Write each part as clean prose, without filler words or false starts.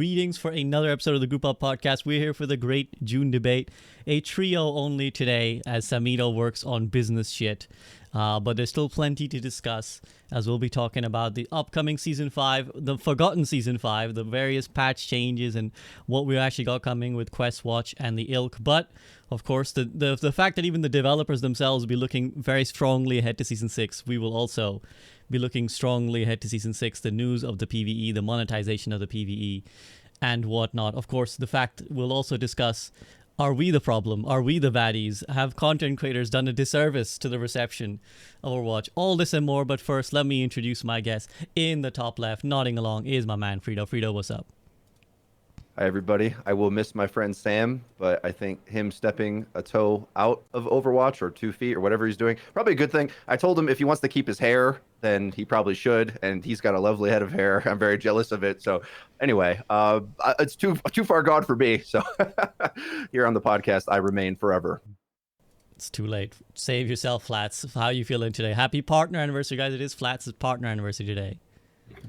greetings for another episode of the Group Up Podcast. We're here for the great June debate, a trio only today as Samito works on business shit. But there's still plenty to discuss, as we'll be talking about the upcoming Season 5, the forgotten Season 5, the various patch changes, and what we actually got coming with Quest Watch and the ilk. But, of course, the fact that even the developers themselves will be looking very strongly ahead to Season 6, we will also be looking strongly ahead to Season 6, the news of the PvE, the monetization of the PvE, and whatnot. Of course, the fact we'll also discuss, are we the problem? Are we the baddies? Have content creators done a disservice to the reception of Overwatch? All this and more, but first, let me introduce my guest. In the top left, nodding along, is my man, Freedo. Freedo, what's up? Hi, everybody. I will miss my friend Sam, but I think him stepping a toe out of Overwatch or 2 feet or whatever he's doing, probably a good thing. I told him if he wants to keep his hair, then he probably should, and he's got a lovely head of hair. I'm very jealous of it. So anyway, it's too far gone for me. So here on the podcast, I remain forever. It's too late. Save yourself, Flats. How are you feeling today? Happy partner anniversary, guys. It is Flats' partner anniversary today.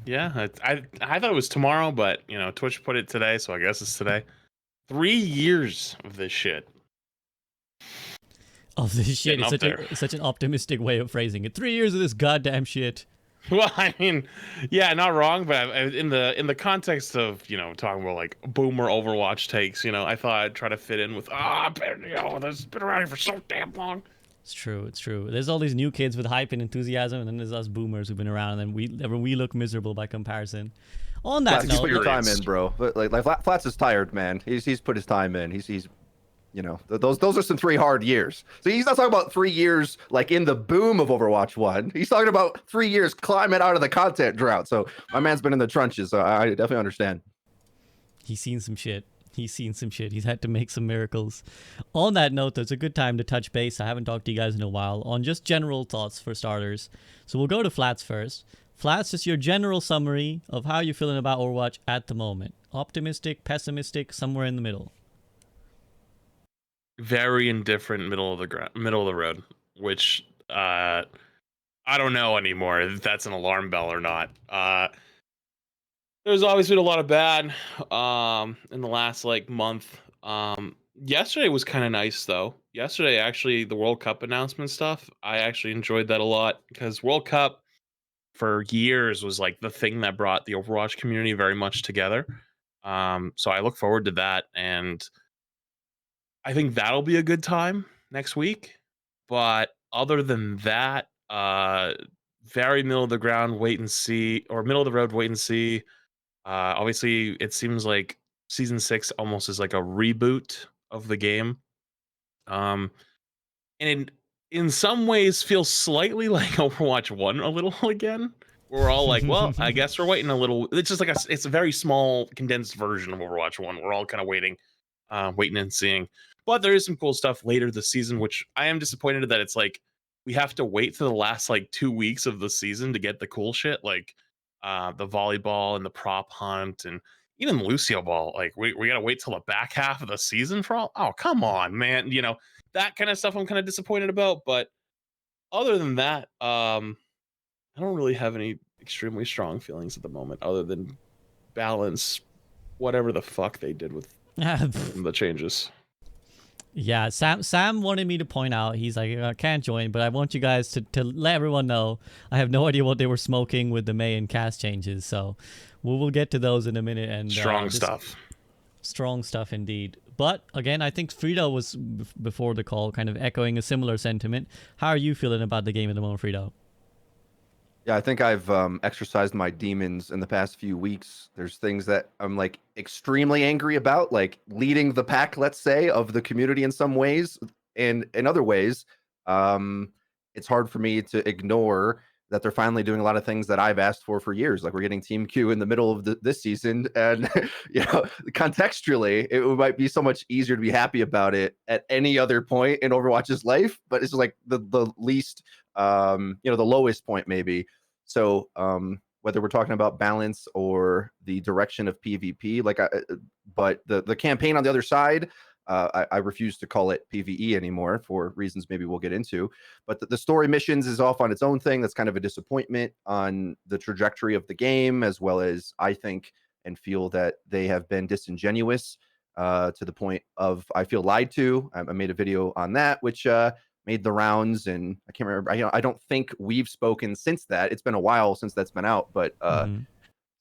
Yeah, I thought it was tomorrow, but you know, Twitch put it today, so I guess it's today. 3 years of this shit. Of this shit. It's such an optimistic way of phrasing it. 3 years of this goddamn shit. Well, I mean, yeah, not wrong, but in the context of, you know, talking about like boomer Overwatch takes, you know, I thought I'd try to fit in with this has been around here for so damn long. It's true. It's true. There's all these new kids with hype and enthusiasm, and then there's us boomers who've been around, and we look miserable by comparison. On that Flats, note, put your time in, bro. Like Flats is tired, man. He's put his time in. He's you know, those are some 3 hard years. So he's not talking about 3 years like in the boom of Overwatch 1. He's talking about 3 years climbing out of the content drought. So my man's been in the trenches. So I definitely understand. He's seen some shit. He's had to make some miracles. On that note, though, it's a good time to touch base. I haven't talked to you guys in a while on just general thoughts for starters. So we'll go to Flats first. Flats, just your general summary of how you're feeling about Overwatch at the moment. Optimistic, pessimistic, somewhere in the middle. Very indifferent, middle of the road, which I don't know anymore if that's an alarm bell or not. There's always been a lot of bad in the last like month. Yesterday was kind of nice though. Yesterday, actually, the World Cup announcement stuff, I actually enjoyed that a lot because World Cup for years was like the thing that brought the Overwatch community very much together. So I look forward to that, and I think that'll be a good time next week. But other than that, very middle of the ground, wait and see, or middle of the road, wait and see. Obviously, it seems like Season 6 almost is like a reboot of the game. And in some ways feels slightly like Overwatch 1 a little again. We're all like, well, I guess we're waiting a little. It's just like it's a very small, condensed version of Overwatch 1. We're all kind of waiting and seeing. But there is some cool stuff later this season, which I am disappointed that it's like we have to wait for the last like 2 weeks of the season to get the cool shit, like the volleyball and the prop hunt and even Lucio Ball. Like we gotta wait till the back half of the season for all. Oh, come on, man. You know, that kind of stuff I'm kind of disappointed about. But other than that, I don't really have any extremely strong feelings at the moment, other than balance whatever the fuck they did with the changes. Yeah, Sam wanted me to point out, he's like, I can't join, but I want you guys to let everyone know I have no idea what they were smoking with the May and cast changes, so we'll get to those in a minute. And strong stuff. Strong stuff indeed. But again, I think Freedo was, before the call, kind of echoing a similar sentiment. How are you feeling about the game at the moment, Freedo? Yeah, I think I've exercised my demons in the past few weeks. There's things that I'm like extremely angry about, like leading the pack, let's say, of the community in some ways. And in other ways, it's hard for me to ignore that they're finally doing a lot of things that I've asked for years. Like we're getting Team Q in the middle of this season. And, you know, contextually, it might be so much easier to be happy about it at any other point in Overwatch's life. But it's like the least, the lowest point maybe. So whether we're talking about balance or the direction of PvP, but the campaign on the other side, I refuse to call it PvE anymore for reasons maybe we'll get into. But the story missions is off on its own thing. That's kind of a disappointment on the trajectory of the game, as well as I think and feel that they have been disingenuous to the point of I feel lied to. I made a video on that, which made the rounds, and I can't remember. I don't think we've spoken since that. It's been a while since that's been out, but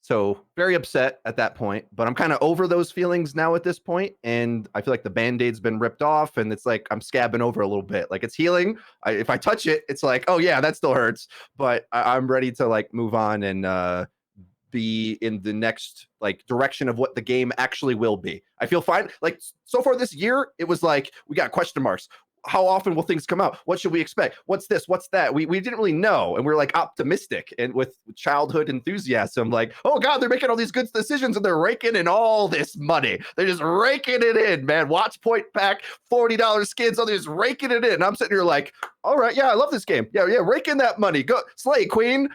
so very upset at that point. But I'm kind of over those feelings now at this point, and I feel like the Band-Aid's been ripped off, and it's like I'm scabbing over a little bit. Like it's healing. If I touch it, it's like, oh yeah, that still hurts. But I'm ready to like move on and be in the next like direction of what the game actually will be. I feel fine. Like so far this year, it was like we got question marks. How often will things come out? What should we expect? What's this? What's that? We didn't really know. And we're like optimistic and with childhood enthusiasm, like, oh God, they're making all these good decisions and they're raking in all this money. They're just raking it in, man. Watch point pack, $40 skins. Oh, they're just raking it in. And I'm sitting here like, all right, yeah, I love this game. Yeah, rake in that money. Go slay, queen.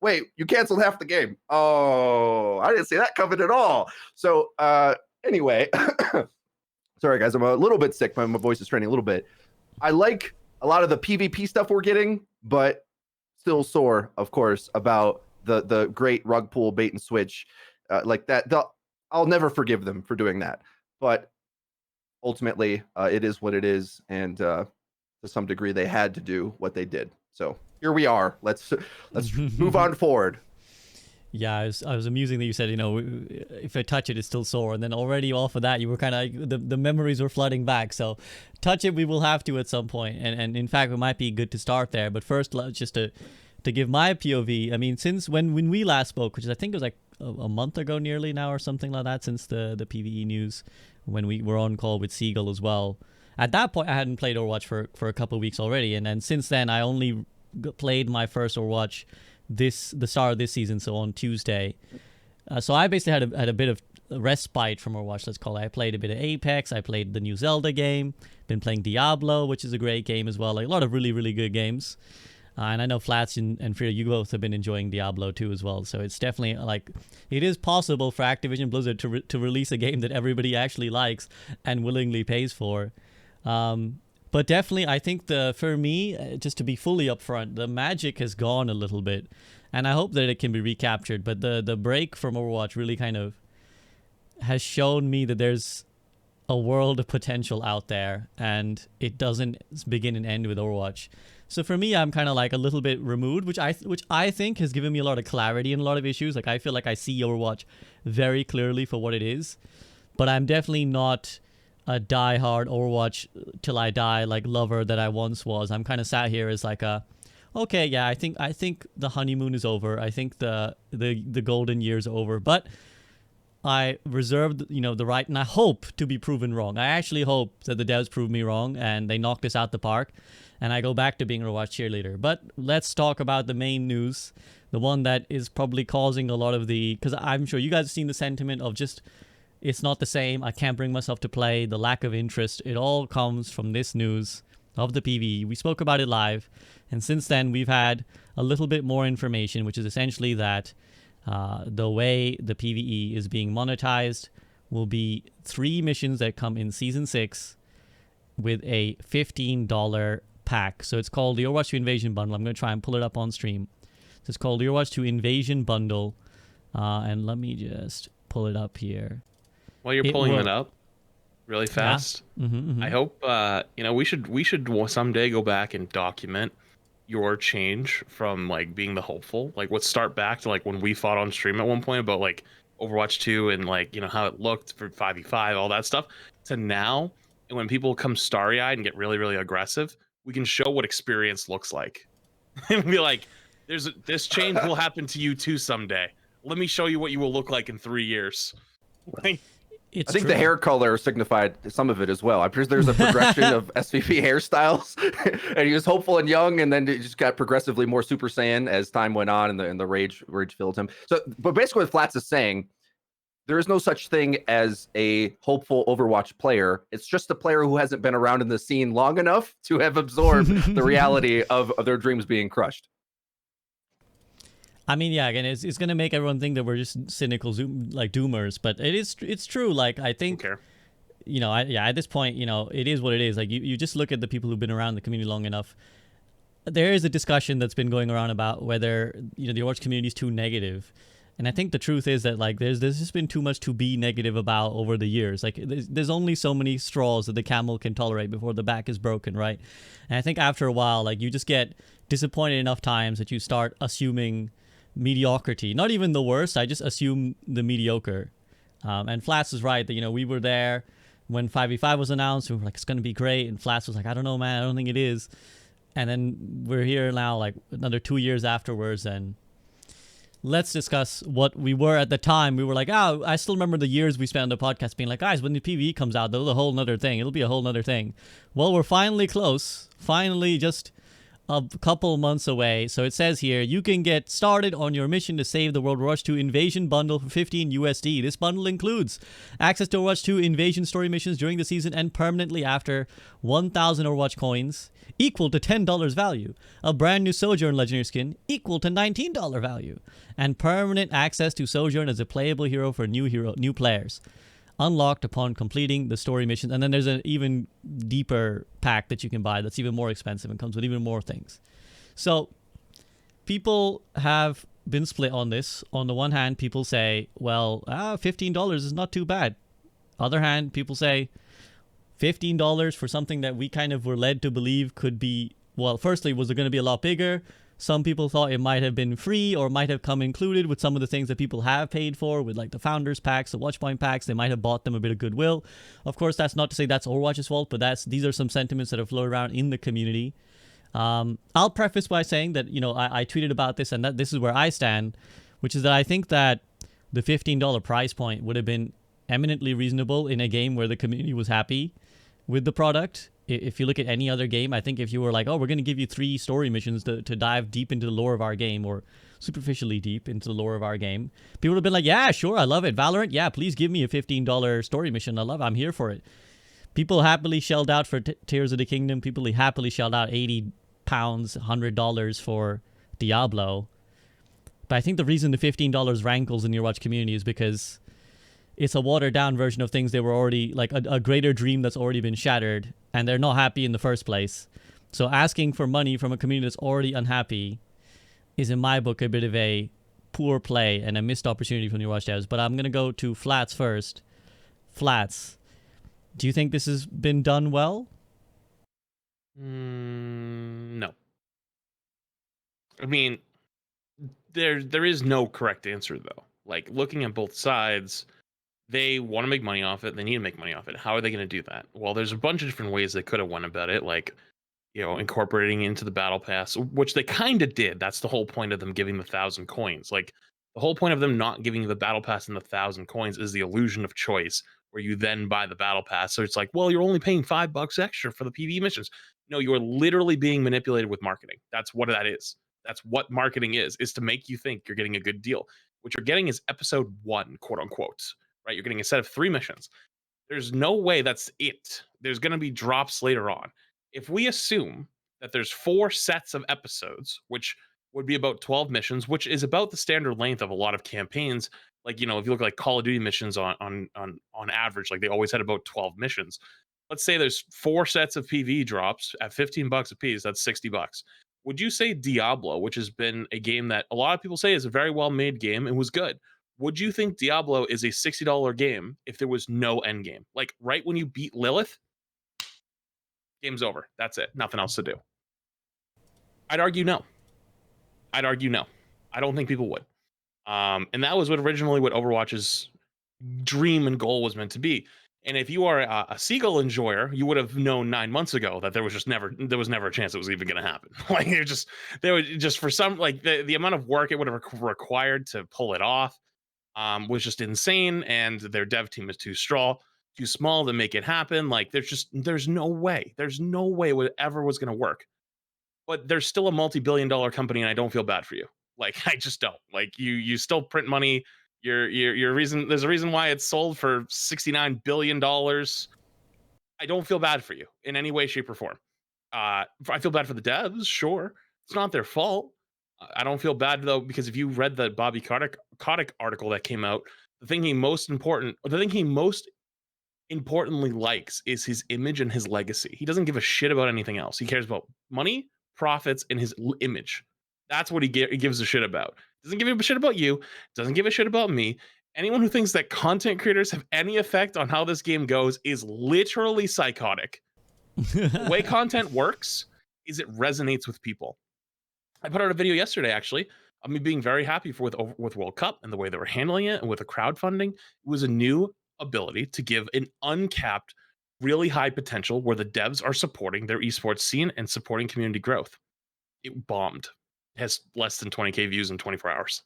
Wait, you canceled half the game. Oh, I didn't see that coming at all. So anyway, sorry guys, I'm a little bit sick. My voice is training a little bit. I like a lot of the PvP stuff we're getting, but still sore, of course, about the great rug pull bait and switch like that. I'll never forgive them for doing that. But ultimately, it is what it is, and to some degree, they had to do what they did. So here we are. Let's move on forward. Yeah, I was amusing that you said, if I touch it, it's still sore. And then already off of that, you were kind of, the memories were flooding back. So touch it, we will have to at some point. And in fact, it might be good to start there. But first, just to give my POV, I mean, since when we last spoke, which is, I think it was like a month ago nearly now or something like that, since the PvE news, when we were on call with Seagull as well. At that point, I hadn't played Overwatch for a couple of weeks already. And then since then, I only played my first Overwatch the start of this season, so on Tuesday. So I basically had a bit of respite from Overwatch, let's call it. I played a bit of Apex, I played the new Zelda game, been playing Diablo, which is a great game as well, like a lot of really, really good games. And I know Flats and Freedo, you both have been enjoying Diablo too as well, so it's definitely like, it is possible for Activision Blizzard to release a game that everybody actually likes and willingly pays for. But definitely, I think for me, just to be fully upfront, the magic has gone a little bit, and I hope that it can be recaptured. But the break from Overwatch really kind of has shown me that there's a world of potential out there, and it doesn't begin and end with Overwatch. So for me, I'm kind of like a little bit removed, which I think has given me a lot of clarity in a lot of issues. Like I feel like I see Overwatch very clearly for what it is, but I'm definitely not a die-hard Overwatch till I die like lover that I once was. I'm kind of sat here as like okay, yeah, I think the honeymoon is over. I think the golden years are over, but I reserved the right, and I hope to be proven wrong. I actually hope that the devs prove me wrong and they knock this out the park and I go back to being a Overwatch cheerleader. But let's talk about the main news, the one that is probably causing a lot of because I'm sure you guys have seen the sentiment of just, it's not the same, I can't bring myself to play, the lack of interest. It all comes from this news of the PvE. We spoke about it live, and since then we've had a little bit more information, which is essentially that the way the PvE is being monetized will be 3 missions that come in Season 6 with a $15 pack. So it's called the Overwatch 2 Invasion Bundle. I'm going to try and pull it up on stream. So it's called the Overwatch 2 Invasion Bundle, and let me just pull it up here. While you're pulling it up really fast, yeah. I hope we should someday go back and document your change from like being the hopeful, like let's start back to like when we fought on stream at one point about like Overwatch 2 and like how it looked for 5v5, all that stuff, to now, and when people come starry-eyed and get really, really aggressive, we can show what experience looks like and be like, this change will happen to you too someday. Let me show you what you will look like in 3 years. Like, I think the hair color signified some of it as well. I'm sure there's a progression of SVP hairstyles, and he was hopeful and young, and then it just got progressively more Super Saiyan as time went on, and the rage filled him. So, but basically, what Flats is saying, there is no such thing as a hopeful Overwatch player. It's just a player who hasn't been around in the scene long enough to have absorbed the reality of their dreams being crushed. I mean, yeah, again, it's going to make everyone think that we're just cynical doomers, but it's true. Like, I think, at this point, it is what it is. Like, you just look at the people who've been around the community long enough. There is a discussion that's been going around about whether, the Overwatch community is too negative. And I think the truth is that like there's just been too much to be negative about over the years. Like there's only so many straws that the camel can tolerate before the back is broken, right? And I think after a while, like you just get disappointed enough times that you start assuming mediocrity. Not even the worst. I just assume the mediocre. And Flats is right that we were there when 5v5 was announced. We were like, it's gonna be great, and Flats was like, I don't know, man. I don't think it is. And then we're here now, like another 2 years afterwards, and let's discuss what we were at the time. We were like, oh, I still remember the years we spent on the podcast being like, guys, when the PvE comes out, it'll be a whole nother thing. It'll be a whole nother thing. Well, we're finally close. Finally, just a couple months away. So it says here, you can get started on your mission to save the world Overwatch 2 Invasion bundle for 15 USD. This bundle includes access to Overwatch 2 Invasion story missions during the season and permanently after, 1,000 Overwatch coins equal to $10 value, a brand new Sojourn Legendary skin equal to $19 value, and permanent access to Sojourn as a playable hero for new players, unlocked upon completing the story missions. And then there's an even deeper pack that you can buy that's even more expensive and comes with even more things. So people have been split on this. On the one hand, people say, well, $15 is not too bad. Other hand, people say $15 for something that we kind of were led to believe could be, well, firstly, was it going to be a lot bigger? Some people thought it might have been free or might have come included with some of the things that people have paid for, with like the Founders packs, the Watchpoint packs. They might have bought them a bit of goodwill. Of course, that's not to say that's Overwatch's fault, but these are some sentiments that have floated around in the community. I'll preface by saying that, I tweeted about this, and that this is where I stand, which is that I think that the $15 price point would have been eminently reasonable in a game where the community was happy with the product. If you look at any other game, I think if you were like, oh, we're going to give you 3 story missions to dive deep into the lore of our game, or superficially deep into the lore of our game, people would have been like, yeah, sure, I love it. Valorant, yeah, please give me a $15 story mission. I'm here for it. People happily shelled out for Tears of the Kingdom. People happily shelled out £80, $100 for Diablo. But I think the reason the $15 rankles in your Watch community is because it's a watered down version of things they were already, like a greater dream that's already been shattered, and they're not happy in the first place. So asking for money from a community that's already unhappy is, in my book, a bit of a poor play and a missed opportunity from your Watch devs. But I'm going to go to Flats first. Flats, do you think this has been done well? No. I mean, there is no correct answer, though. Like, looking at both sides, they want to make money off it. They need to make money off it. How are they going to do that? Well, there's a bunch of different ways they could have went about it, like, incorporating into the battle pass, which they kind of did. That's the whole point of them giving the 1,000 coins. Like, the whole point of them not giving you the battle pass and the 1,000 coins is the illusion of choice, where you then buy the battle pass. So it's like, well, you're only paying $5 extra for the PvE missions. No, you're literally being manipulated with marketing. That's what that is. That's what marketing is to make you think you're getting a good deal. What you're getting is episode 1, quote unquote, right? You're getting a set of 3 missions. There's no way that's it. There's going to be drops later on. If we assume that there's 4 sets of episodes, which would be about 12 missions, which is about the standard length of a lot of campaigns. Like, if you look like Call of Duty missions on average, like they always had about 12 missions. Let's say there's 4 sets of PvE drops at $15 a piece. That's $60. Would you say Diablo, which has been a game that a lot of people say is a very well made game and was good, would you think Diablo is a $60 game if there was no end game? Like, right when you beat Lilith, game's over. That's it. Nothing else to do. I'd argue no. I don't think people would. And that was what Overwatch's dream and goal was meant to be. And if you are a Seagull enjoyer, you would have known 9 months ago that there was never a chance it was even going to happen. Like, they would just, for some, like the amount of work it would have required to pull it off was just insane. And their dev team is too small to make it happen. Like, there's no way it ever was going to work. But there's still a multi-billion-dollar company, and I don't feel bad for you. Like, I just don't. Like, you still print money. Your reason, there's a reason why it's sold for $69 billion. I don't feel bad for you in any way, shape, or form. I feel bad for the devs, sure. It's not their fault. I don't feel bad, though, because if you read the Bobby Kotick article that came out, the thing he most importantly likes is his image and his legacy. He doesn't give a shit about anything else. He cares about money, profits, and his image. That's what he gives a shit about. Doesn't give a shit about you. Doesn't give a shit about me. Anyone who thinks that content creators have any effect on how this game goes is literally psychotic. The way content works is it resonates with people. I put out a video yesterday, actually, of me being very happy with World Cup and the way they were handling it, and with the crowdfunding. It was a new ability to give an uncapped, really high potential where the devs are supporting their esports scene and supporting community growth. It bombed. It has less than 20K views in 24 hours.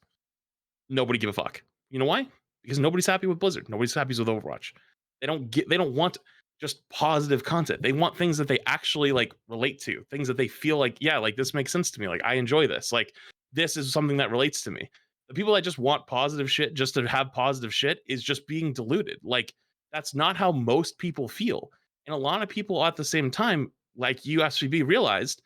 Nobody give a fuck. You know why? Because nobody's happy with Blizzard. Nobody's happy with Overwatch. They don't want just positive content. They want things that they actually like relate to, things that they feel like, yeah, like this makes sense to me. Like I enjoy this. Like this is something that relates to me. The people that just want positive shit just to have positive shit is just being deluded. Like that's not how most people feel. And a lot of people at the same time, like USVB, realized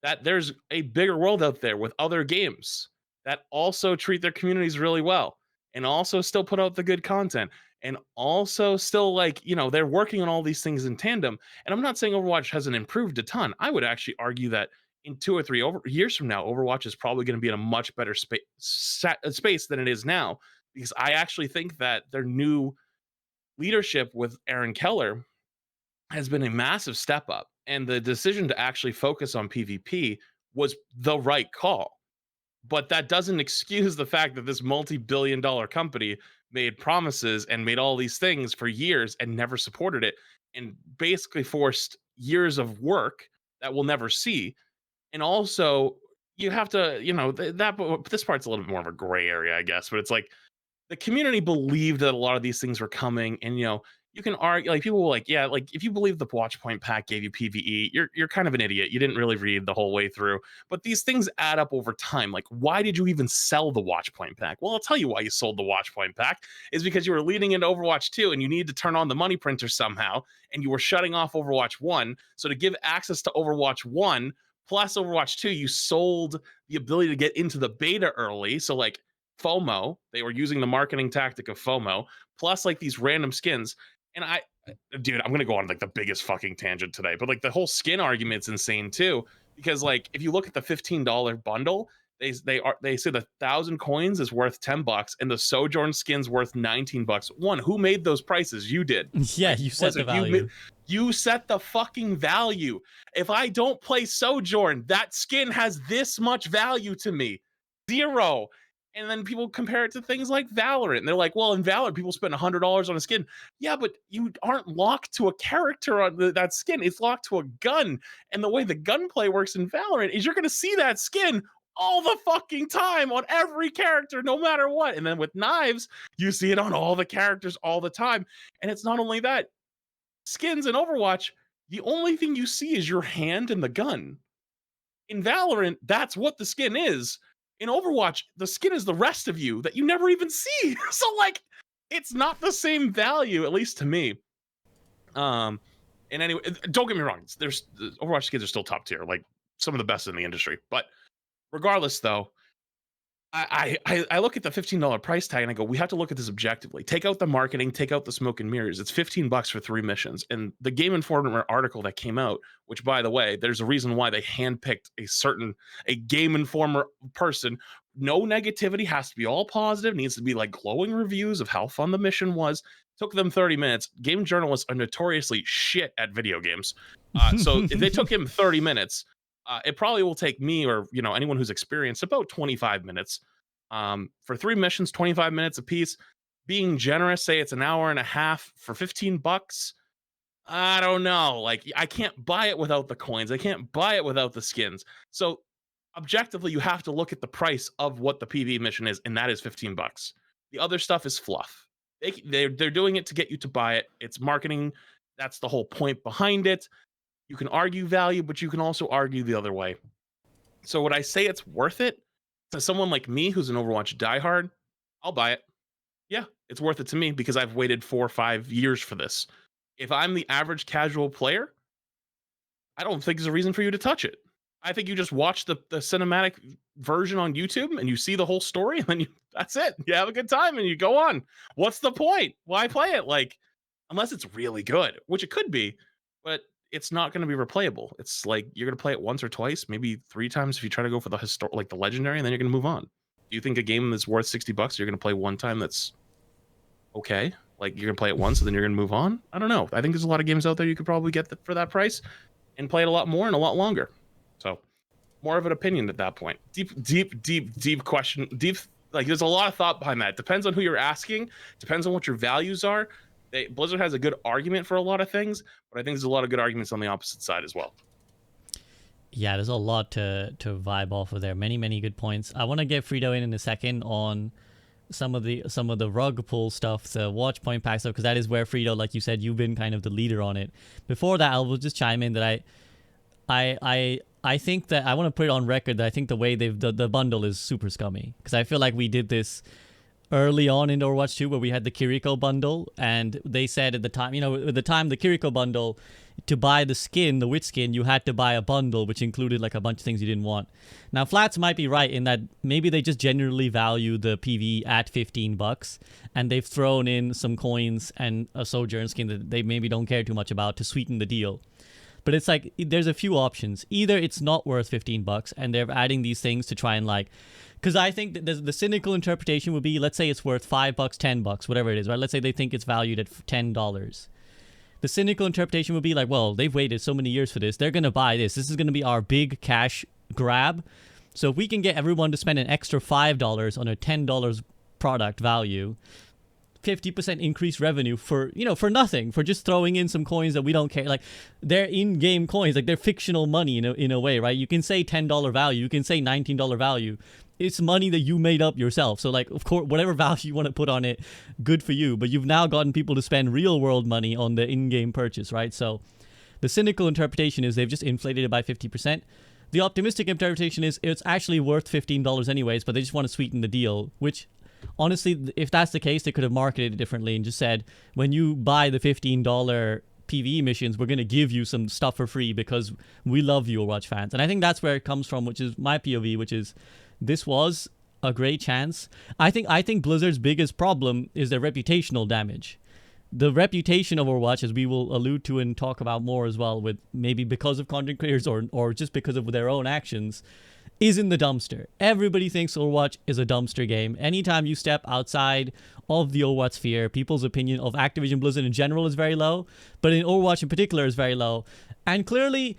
that there's a bigger world out there with other games that also treat their communities really well and also still put out the good content and also still like, you know, they're working on all these things in tandem. And I'm not saying Overwatch hasn't improved a ton. I would actually argue that in 2 or 3 years from now, Overwatch is probably going to be in a much better space than it is now, because I actually think that their new leadership with Aaron Keller has been a massive step up, and the decision to actually focus on PvP was the right call. But that doesn't excuse the fact that this multi-billion-dollar company made promises and made all these things for years and never supported it, and basically forced years of work that we'll never see. And also, you have to, you know, this part's a little bit more of a gray area, I guess, but it's like the community believed that a lot of these things were coming, and you know, you can argue, like people were like, yeah, like if you believe the watch point pack gave you PvE, you're kind of an idiot. You didn't really read the whole way through. But these things add up over time. Like, why did you even sell the watch point pack? Well, I'll tell you why you sold the watch point pack is because you were leading into Overwatch 2 and you needed to turn on the money printer somehow, and you were shutting off Overwatch 1. So to give access to Overwatch 1 plus Overwatch 2, you sold the ability to get into the beta early. So like FOMO, they were using the marketing tactic of FOMO, plus like these random skins. And dude, I'm gonna go on like the biggest fucking tangent today, but like the whole skin argument's insane too, because like if you look at the $15 bundle, they say the 1,000 coins is worth $10 and the Sojourn skin's worth $19. One, who made those prices? You did. Yeah, Like, you set the Blizzard, value. you set the fucking value. If I don't play Sojourn, that skin has this much value to me. 0. And then people compare it to things like Valorant. And they're like, well, in Valorant, people spend $100 on a skin. Yeah, but you aren't locked to a character on that skin. It's locked to a gun. And the way the gunplay works in Valorant is you're going to see that skin all the fucking time on every character, no matter what. And then with knives, you see it on all the characters all the time. And it's not only that, skins in Overwatch, the only thing you see is your hand and the gun. In Valorant, that's what the skin is. In Overwatch, the skin is the rest of you that you never even see. So like, it's not the same value, at least to me. And anyway, don't get me wrong. There's Overwatch skins are still top tier, like some of the best in the industry. But regardless, though, I look at the $15 price tag and I go, we have to look at this objectively. Take out the marketing, take out the smoke and mirrors. It's $15 for 3 missions. And the Game Informer article that came out, which by the way, there's a reason why they handpicked a Game Informer person. No negativity, has to be all positive, needs to be like glowing reviews of how fun the mission was. Took them 30 minutes. Game journalists are notoriously shit at video games. So if they took him 30 minutes, it probably will take me or anyone who's experienced about 25 minutes for 3 missions, 25 minutes a piece. Being generous, say it's an hour and a half for $15. I don't know. Like, I can't buy it without the coins. I can't buy it without the skins. So objectively, you have to look at the price of what the PvE mission is, and that is $15. The other stuff is fluff. They're doing it to get you to buy it. It's marketing. That's the whole point behind it. You can argue value, but you can also argue the other way. So would I say it's worth it to someone like me who's an Overwatch diehard? I'll buy it. Yeah, it's worth it to me because I've waited 4 or 5 years for this. If I'm the average casual player, I don't think there's a reason for you to touch it. I think you just watch the cinematic version on YouTube and you see the whole story and then that's it. You have a good time and you go on. What's the point? Why play it? Like, unless it's really good, which it could be, but it's not going to be replayable. It's like you're going to play it once or twice, maybe 3 times if you try to go for the the legendary, and then you're going to move on. Do you think a game that's worth $60 you're going to play one time that's okay? Like you're going to play it once and then you're going to move on? I don't know. I think there's a lot of games out there you could probably get for that price and play it a lot more and a lot longer. So more of an opinion at that point. Deep question. Like there's a lot of thought behind that. Depends on who you're asking. Depends on what your values are. Blizzard has a good argument for a lot of things, but I think there's a lot of good arguments on the opposite side as well. Yeah, there's a lot to vibe off of there. Many good points. I want to get Freedo in a second on some of the rug pull stuff, the watch point pack stuff, because that is where Freedo, like you said, you've been kind of the leader on it. Before that, I will just chime in that I think that I want to put it on record that I think the way the bundle is super scummy, because I feel like we did this early on in Overwatch 2 where we had the Kiriko bundle, and they said at the time, at the time the Kiriko bundle, to buy the skin, the witch skin, you had to buy a bundle which included like a bunch of things you didn't want. Now Flats might be right in that maybe they just generally value the PvE at $15 and they've thrown in some coins and a sojourn skin that they maybe don't care too much about to sweeten the deal. But it's like there's a few options. Either it's not worth $15 and they're adding these things to try and like, because I think that the cynical interpretation would be, let's say it's worth $5, $10, whatever it is, right? Let's say they think it's valued at $10. The cynical interpretation would be like, well, they've waited so many years for this. They're going to buy this. This is going to be our big cash grab. So if we can get everyone to spend an extra $5 on a $10 product value, 50% increased revenue for nothing, for just throwing in some coins that we don't care. Like they're in-game coins, like they're fictional money in a way, right? You can say $10 value, you can say $19 value. It's money that you made up yourself. So like, of course, whatever value you want to put on it, good for you. But you've now gotten people to spend real world money on the in-game purchase, right? So the cynical interpretation is they've just inflated it by 50%. The optimistic interpretation is it's actually worth $15 anyways, but they just want to sweeten the deal, which honestly, if that's the case, they could have marketed it differently and just said, when you buy the $15 PvE missions, we're going to give you some stuff for free because we love you, Overwatch fans. And I think that's where it comes from, which is my POV, which is this was a great chance. I think Blizzard's biggest problem is their reputational damage. The reputation of Overwatch, as we will allude to and talk about more as well, with maybe because of content creators or just because of their own actions, is in the dumpster. Everybody thinks Overwatch is a dumpster game. Anytime you step outside of the Overwatch sphere, people's opinion of Activision Blizzard in general is very low, but in Overwatch in particular is very low. And clearly,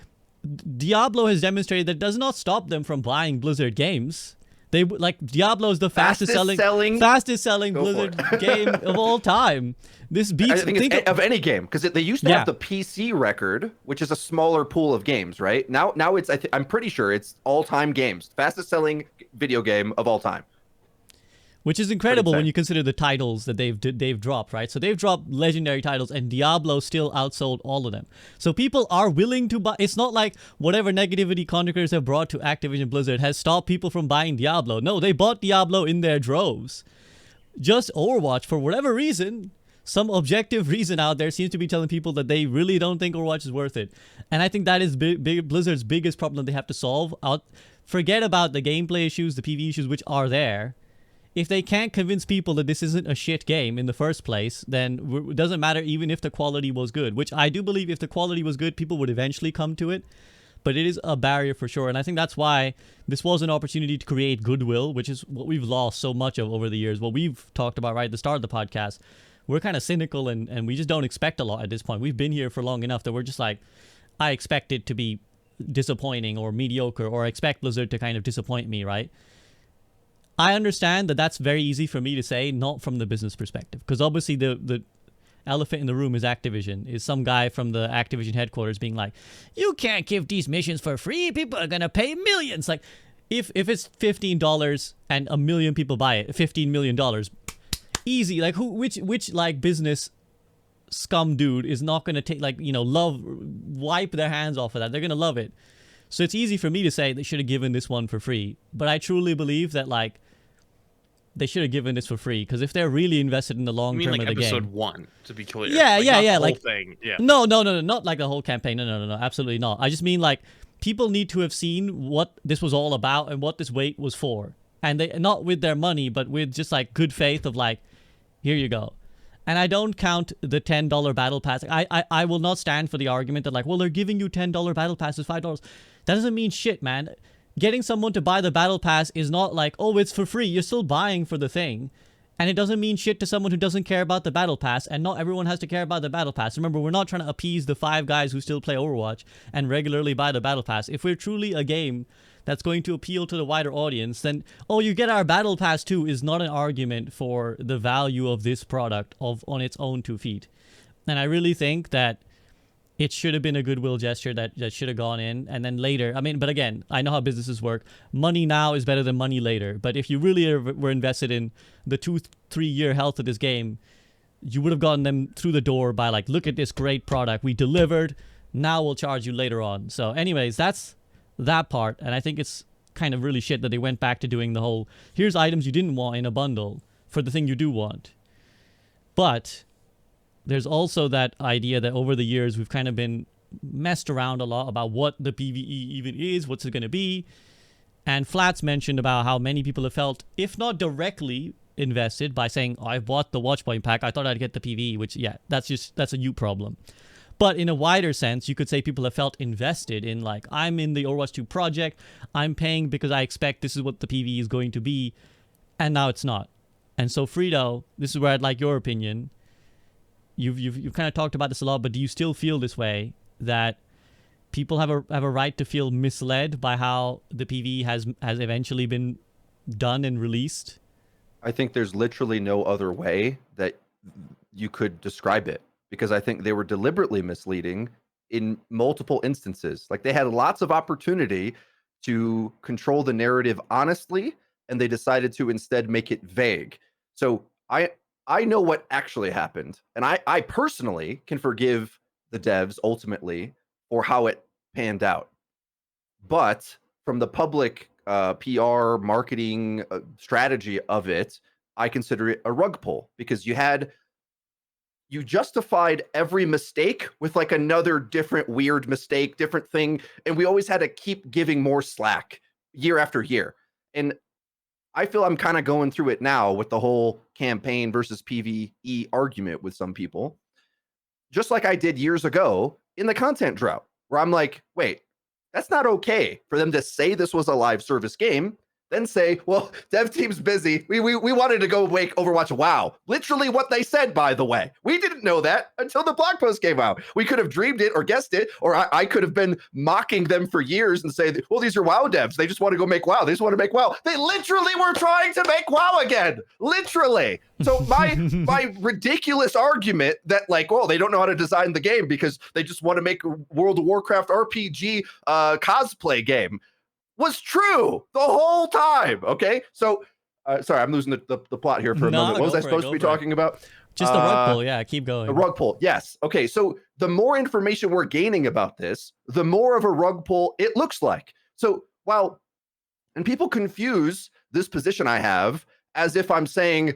Diablo has demonstrated that it does not stop them from buying Blizzard games. They like Diablo is the fastest selling Blizzard game of all time. This beats I think it's of any game, because they used to have the PC record, which is a smaller pool of games, right? Now it's I'm pretty sure it's all-time games, fastest selling video game of all time. Which is incredible when you consider the titles that they've dropped, right? So they've dropped legendary titles, and Diablo still outsold all of them. So people are willing to buy. It's not like whatever negativity content creators have brought to Activision Blizzard has stopped people from buying Diablo. No, they bought Diablo in their droves. Just Overwatch, for whatever reason, some objective reason out there seems to be telling people that they really don't think Overwatch is worth it. And I think that is Blizzard's biggest problem they have to solve. Forget about the gameplay issues, the PvE issues, which are there. If they can't convince people that this isn't a shit game in the first place, then it doesn't matter even if the quality was good, which I do believe if the quality was good, people would eventually come to it. But it is a barrier for sure. And I think that's why this was an opportunity to create goodwill, which is what we've lost so much of over the years. What we've talked about right at the start of the podcast, we're kind of cynical and we just don't expect a lot at this point. We've been here for long enough that we're just like, I expect it to be disappointing or mediocre, or I expect Blizzard to kind of disappoint me, right? I understand that that's very easy for me to say, not from the business perspective, because obviously the elephant in the room is Activision, is some guy from the Activision headquarters being like, you can't give these missions for free, people are going to pay millions. Like, if it's $15 and a million people buy it, $15 million, easy. Like, which like business scum dude is not going to take, like, wipe their hands off of that? They're going to love it. So it's easy for me to say they should have given this one for free, but I truly believe that, like, they should have given this for free, because if they're really invested in the long term of the game. Episode 1, to be clear. Yeah, The like whole thing. Yeah. No, not like the whole campaign. No, absolutely not. I just mean, like, people need to have seen what this was all about and what this wait was for, and they not with their money, but with just like good faith of like, here you go. And I don't count the $10 battle pass. I will not stand for the argument that, like, well, they're giving you $10 battle passes, $5. That doesn't mean shit, man. getting someone to buy the battle pass is not like, oh, it's for free. You're still buying for the thing. And it doesn't mean shit to someone who doesn't care about the battle pass, and not everyone has to care about the battle pass. Remember, we're not trying to appease the 5 guys who still play Overwatch and regularly buy the battle pass. If we're truly a game that's going to appeal to the wider audience, then, oh, you get our battle pass too is not an argument for the value of this product on its own 2 feet. And I really think that it should have been a goodwill gesture that should have gone in. And then later, I mean, but again, I know how businesses work. Money now is better than money later. But if you really were invested in the 2-3 year health of this game, you would have gotten them through the door by like, look at this great product. We delivered. Now we'll charge you later on. So anyways, that's that part. And I think it's kind of really shit that they went back to doing the whole, here's items you didn't want in a bundle for the thing you do want. But there's also that idea that over the years we've kind of been messed around a lot about what the PvE even is, what's it going to be. And Flats mentioned about how many people have felt, if not directly invested by saying, oh, I bought the Watchpoint pack, I thought I'd get the PvE, which, yeah, that's a you problem. But in a wider sense, you could say people have felt invested in, like, I'm in the Overwatch 2 project, I'm paying because I expect this is what the PvE is going to be, and now it's not. And so, Freedo, this is where I'd like your opinion. You've kind of talked about this a lot, but do you still feel this way, that people have a right to feel misled by how the PvE has eventually been done and released? I think there's literally no other way that you could describe it, because I think they were deliberately misleading in multiple instances. Like, they had lots of opportunity to control the narrative honestly, and they decided to instead make it vague. So I know what actually happened, and I personally can forgive the devs ultimately for how it panned out. But from the public PR marketing strategy of it, I consider it a rug pull, because you justified every mistake with like another different weird mistake, different thing, and we always had to keep giving more slack year after year. And I feel I'm kind of going through it now with the whole campaign versus PvE argument with some people, just like I did years ago in the content drought, where I'm like, wait, that's not okay for them to say this was a live service game, then say, well, dev team's busy. We wanted to go make Overwatch WoW. Literally what they said, by the way. We didn't know that until the blog post came out. We could have dreamed it or guessed it, or I could have been mocking them for years and say, well, these are WoW devs. They just want to go make WoW. They just want to make WoW. They literally were trying to make WoW again. Literally. So my ridiculous argument that, like, well, they don't know how to design the game because they just want to make a World of Warcraft RPG cosplay game was true the whole time. Okay, so sorry, I'm losing the plot here for a moment. What was I supposed to be talking about? Just a rug pull. Yeah, keep going. A rug pull. Yes. Okay, so the more information we're gaining about this, the more of a rug pull it looks like. So and people confuse this position I have as if I'm saying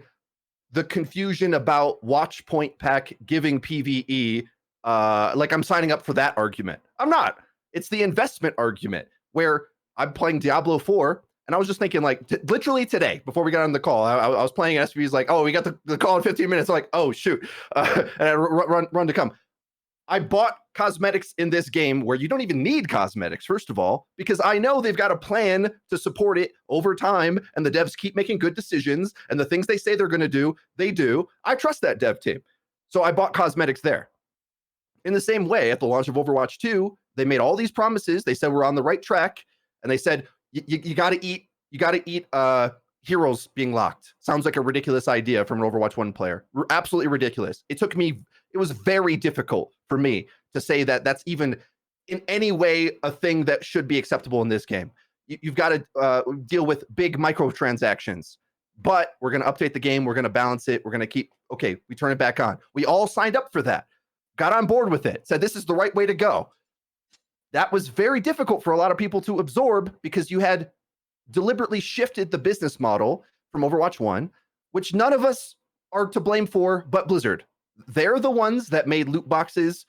the confusion about Watchpoint pack giving PvE, like I'm signing up for that argument. I'm not. It's the investment argument where I'm playing Diablo 4, and I was just thinking, like, literally today, before we got on the call, I was playing SP's like, oh, we got the call in 15 minutes. I'm like, oh, shoot. And I run to come. I bought cosmetics in this game where you don't even need cosmetics, first of all, because I know they've got a plan to support it over time, and the devs keep making good decisions, and the things they say they're going to do, they do. I trust that dev team. So I bought cosmetics there. In the same way, at the launch of Overwatch 2, they made all these promises. They said we're on the right track. And they said, you got to eat heroes being locked. Sounds like a ridiculous idea from an Overwatch 1 player. Absolutely ridiculous. It was very difficult for me to say that that's even in any way a thing that should be acceptable in this game. You've got to deal with big microtransactions. But we're going to update the game. We're going to balance it. We're going to we turn it back on. We all signed up for that. Got on board with it. Said this is the right way to go. That was very difficult for a lot of people to absorb because you had deliberately shifted the business model from Overwatch 1, which none of us are to blame for but Blizzard. They're the ones that made loot boxes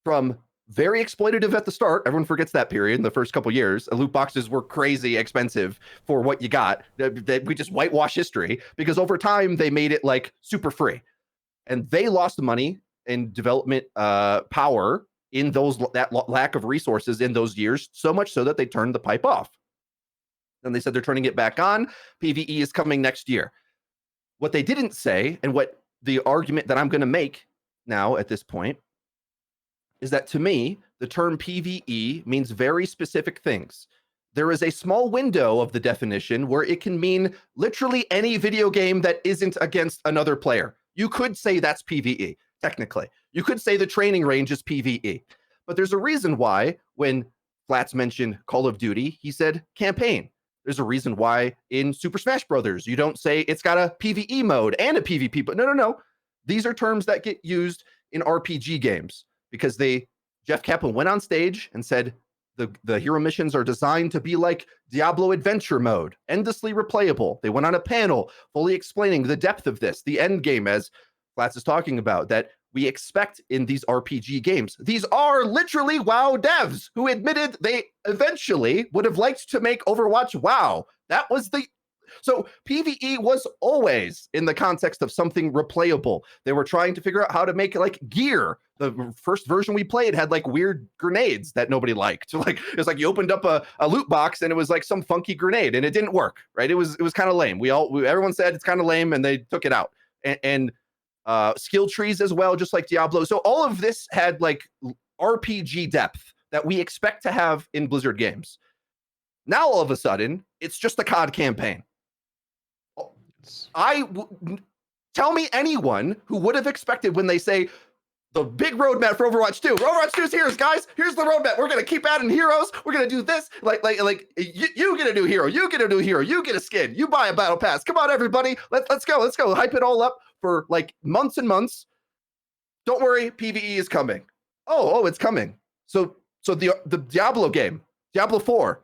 from very exploitative at the start. Everyone forgets that period in the first couple years. Loot boxes were crazy expensive for what you got. We just whitewash history because over time they made it like super free. And they lost money in development power in that lack of resources in those years, so much so that they turned the pipe off. Then they said they're turning it back on. PvE is coming next year. What they didn't say, and what the argument that I'm going to make now at this point, is that to me, the term PvE means very specific things. There is a small window of the definition where it can mean literally any video game that isn't against another player. You could say that's PvE, technically. You could say the training range is PvE. But there's a reason why when Flats mentioned Call of Duty, he said campaign. There's a reason why in Super Smash Brothers, you don't say it's got a PvE mode and a PvP, but no. These are terms that get used in RPG games because Jeff Kaplan went on stage and said the hero missions are designed to be like Diablo adventure mode, endlessly replayable. They went on a panel fully explaining the depth of this, the end game, as Flats is talking about, that we expect in these RPG games. These are literally WoW devs who admitted they eventually would have liked to make Overwatch WoW. So PvE was always in the context of something replayable. They were trying to figure out how to make like gear. The first version we played had like weird grenades that nobody liked. So like it was like you opened up a loot box and it was like some funky grenade and it didn't work, right? It was kind of lame. Everyone said it's kind of lame and they took it out. And skill trees as well, just like Diablo. So all of this had like RPG depth that we expect to have in Blizzard games. Now all of a sudden, it's just a COD campaign. Tell me anyone who would have expected when they say the big roadmap for Overwatch 2. Overwatch 2 is here, guys. Here's the roadmap. We're gonna keep adding heroes. We're gonna do this. Like you get a new hero. You get a new hero. You get a skin. You buy a battle pass. Come on, everybody. Let's go. Let's go. Hype it all up for like months and months. Don't worry, PvE is coming. Oh, it's coming. So the Diablo game, Diablo 4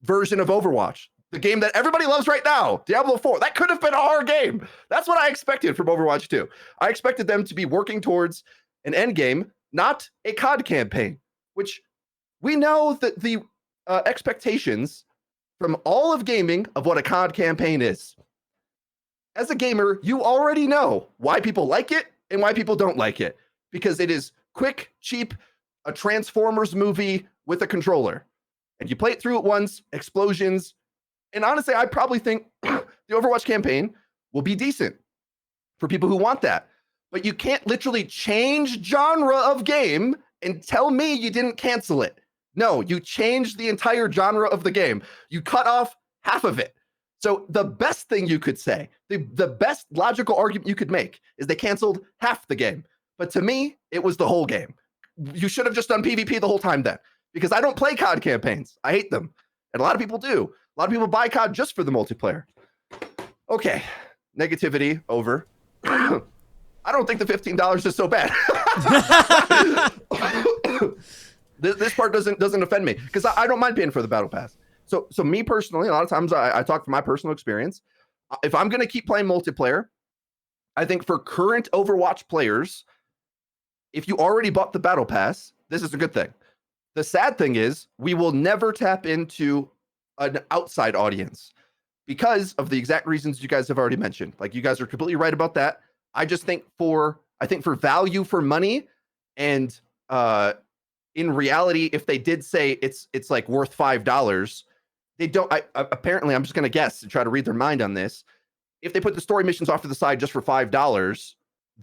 version of Overwatch. The game that everybody loves right now, Diablo 4. That could have been a hard game. That's what I expected from Overwatch 2. I expected them to be working towards an end game, not a COD campaign, which we know that the expectations from all of gaming of what a COD campaign is. As a gamer, you already know why people like it and why people don't like it, because it is quick, cheap, a Transformers movie with a controller. And you play it through it once, explosions. And honestly, I probably think the Overwatch campaign will be decent for people who want that. But you can't literally change genre of game and tell me you didn't cancel it. No, you changed the entire genre of the game. You cut off half of it. So the best thing you could say, the best logical argument you could make is they canceled half the game. But to me, it was the whole game. You should have just done PvP the whole time then, because I don't play COD campaigns. I hate them. And a lot of people do. A lot of people buy COD just for the multiplayer. Okay, negativity over. I don't think the $15 is so bad. This part doesn't offend me because I don't mind paying for the battle pass. So me personally, a lot of times I talk from my personal experience. If I'm going to keep playing multiplayer, I think for current Overwatch players, if you already bought the battle pass, this is a good thing. The sad thing is we will never tap into an outside audience because of the exact reasons you guys have already mentioned. Like, you guys are completely right about that. I just think for value for money, and in reality, if they did say it's like worth $5, they don't. Apparently, I'm just going to guess and try to read their mind on this. If they put the story missions off to the side just for $5,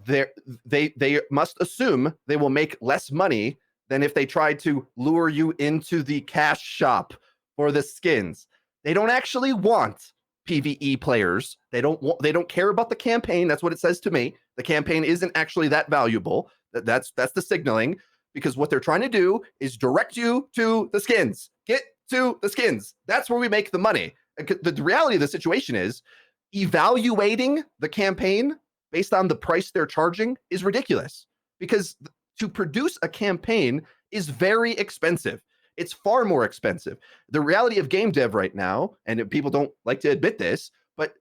they must assume they will make less money than if they tried to lure you into the cash shop for the skins. They don't actually want PvE players. They don't care about the campaign. That's what it says to me. The campaign isn't actually that valuable. That's the signaling, because what they're trying to do is direct you to the skins. Get to the skins. That's where we make the money. The reality of the situation is evaluating the campaign based on the price they're charging is ridiculous, because to produce a campaign is very expensive. It's far more expensive. The reality of game dev right now, and people don't like to admit this, but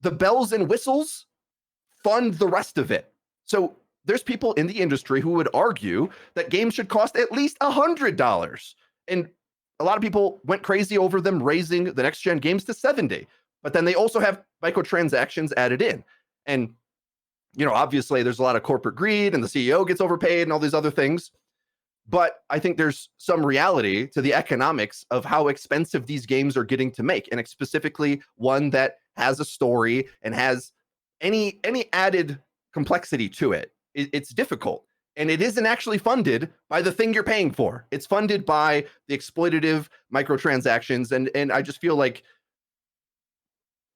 the bells and whistles fund the rest of it. So there's people in the industry who would argue that games should cost at least $100. And a lot of people went crazy over them raising the next gen games to $70. But then they also have microtransactions added in. And, you know, obviously there's a lot of corporate greed and the CEO gets overpaid and all these other things. But I think there's some reality to the economics of how expensive these games are getting to make, and specifically one that has a story and has any added complexity to it. It's difficult, and it isn't actually funded by the thing you're paying for. It's funded by the exploitative microtransactions, and I just feel like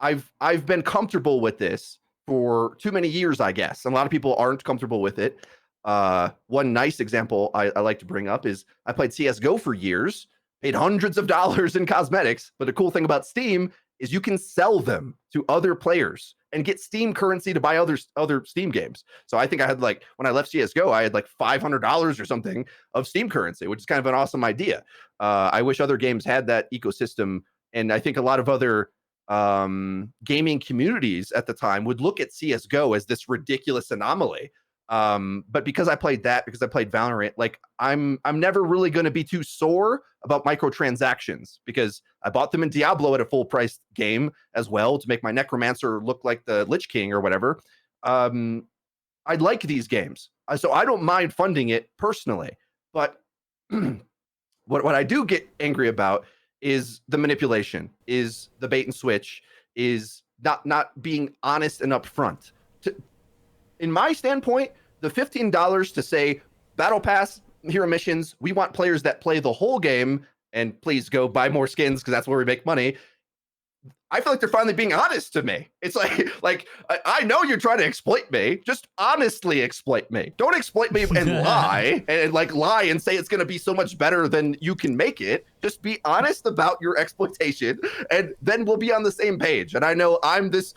I've been comfortable with this for too many years, I guess. And a lot of people aren't comfortable with it. One nice example I like to bring up is I played CS:GO for years, paid hundreds of dollars in cosmetics, but the cool thing about Steam is you can sell them to other players and get Steam currency to buy other Steam games. So I think I had, like, when I left CS:GO, I had like $500 or something of Steam currency, which is kind of an awesome idea. I wish other games had that ecosystem, and I think a lot of other gaming communities at the time would look at CS:GO as this ridiculous anomaly. But because I played Valorant, like I'm never really going to be too sore about microtransactions, because I bought them in Diablo at a full price game as well to make my Necromancer look like the Lich King or whatever. I like these games, so I don't mind funding it personally. But what I do get angry about is the manipulation, is the bait and switch, is not being honest and upfront. In my standpoint, the $15 to say Battle Pass, hero missions, we want players that play the whole game, and please go buy more skins because that's where we make money. I feel like they're finally being honest to me. It's like I know you're trying to exploit me. Just honestly exploit me. Don't exploit me and lie and say it's going to be so much better than you can make it. Just be honest about your exploitation, and then we'll be on the same page. And I know I'm this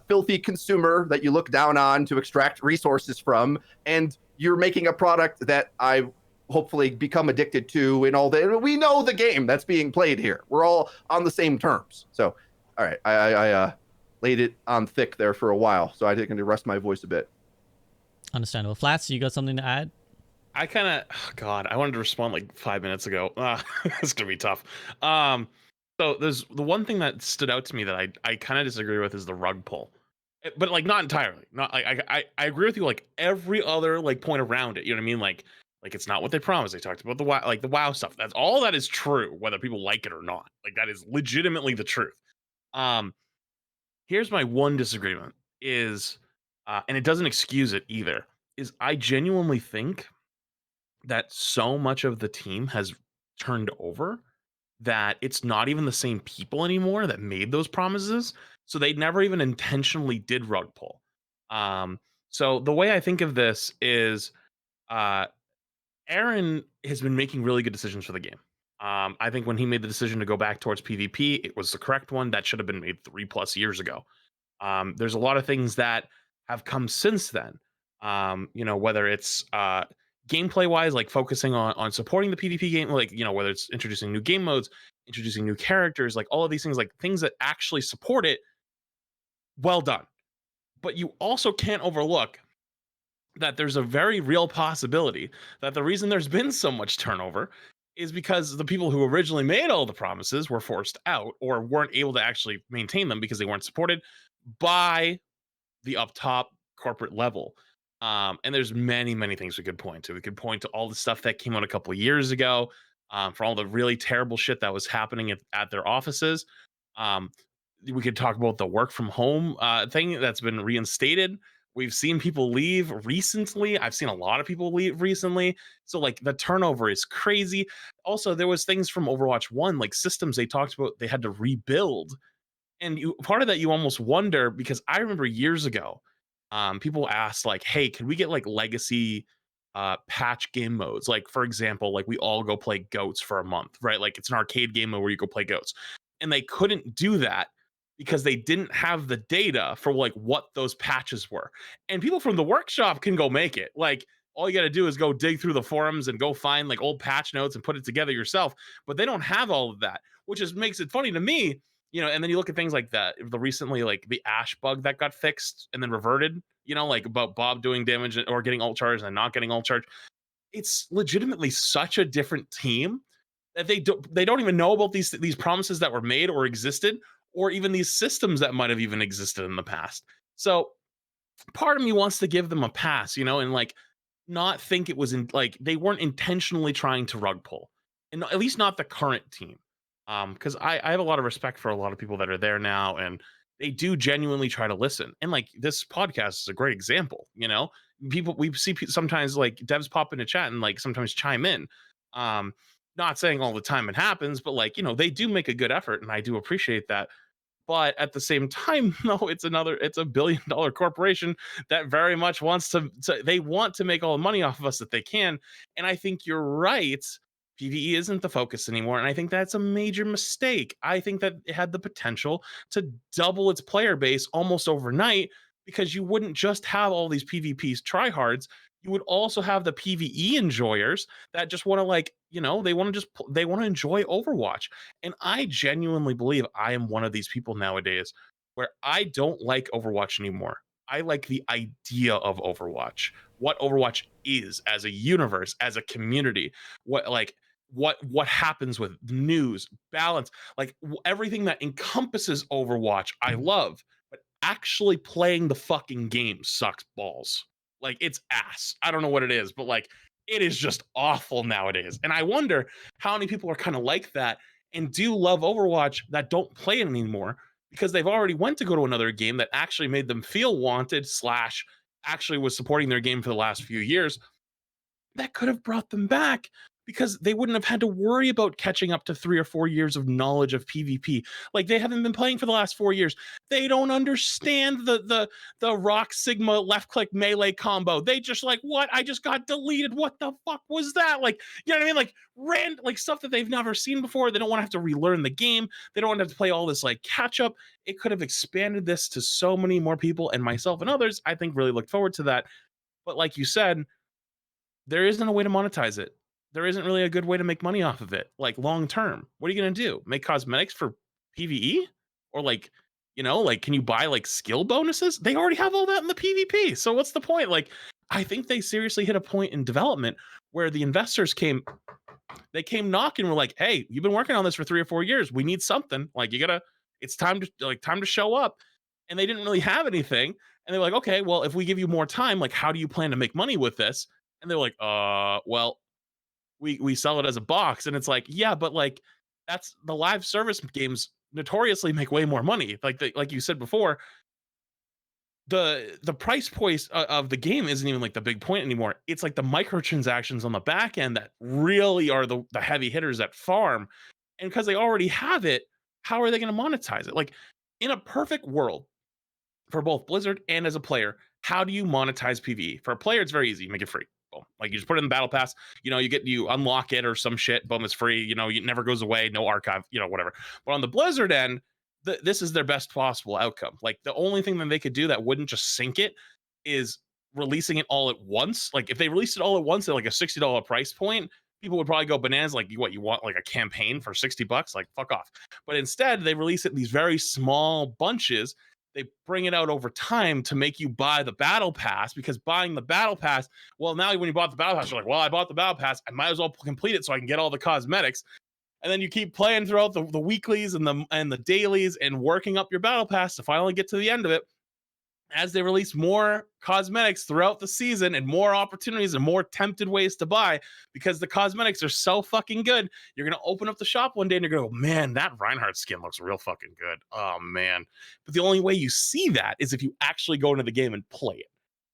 filthy consumer that you look down on to extract resources from, and you're making a product that I hopefully become addicted to, and all that. We know the game that's being played here. We're all on the same terms. So, all right, I laid it on thick there for a while, so I think I need to rest my voice a bit. Understandable. Flats, you got something to add? I kind of, God, I wanted to respond like 5 minutes ago. It's gonna be tough. So there's the one thing that stood out to me that I kind of disagree with is the rug pull, but like not entirely. Not like I agree with you like every other like point around it. You know what I mean? Like it's not what they promised. They talked about the WoW stuff. That's all that is true, whether people like it or not. Like that is legitimately the truth. Here's my one disagreement is, and it doesn't excuse it either, is I genuinely think that so much of the team has turned over that it's not even the same people anymore that made those promises. So they never even intentionally did rug pull. So the way I think of this is, Aaron has been making really good decisions for the game. I think when he made the decision to go back towards PvP, it was the correct one. That should have been made 3+ years ago. There's a lot of things that have come since then. Whether it's gameplay wise, like focusing on supporting the PvP game, like, whether it's introducing new game modes, introducing new characters, like all of these things, like things that actually support it. Well done. But you also can't overlook that there's a very real possibility that the reason there's been so much turnover is because the people who originally made all the promises were forced out or weren't able to actually maintain them because they weren't supported by the up top corporate level. And there's many, many things we could point to. We could point to all the stuff that came out a couple of years ago, for all the really terrible shit that was happening at their offices. We could talk about the work from home thing that's been reinstated. We've seen people leave recently. I've seen a lot of people leave recently. So like the turnover is crazy. Also, there was things from Overwatch 1, like systems they talked about they had to rebuild. And part of that you almost wonder, because I remember years ago, people asked like, hey, can we get like legacy patch game modes? Like, for example, like we all go play GOATs for a month, right? Like it's an arcade game mode where you go play GOATs. And they couldn't do that because they didn't have the data for like what those patches were. And people from the workshop can go make it. Like all you got to do is go dig through the forums and go find like old patch notes and put it together yourself. But they don't have all of that, which just makes it funny to me. And then you look at things like that, the recently, like the Ash bug that got fixed and then reverted, like about Bob doing damage or getting ult charge and not getting ult charge. It's legitimately such a different team that they don't even know about these promises that were made or existed, or even these systems that might have even existed in the past. So part of me wants to give them a pass, and like not think it was like they weren't intentionally trying to rug pull, and at least not the current team. Because I have a lot of respect for a lot of people that are there now, and they do genuinely try to listen. And like this podcast is a great example. People we see sometimes like devs pop into chat and like sometimes chime in. Um, Not saying all the time it happens, but like they do make a good effort, and I do appreciate that. But at the same time, no, it's a billion-dollar corporation that very much wants they want to make all the money off of us that they can. And I think you're right. PvE isn't the focus anymore. And I think that's a major mistake. I think that it had the potential to double its player base almost overnight, because you wouldn't just have all these PvPs tryhards. You would also have the PvE enjoyers that just want to they want to enjoy Overwatch. And I genuinely believe I am one of these people nowadays where I don't like Overwatch anymore. I like the idea of Overwatch, what Overwatch is as a universe, as a community, what happens with news, balance, like everything that encompasses Overwatch, I love. But actually playing the fucking game sucks balls. Like it's ass. I don't know what it is, but like it is just awful nowadays. And I wonder how many people are kind of like that and do love Overwatch that don't play it anymore because they've already went to go to another game that actually made them feel wanted / actually was supporting their game for the last few years, that could have brought them back, because they wouldn't have had to worry about catching up to 3 or 4 years of knowledge of PvP. Like they haven't been playing for the last 4 years. They don't understand the Rock Sigma left click melee combo. They just like, what? I just got deleted. What the fuck was that? Like, you know what I mean? Like stuff that they've never seen before. They don't want to have to relearn the game. They don't want to have to play all this like catch up. It could have expanded this to so many more people, and myself and others, I think, really looked forward to that. But like you said, there isn't a way to monetize it. There isn't really a good way to make money off of it, like long term. What are you going to do? Make cosmetics for PvE? Or can you buy like skill bonuses? They already have all that in the PvP. So what's the point? Like, I think they seriously hit a point in development where the investors came knocking. We're like, hey, you've been working on this for 3 or 4 years. We need something. Like, it's time to show up. And they didn't really have anything. And they were like, okay, well, if we give you more time, like, how do you plan to make money with this? And they're like, well, we sell it as a box. And it's like, yeah, but like that's the live service games notoriously make way more money. Like you said before, the price point of the game isn't even like the big point anymore. It's like the microtransactions on the back end that really are the heavy hitters at farm. And because they already have it, how are they going to monetize it? Like in a perfect world for both Blizzard and as a player, how do you monetize PvE? For a player, it's very easy. You make it free. Boom. Like you just put it in the battle pass, you unlock it or some shit. Boom, it's free. It never goes away. No archive, whatever. But on the Blizzard end, this is their best possible outcome. Like the only thing that they could do that wouldn't just sink it is releasing it all at once. Like if they released it all at once at like a $60 price point, people would probably go bananas. Like, what, you want like a campaign for $60? Like, fuck off. But instead, they release it in these very small bunches. They bring it out over time to make you buy the battle pass, because buying the battle pass, well, now when you bought the battle pass, you're like, well, I bought the battle pass, I might as well complete it so I can get all the cosmetics. And then you keep playing throughout the weeklies and the dailies and working up your battle pass to finally get to the end of it. As they release more cosmetics throughout the season and more opportunities and more tempted ways to buy, because the cosmetics are so fucking good, you're going to open up the shop one day and you're going to go, man, that Reinhardt skin looks real fucking good. Oh, man. But the only way you see that is if you actually go into the game and play it.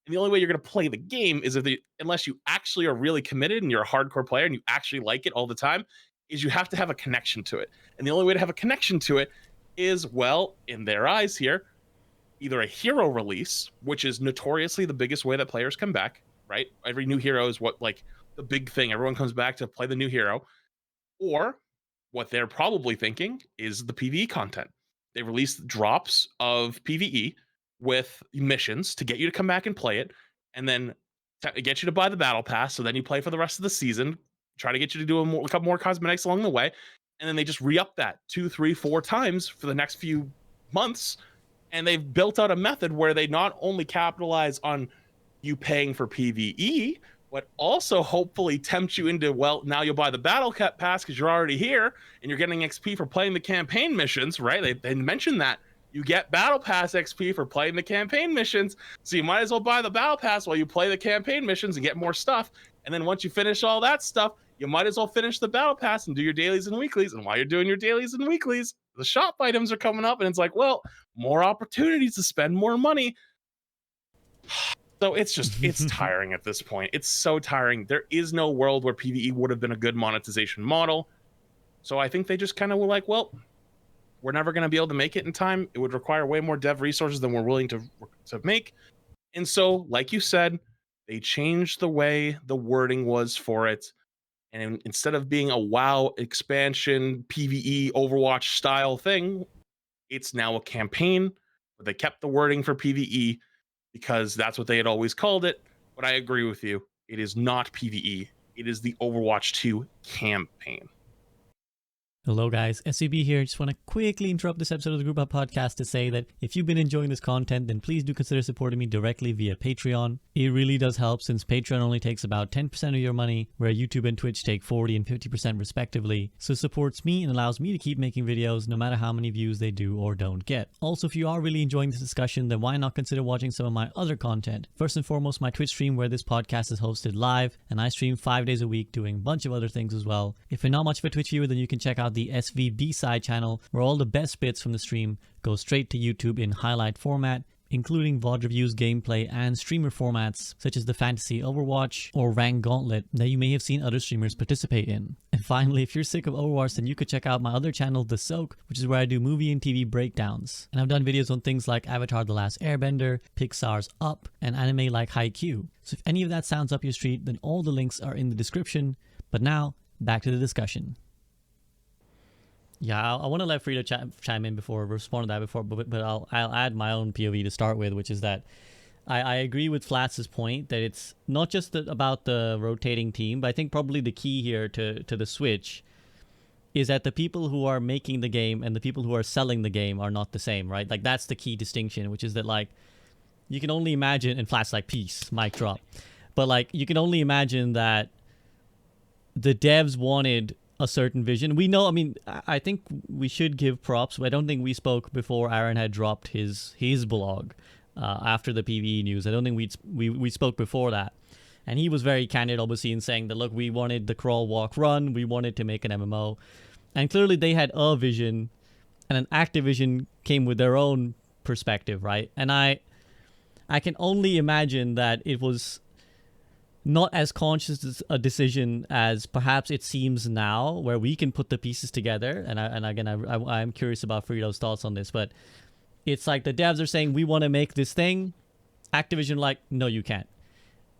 And the only way you're going to play the game is unless you actually are really committed and you're a hardcore player and you actually like it all the time, is you have to have a connection to it. And the only way to have a connection to it is, well, in their eyes here, either a hero release, which is notoriously the biggest way that players come back, right? Every new hero is the big thing. Everyone comes back to play the new hero. Or what they're probably thinking is the PvE content. They release drops of PvE with missions to get you to come back and play it, and then get you to buy the battle pass, so then you play for the rest of the season, try to get you to do a couple more cosmetics along the way, and then they just re-up that 2, 3, 4 times for the next few months. And they've built out a method where they not only capitalize on you paying for PvE, but also hopefully tempt you into, well, now you'll buy the battle pass because you're already here and you're getting XP for playing the campaign missions, right? They mentioned that. you get battle pass XP for playing the campaign missions. So you might as well buy the battle pass while you play the campaign missions and get more stuff. And then once you finish all that stuff, you might as well finish the battle pass and do your dailies and weeklies. And while you're doing your dailies and weeklies, the shop items are coming up, and it's like, well, more opportunities to spend more money. So it's tiring at this point. It's so tiring. There is no world where PvE would have been a good monetization model. So I think they just kind of were like, well, we're never going to be able to make it in time. It would require way more dev resources than we're willing to make. And so, like you said, they changed the way the wording was for it. And instead of being a WoW expansion, PvE, Overwatch style thing, it's now a campaign. But they kept the wording for PvE because that's what they had always called it. But I agree with you. It is not PvE. It is the Overwatch 2 campaign. Hello guys, SCB here. Just want to quickly interrupt this episode of the Group Up Podcast to say that if you've been enjoying this content, then please do consider supporting me directly via Patreon. It really does help since Patreon only takes about 10% of your money, where YouTube and Twitch take 40 and 50% respectively. So it supports me and allows me to keep making videos no matter how many views they do or don't get. Also, if you are really enjoying this discussion, then why not consider watching some of my other content? First and foremost, my Twitch stream where this podcast is hosted live, and I stream 5 days a week doing a bunch of other things as well. If you're not much of a Twitch viewer, then you can check out the SVB side channel where all the best bits from the stream go straight to YouTube in highlight format, including VOD reviews, gameplay, and streamer formats such as the Fantasy Overwatch or Rank Gauntlet that you may have seen other streamers participate in. And finally, if you're sick of Overwatch, then you could check out my other channel, The Soak, which is where I do movie and TV breakdowns. And I've done videos on things like Avatar The Last Airbender, Pixar's Up, and anime like Haikyuu. So if any of that sounds up your street, then all the links are in the description. But now, back to the discussion. Yeah, I want to let Freedo chime in before respond to that before, but I'll add my own POV to start with, which is that I agree with Flats' point that it's not just about the rotating team, but I think probably the key here to the Switch is that the people who are making the game and the people who are selling the game are not the same, right? Like that's the key distinction, which is that like you can only imagine, and Flats like peace, mic drop, but like you can only imagine that the devs wanted a certain vision. We know, I mean, I think we should give props. I don't think we spoke before Aaron had dropped his blog after the PvE news. I don't think we spoke before that. And he was very candid, obviously, in saying that, look, we wanted the crawl, walk, run. We wanted to make an MMO. And clearly they had a vision, and an Activision came with their own perspective, right? And I can only imagine that it was not as conscious a decision as perhaps it seems now, where we can put the pieces together. And I'm curious about Freedo's thoughts on this, but it's like the devs are saying we want to make this thing. Activision like, no, you can't.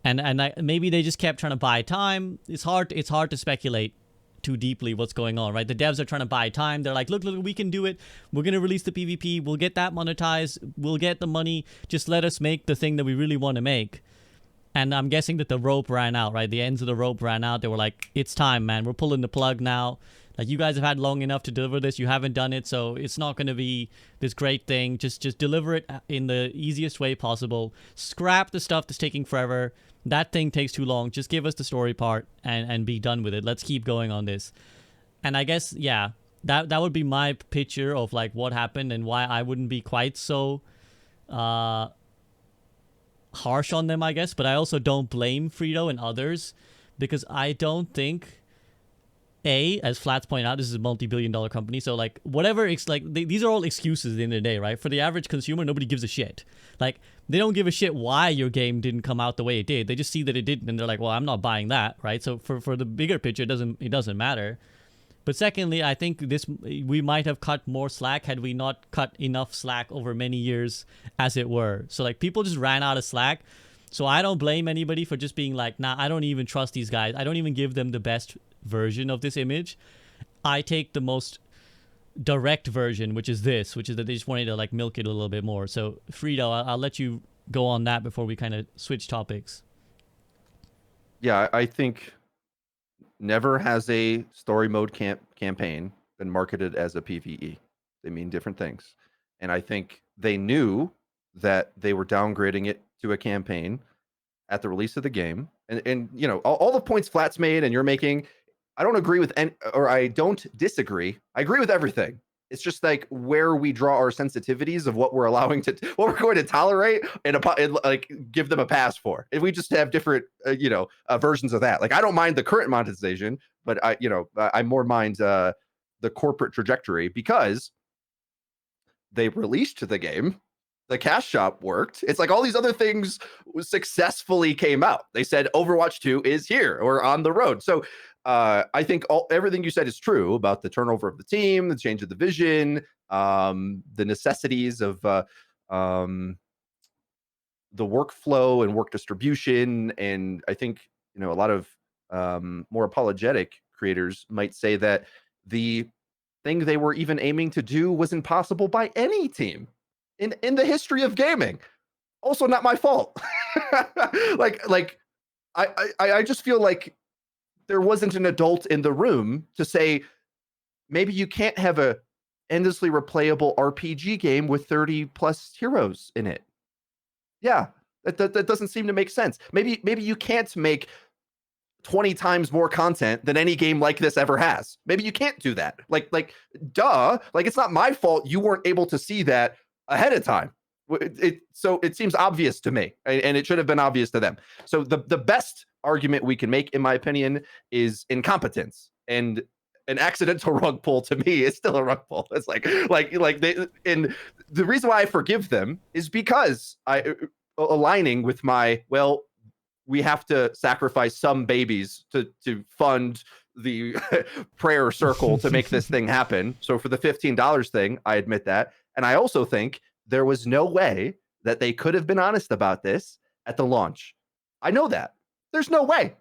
And maybe they just kept trying to buy time. It's hard to speculate too deeply what's going on, right? The devs are trying to buy time. They're like, look, we can do it. We're going to release the PvP. We'll get that monetized. We'll get the money. Just let us make the thing that we really want to make. And I'm guessing that the rope ran out, right? The ends of the rope ran out. They were like, it's time, man. We're pulling the plug now. Like, you guys have had long enough to deliver this. You haven't done it, so it's not going to be this great thing. Just deliver it in the easiest way possible. Scrap the stuff that's taking forever. That thing takes too long. Just give us the story part and be done with it. Let's keep going on this. And I guess, yeah, that would be my picture of, like, what happened and why I wouldn't be quite so harsh on them, I guess. But I also don't blame Freedo and others, because I don't think, as Flats pointed out, this is a multi-billion-dollar company, so like whatever, it's like these are all excuses at the end of the day, right? For the average consumer, nobody gives a shit. Like, they don't give a shit why your game didn't come out the way it did. They just see that it didn't, and they're like, well, I'm not buying that, right? So for the bigger picture, it doesn't matter. But secondly, I think we might have cut more slack had we not cut enough slack over many years, as it were. So like, people just ran out of slack. So I don't blame anybody for just being like, nah, I don't even trust these guys. I don't even give them the best version of this image. I take the most direct version, which is that they just wanted to like milk it a little bit more. So Freedo, I'll let you go on that before we kind of switch topics. Yeah, I think never has a story mode campaign been marketed as a PvE. They mean different things. And I think they knew that they were downgrading it to a campaign at the release of the game. And you know, all the points Flats made and you're making, I don't agree with I don't disagree. I agree with everything. It's just like where we draw our sensitivities of what we're allowing to, what we're going to tolerate, and like give them a pass for. If we just have different, versions of that. Like I don't mind the current monetization, but I more mind the corporate trajectory because they released the game. The cash shop worked. It's like all these other things successfully came out. They said Overwatch 2 is here or on the road. So I think everything you said is true about the turnover of the team, the change of the vision, the necessities of the workflow and work distribution. And I think, a lot of more apologetic creators might say that the thing they were even aiming to do was impossible by any team in the history of gaming. Also not my fault. I just feel like there wasn't an adult in the room to say, maybe you can't have a endlessly replayable RPG game with 30 plus heroes in it. Yeah, that doesn't seem to make sense. Maybe you can't make 20 times more content than any game like this ever has. Maybe you can't do that. Like duh. Like it's not my fault you weren't able to see that ahead of time. So it seems obvious to me, and it should have been obvious to them. So the best argument we can make, in my opinion, is incompetence. And an accidental rug pull to me is still a rug pull. It's like they, and the reason why I forgive them is because aligning with my, well, we have to sacrifice some babies to fund the prayer circle to make this thing happen. So for the $15 thing, I admit that. And I also think there was no way that they could have been honest about this at the launch. I know that. There's no way.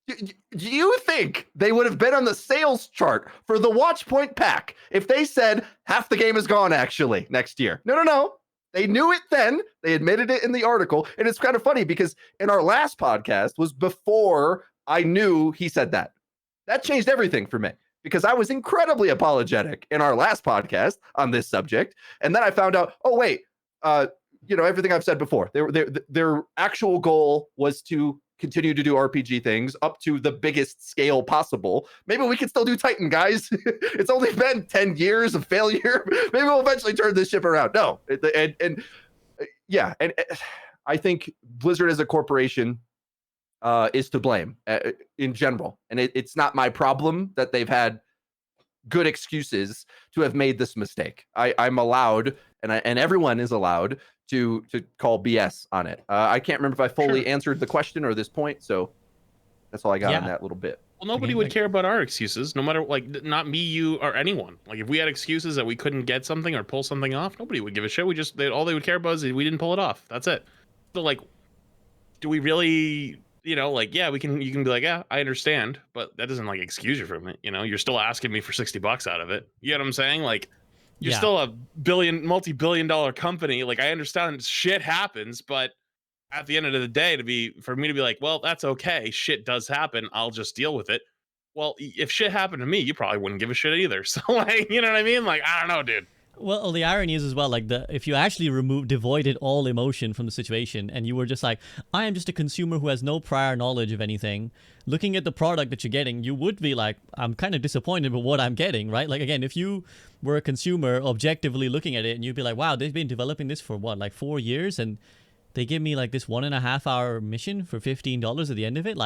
Do you think they would have been on the sales chart for the Watchpoint pack if they said half the game is gone actually next year? No. They knew it then. They admitted it in the article. And it's kind of funny because in our last podcast was before I knew he said that. That changed everything for me because I was incredibly apologetic in our last podcast on this subject. And then I found out, oh, wait, everything I've said before. Their actual goal was to continue to do RPG things up to the biggest scale possible. Maybe we can still do Titan, guys. It's only been 10 years of failure. Maybe we'll eventually turn this ship around. No. And I think Blizzard as a corporation is to blame in general. And it's not my problem that they've had good excuses to have made this mistake. I'm allowed, and everyone is allowed to call BS on it. I can't remember if I fully answered the question or this point, so that's all I got on that little bit. Well, nobody would care about our excuses, no matter, not me, you, or anyone. Like, if we had excuses that we couldn't get something or pull something off, nobody would give a shit. All they would care about is we didn't pull it off. That's it. So, do we really, yeah, you can be like, yeah, I understand, but that doesn't, excuse you from it. You're still asking me for $60 out of it. You know what I'm saying? You're still a multi-billion-dollar company. I understand shit happens, but at the end of the day, for me to be like, well, that's okay. Shit does happen. I'll just deal with it. Well, if shit happened to me, you probably wouldn't give a shit either. So, you know what I mean? I don't know, dude. Well, the irony is as well, if you actually devoided all emotion from the situation and you were just like, I am just a consumer who has no prior knowledge of anything, looking at the product that you're getting, you would be like, I'm kind of disappointed with what I'm getting, right? Again, if you were a consumer objectively looking at it and you'd be like, wow, they've been developing this for 4 years and they give me this 1.5 hour mission for $15 at the end of it,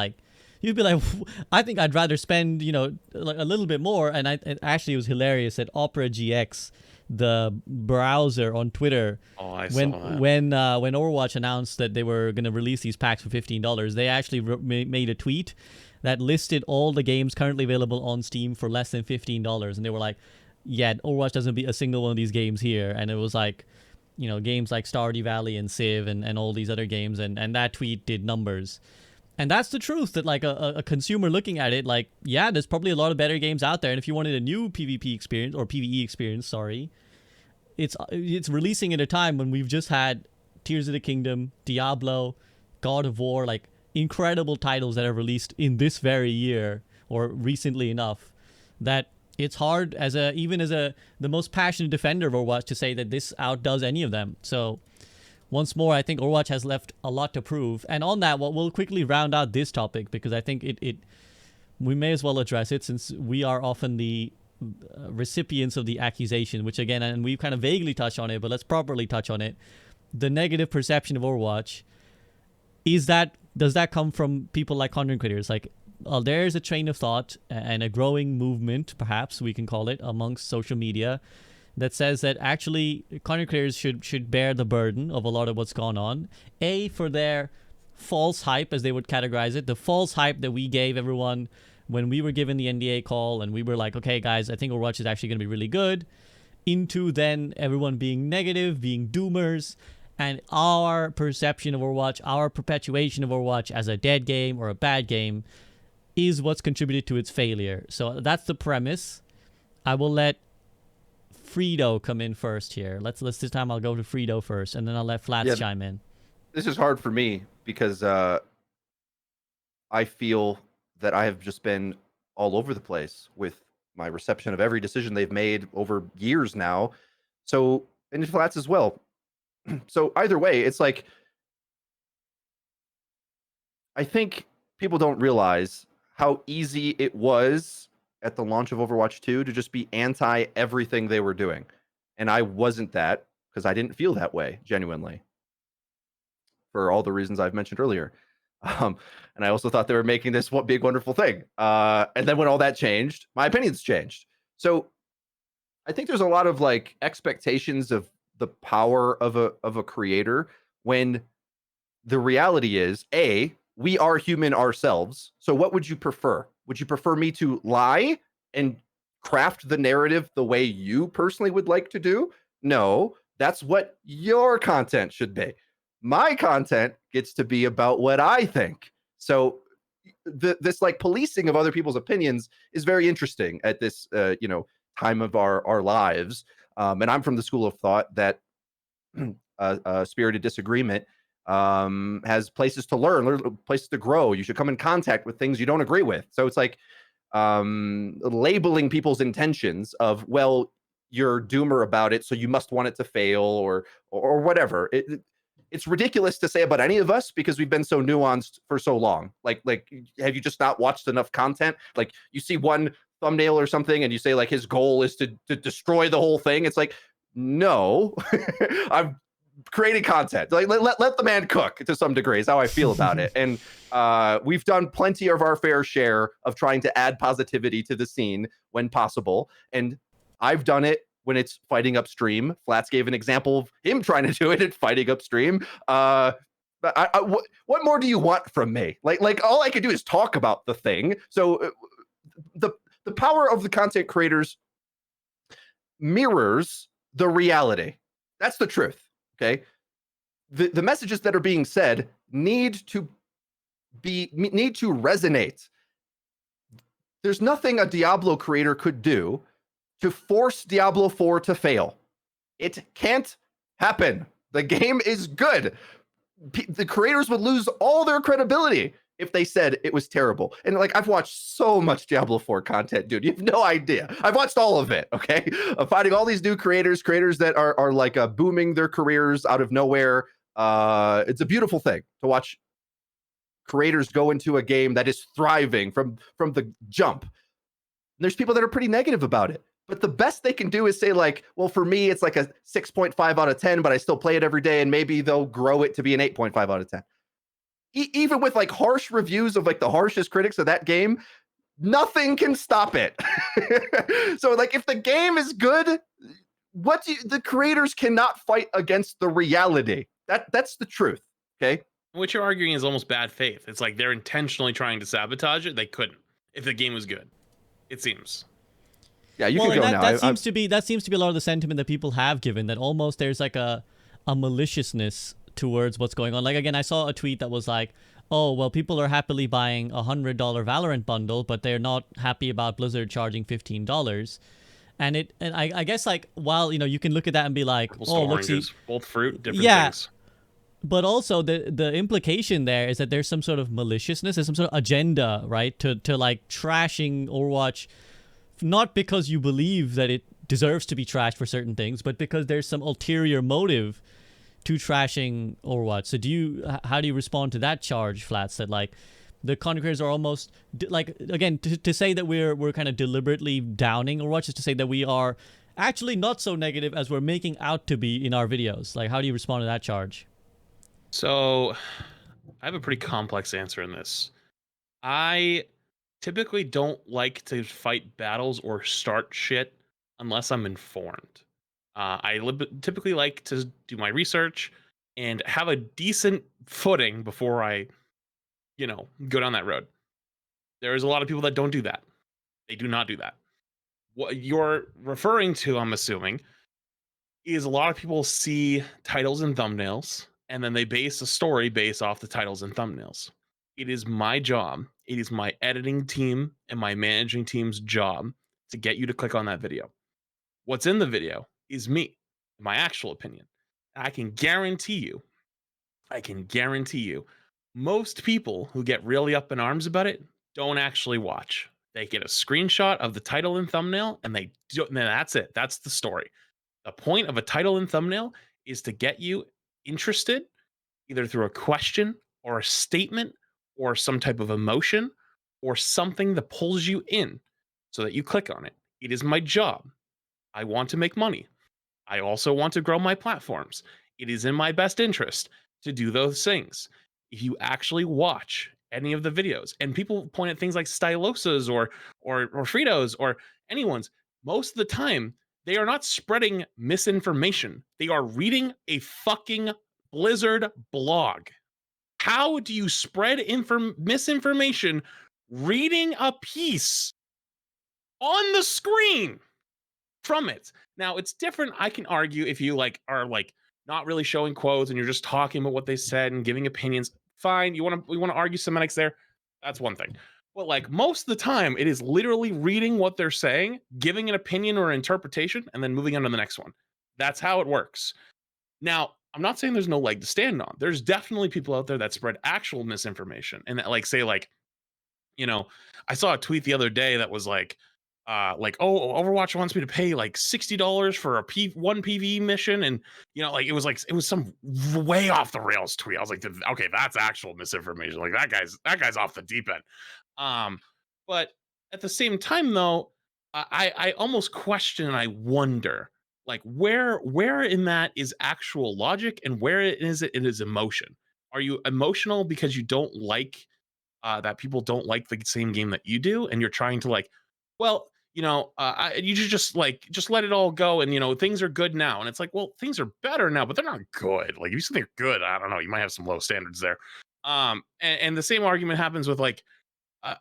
you'd be like, I think I'd rather spend, a little bit more. And it actually was hilarious that Opera GX, the browser on Twitter, when Overwatch announced that they were going to release these packs for $15, they actually made a tweet that listed all the games currently available on Steam for less than $15, and they were like, yeah, Overwatch doesn't be a single one of these games here. And it was games like Stardew Valley and Civ and all these other games, and that tweet did numbers. And that's the truth, that a consumer looking at it, yeah, there's probably a lot of better games out there. And if you wanted a new PvP experience, or PvE experience, sorry, it's releasing at a time when we've just had Tears of the Kingdom, Diablo, God of War, incredible titles that are released in this very year or recently enough that it's hard even as the most passionate defender of Overwatch to say that this outdoes any of them. So once more, I think Overwatch has left a lot to prove. And on that, we'll quickly round out this topic because I think we may as well address it since we are often the recipients of the accusation, which again, and we've kind of vaguely touched on it, but let's properly touch on it. The negative perception of Overwatch, does that come from people like content creators? Like, there's a train of thought and a growing movement, perhaps we can call it, amongst social media that says that actually content creators should bear the burden of a lot of what's gone on. For their false hype, as they would categorize it, the false hype that we gave everyone when we were given the NDA call and we were like, okay, guys, I think Overwatch is actually going to be really good, into then everyone being negative, being doomers, and our perception of Overwatch, our perpetuation of Overwatch as a dead game or a bad game is what's contributed to its failure. So that's the premise. I will let Freedo come in first here. Let's this time I'll go to Freedo first, and then I'll let Flats chime in. This is hard for me because I feel that I have just been all over the place with my reception of every decision they've made over years now. So, and Flats as well. So either way, it's like, I think people don't realize how easy it was at the launch of Overwatch 2 to just be anti everything they were doing. And I wasn't that, because I didn't feel that way, genuinely, for all the reasons I've mentioned earlier. And I also thought they were making this big, wonderful thing. And then when all that changed, my opinions changed. So I think there's a lot of like expectations of the power of a creator, when the reality is, we are human ourselves. So what would you prefer? Would you prefer me to lie and craft the narrative the way you personally would like to do? No, that's what your content should be. My content gets to be about what I think. So this like policing of other people's opinions is very interesting at this time of our lives. And I'm from the school of thought that spirited disagreement has places to learn, places to grow. You should come in contact with things you don't agree with. So it's like labeling people's intentions of, well, you're doomer about it, so you must want it to fail or whatever. It's ridiculous to say about any of us because we've been so nuanced for so long. Like, have you just not watched enough content? Like, you see one thumbnail or something and you say like his goal is to destroy the whole thing. It's like, no, I've created content. Like, let the man cook to some degree is how I feel about it. And we've done plenty of our fair share of trying to add positivity to the scene when possible. And I've done it when it's fighting upstream. Flats gave an example of him trying to do it and fighting upstream. What more do you want from me? Like all I can do is talk about the thing. So the power of the content creators mirrors the reality. That's the truth. Okay. The messages that are being said need to resonate. There's nothing a Diablo creator could do to force Diablo 4 to fail. It can't happen. The game is good. The creators would lose all their credibility if they said it was terrible. And like, I've watched so much Diablo 4 content, dude. You have no idea. I've watched all of it, okay? Finding all these new creators that are like booming their careers out of nowhere. It's a beautiful thing to watch creators go into a game that is thriving from the jump. And there's people that are pretty negative about it. But the best they can do is say like, well, for me, it's like a 6.5 out of 10, but I still play it every day. And maybe they'll grow it to be an 8.5 out of 10. Even with like harsh reviews of like the harshest critics of that game, nothing can stop it. So like, if the game is good, the creators cannot fight against the reality. That's the truth. Okay. What you're arguing is almost bad faith. It's like they're intentionally trying to sabotage it. They couldn't if the game was good, it seems. Yeah, you can go now. That seems to be a lot of the sentiment that people have given, that almost there's like a maliciousness towards what's going on. Like, again, I saw a tweet that was like, oh, well, people are happily buying a $100 Valorant bundle, but they're not happy about Blizzard charging $15. And I guess, like, while, you can look at that and be like, Apples oh, to look, see, oranges, both fruit, different things. But also the implication there is that there's some sort of maliciousness, there's some sort of agenda, right, to like trashing Overwatch, not because you believe that it deserves to be trashed for certain things, but because there's some ulterior motive to trashing Overwatch. So how do you respond to that charge, Flats, that like the content creators are almost like, again, to say that we're kind of deliberately downing Overwatch is to say that we are actually not so negative as we're making out to be in our videos. Like, how do you respond to that charge? So I have a pretty complex answer in this. I typically don't like to fight battles or start shit unless I'm informed. Typically like to do my research and have a decent footing before I, go down that road. There's a lot of people that don't do that. They do not do that. What you're referring to, I'm assuming, is a lot of people see titles and thumbnails and then they base a story based off the titles and thumbnails. It is my job, it is my editing team and my managing team's job to get you to click on that video. What's in the video is me, my actual opinion. I can guarantee you, most people who get really up in arms about it don't actually watch. They get a screenshot of the title and thumbnail and and that's it. That's the story. The point of a title and thumbnail is to get you interested either through a question or a statement or some type of emotion or something that pulls you in so that you click on it. It is my job. I want to make money. I also want to grow my platforms. It is in my best interest to do those things. If you actually watch any of the videos, and people point at things like Stylosas or Freedos or anyone's, most of the time they are not spreading misinformation. They are reading a fucking Blizzard blog. How do you spread misinformation reading a piece on the screen from it? Now, it's different. I can argue if you are not really showing quotes and you're just talking about what they said and giving opinions. Fine, we want to argue semantics there. That's one thing. But most of the time, it is literally reading what they're saying, giving an opinion or interpretation, and then moving on to the next one. That's how it works. Now, I'm not saying there's no leg to stand on. There's definitely people out there that spread actual misinformation and that say I saw a tweet the other day that was oh, Overwatch wants me to pay $60 for one PvE mission, and it was some way off the rails tweet. I was like, okay, that's actual misinformation. That guy's off the deep end. But at the same time, though, I almost question and I wonder where in that is actual logic and where it is emotion. Are you emotional because you don't like that people don't like the same game that you do, and you're trying to you just let it all go, and things are good now, and it's things are better now, but they're not good. If you think they're good, I don't know, you might have some low standards there. And the same argument happens with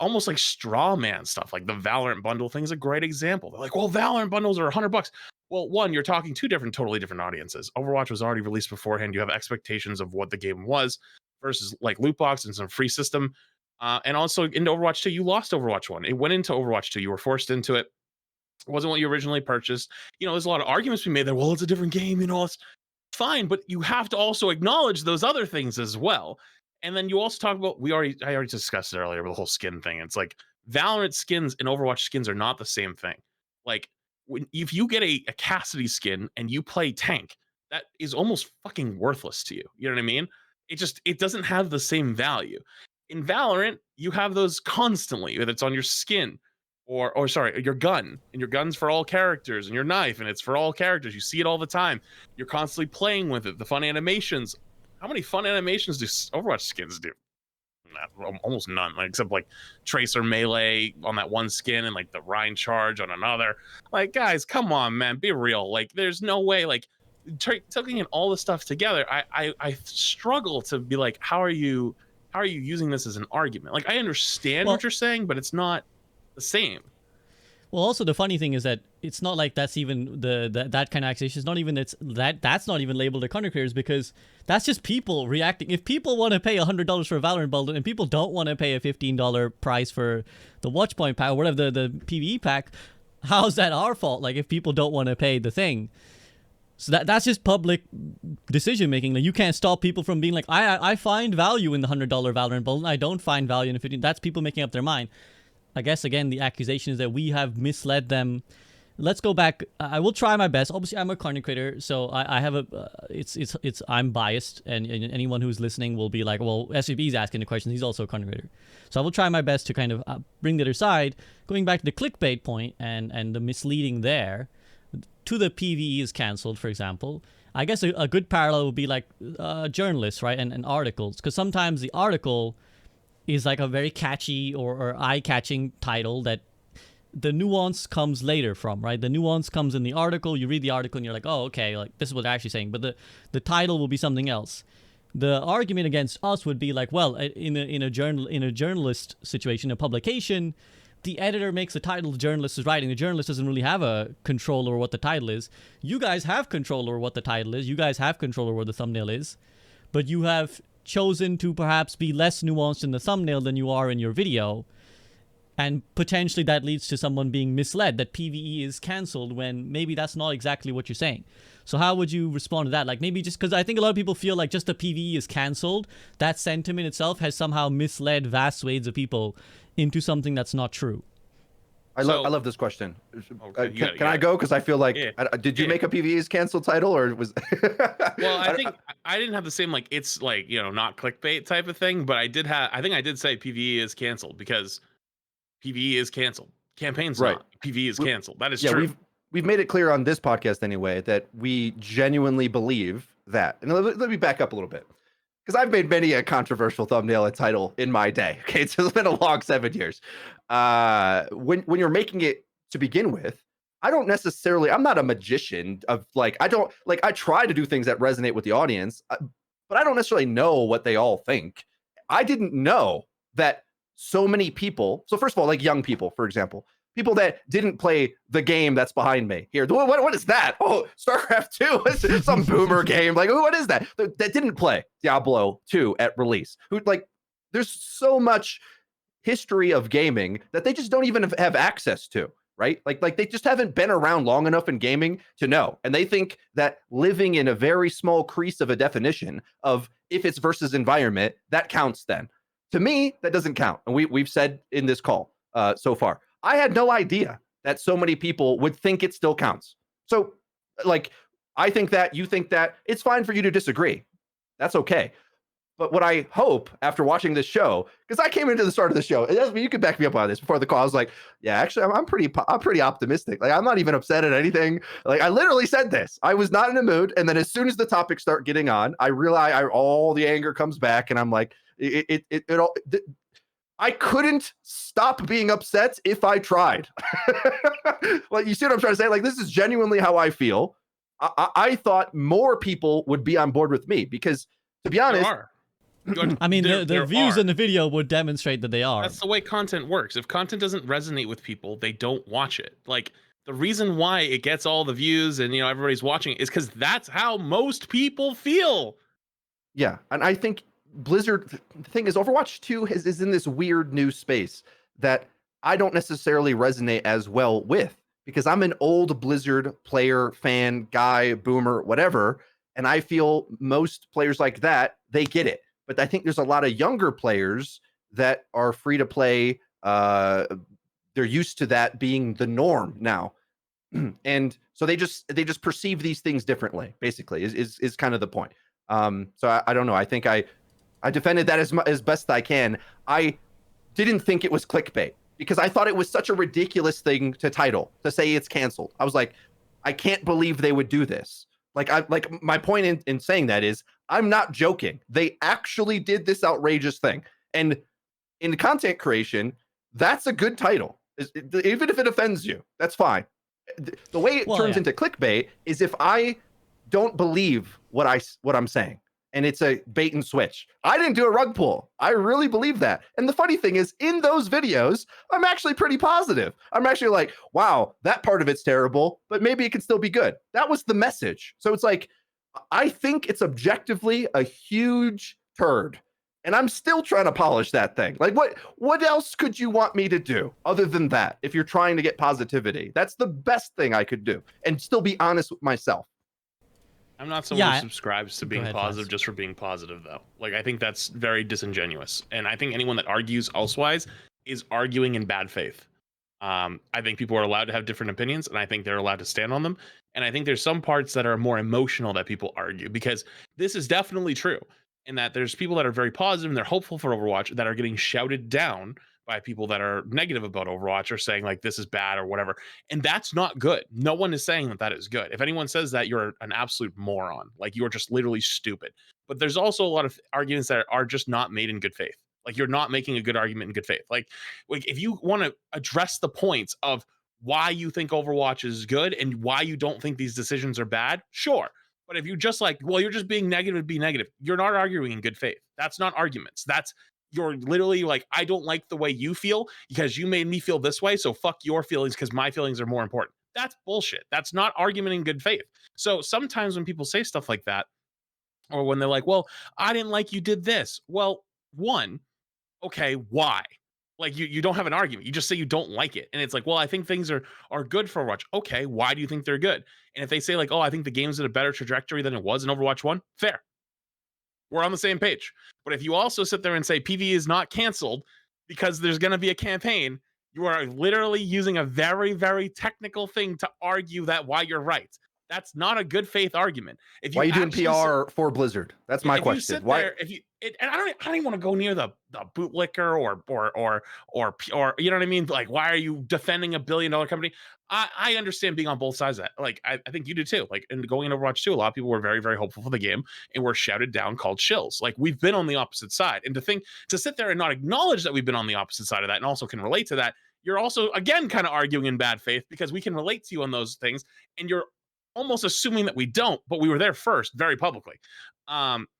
almost straw man stuff, like the Valorant bundle thing is a great example. They're well, Valorant bundles are $100. Well, one, you're talking two totally different audiences. Overwatch was already released beforehand. You have expectations of what the game was versus loot box and some free system. And also into Overwatch 2, you lost Overwatch 1. It went into Overwatch 2. You were forced into it. It wasn't what you originally purchased. There's a lot of arguments we made that, well, it's a different game, it's fine, but you have to also acknowledge those other things as well. And then you also talk about, I already discussed it earlier with the whole skin thing. It's Valorant skins and Overwatch skins are not the same thing. If you get a Cassidy skin and you play tank, that is almost fucking worthless to you. You know what I mean? It doesn't have the same value. In Valorant, you have those constantly, whether it's on your skin or sorry, your gun, and your gun's for all characters, and your knife, and it's for all characters. You see it all the time. You're constantly playing with it. The fun animations. How many fun animations do Overwatch skins do? Almost none, except Tracer Melee on that one skin and the Rhine Charge on another. Guys, come on, man, be real. There's no way. Taking in all the stuff together, I struggle to be how are you using this as an argument? I understand what you're saying, but it's not the same. Well, also the funny thing is that it's not that's even that kind of accusation. It's not even that's not even labeled as content creators, because that's just people reacting. If people want to pay $100 for a Valorant bundle and people don't want to pay a $15 price for the Watchpoint pack or whatever the PvE pack, how's that our fault? If people don't want to pay the thing. So that's just public decision making. You can't stop people from being I find value in the $100 Valorant bundle, and I don't find value in the $15. That's people making up their mind. I guess again the accusation is that we have misled them let's go back. I will try my best. Obviously, I'm a content creator, so I have a. It's. I'm biased, and anyone who's listening will be like, well, SVB's asking the questions. He's also a content creator, so I will try my best to kind of bring the other side. Going back to the clickbait point and the misleading there, to the PVE is cancelled, for example. I guess a good parallel would be like journalists, right, and articles, because sometimes the article is like a very catchy or eye-catching title that the nuance comes later from, right? The nuance comes in the article. You read the article and you're like, oh, okay, like this is what they're actually saying. But the title will be something else. The argument against us would be like, well, in a journalist situation, a publication, the editor makes the title the journalist is writing. The journalist doesn't really have a control over what the title is. You guys have control over what the title is. You guys have control over what the thumbnail is. But you have chosen to perhaps be less nuanced in the thumbnail than you are in your video. And potentially that leads to someone being misled that PvE is cancelled when maybe that's not exactly what you're saying. So how would you respond to that? Like maybe just because I think a lot of people feel like just the PvE is cancelled, that sentiment itself has somehow misled vast swathes of people into something that's not true. I love this question. Okay, can I go? Because I feel like, did you make a PvE is canceled title, or was? Well, I think I didn't have the same like it's like not clickbait type of thing, but I did have. I think I did say PvE is canceled because PvE is canceled. Campaign's right. not. PvE is canceled. That is true. We've made it clear on this podcast anyway that we genuinely believe that. And let me back up a little bit, because I've made many a controversial thumbnail and title in my day. Okay, so it's been a long 7 years. When you're making it to begin with, I'm not a magician of like, I try to do things that resonate with the audience, but I don't necessarily know what they all think. I didn't know that so many people. So first of all, like young people, for example, people that didn't play the game that's behind me here. What is that? Oh, StarCraft 2. It's some boomer game. Like, what is that? That didn't play Diablo 2 at release. Who like, there's so much history of gaming that they just don't even have access to, right? Like they just haven't been around long enough in gaming to know. And they think that living in a very small crease of a definition of if it's versus environment, that counts then. To me, that doesn't count. And we've said in this call so far, I had no idea that so many people would think it still counts. So like, I think that, you think that, it's fine for you to disagree. That's okay. But what I hope after watching this show, because I came into the start of the show, and you could back me up on this before the call. I was like, yeah, actually, I'm pretty optimistic. Like, I'm not even upset at anything. Like, I literally said this. I was not in a mood. And then as soon as the topics start getting on, I realize all the anger comes back, and I'm like, I couldn't stop being upset if I tried. Like, you see what I'm trying to say? Like, this is genuinely how I feel. I thought more people would be on board with me because, to be honest, I mean, the views in the video would demonstrate that they are. That's the way content works. If content doesn't resonate with people, they don't watch it. Like, the reason why it gets all the views and everybody's watching it is because that's how most people feel. Yeah, and I think Blizzard, the thing is, Overwatch 2 is in this weird new space that I don't necessarily resonate as well with, because I'm an old Blizzard player, fan, guy, boomer, whatever, and I feel most players like that, they get it. But I think there's a lot of younger players that are free to play. They're used to that being the norm now. And so they just perceive these things differently, basically, is kind of the point. So I don't know. I think I defended that as best I can. I didn't think it was clickbait because I thought it was such a ridiculous thing to title, to say it's canceled. I was like, I can't believe they would do this. Like my point in saying that is, I'm not joking. They actually did this outrageous thing. And in content creation, that's a good title. Even if it offends you, that's fine. The way it turns into clickbait is if I don't believe what I'm saying, and it's a bait and switch. I didn't do a rug pull. I really believe that. And the funny thing is, in those videos, I'm actually pretty positive. I'm actually like, wow, that part of it's terrible, but maybe it can still be good. That was the message. So it's like, I think it's objectively a huge turd. And I'm still trying to polish that thing. Like, what else could you want me to do other than that? If you're trying to get positivity, that's the best thing I could do and still be honest with myself. I'm not someone who subscribes to being positive just for being positive, though. Like, I think that's very disingenuous. And I think anyone that argues elsewise is arguing in bad faith. I think people are allowed to have different opinions, and I think they're allowed to stand on them. And I think there's some parts that are more emotional that people argue, because this is definitely true. In that there's people that are very positive and they're hopeful for Overwatch that are getting shouted down by people that are negative about Overwatch or saying like this is bad or whatever. And that's not good. No one is saying that that is good. If anyone says that, you're an absolute moron. Like, you're just literally stupid. But there's also a lot of arguments that are just not made in good faith. Like, you're not making a good argument in good faith. Like if you want to address the points of why you think Overwatch is good and why you don't think these decisions are bad, sure. But if you just like, well, you're just being negative, be negative. You're not arguing in good faith. That's not arguments. You're literally like, I don't like the way you feel because you made me feel this way. So fuck your feelings because my feelings are more important. That's bullshit. That's not argument in good faith. So sometimes when people say stuff like that, or when they're like, well, I didn't like you did this. Well, one, okay, why? Like, you don't have an argument. You just say you don't like it. And it's like, well, I think things are good for Overwatch. Okay, why do you think they're good? And if they say like, oh, I think the game's in a better trajectory than it was in Overwatch 1, fair. We're on the same page. But if you also sit there and say PvE is not canceled because there's going to be a campaign, you are literally using a very, very technical thing to argue that why you're right. That's not a good faith argument. If you Why are you doing PR for Blizzard? That's my question. Why? There, and I don't even want to go near the bootlicker or you know what I mean? Like, why are you defending $1 billion company? I understand being on both sides of that. Like, I think you do too. Like, and going into Overwatch 2, a lot of people were very, very hopeful for the game and were shouted down, called shills. Like, we've been on the opposite side. And to sit there and not acknowledge that we've been on the opposite side of that and also can relate to that, you're also, again, kind of arguing in bad faith because we can relate to you on those things. And you're almost assuming that we don't, but we were there first, very publicly.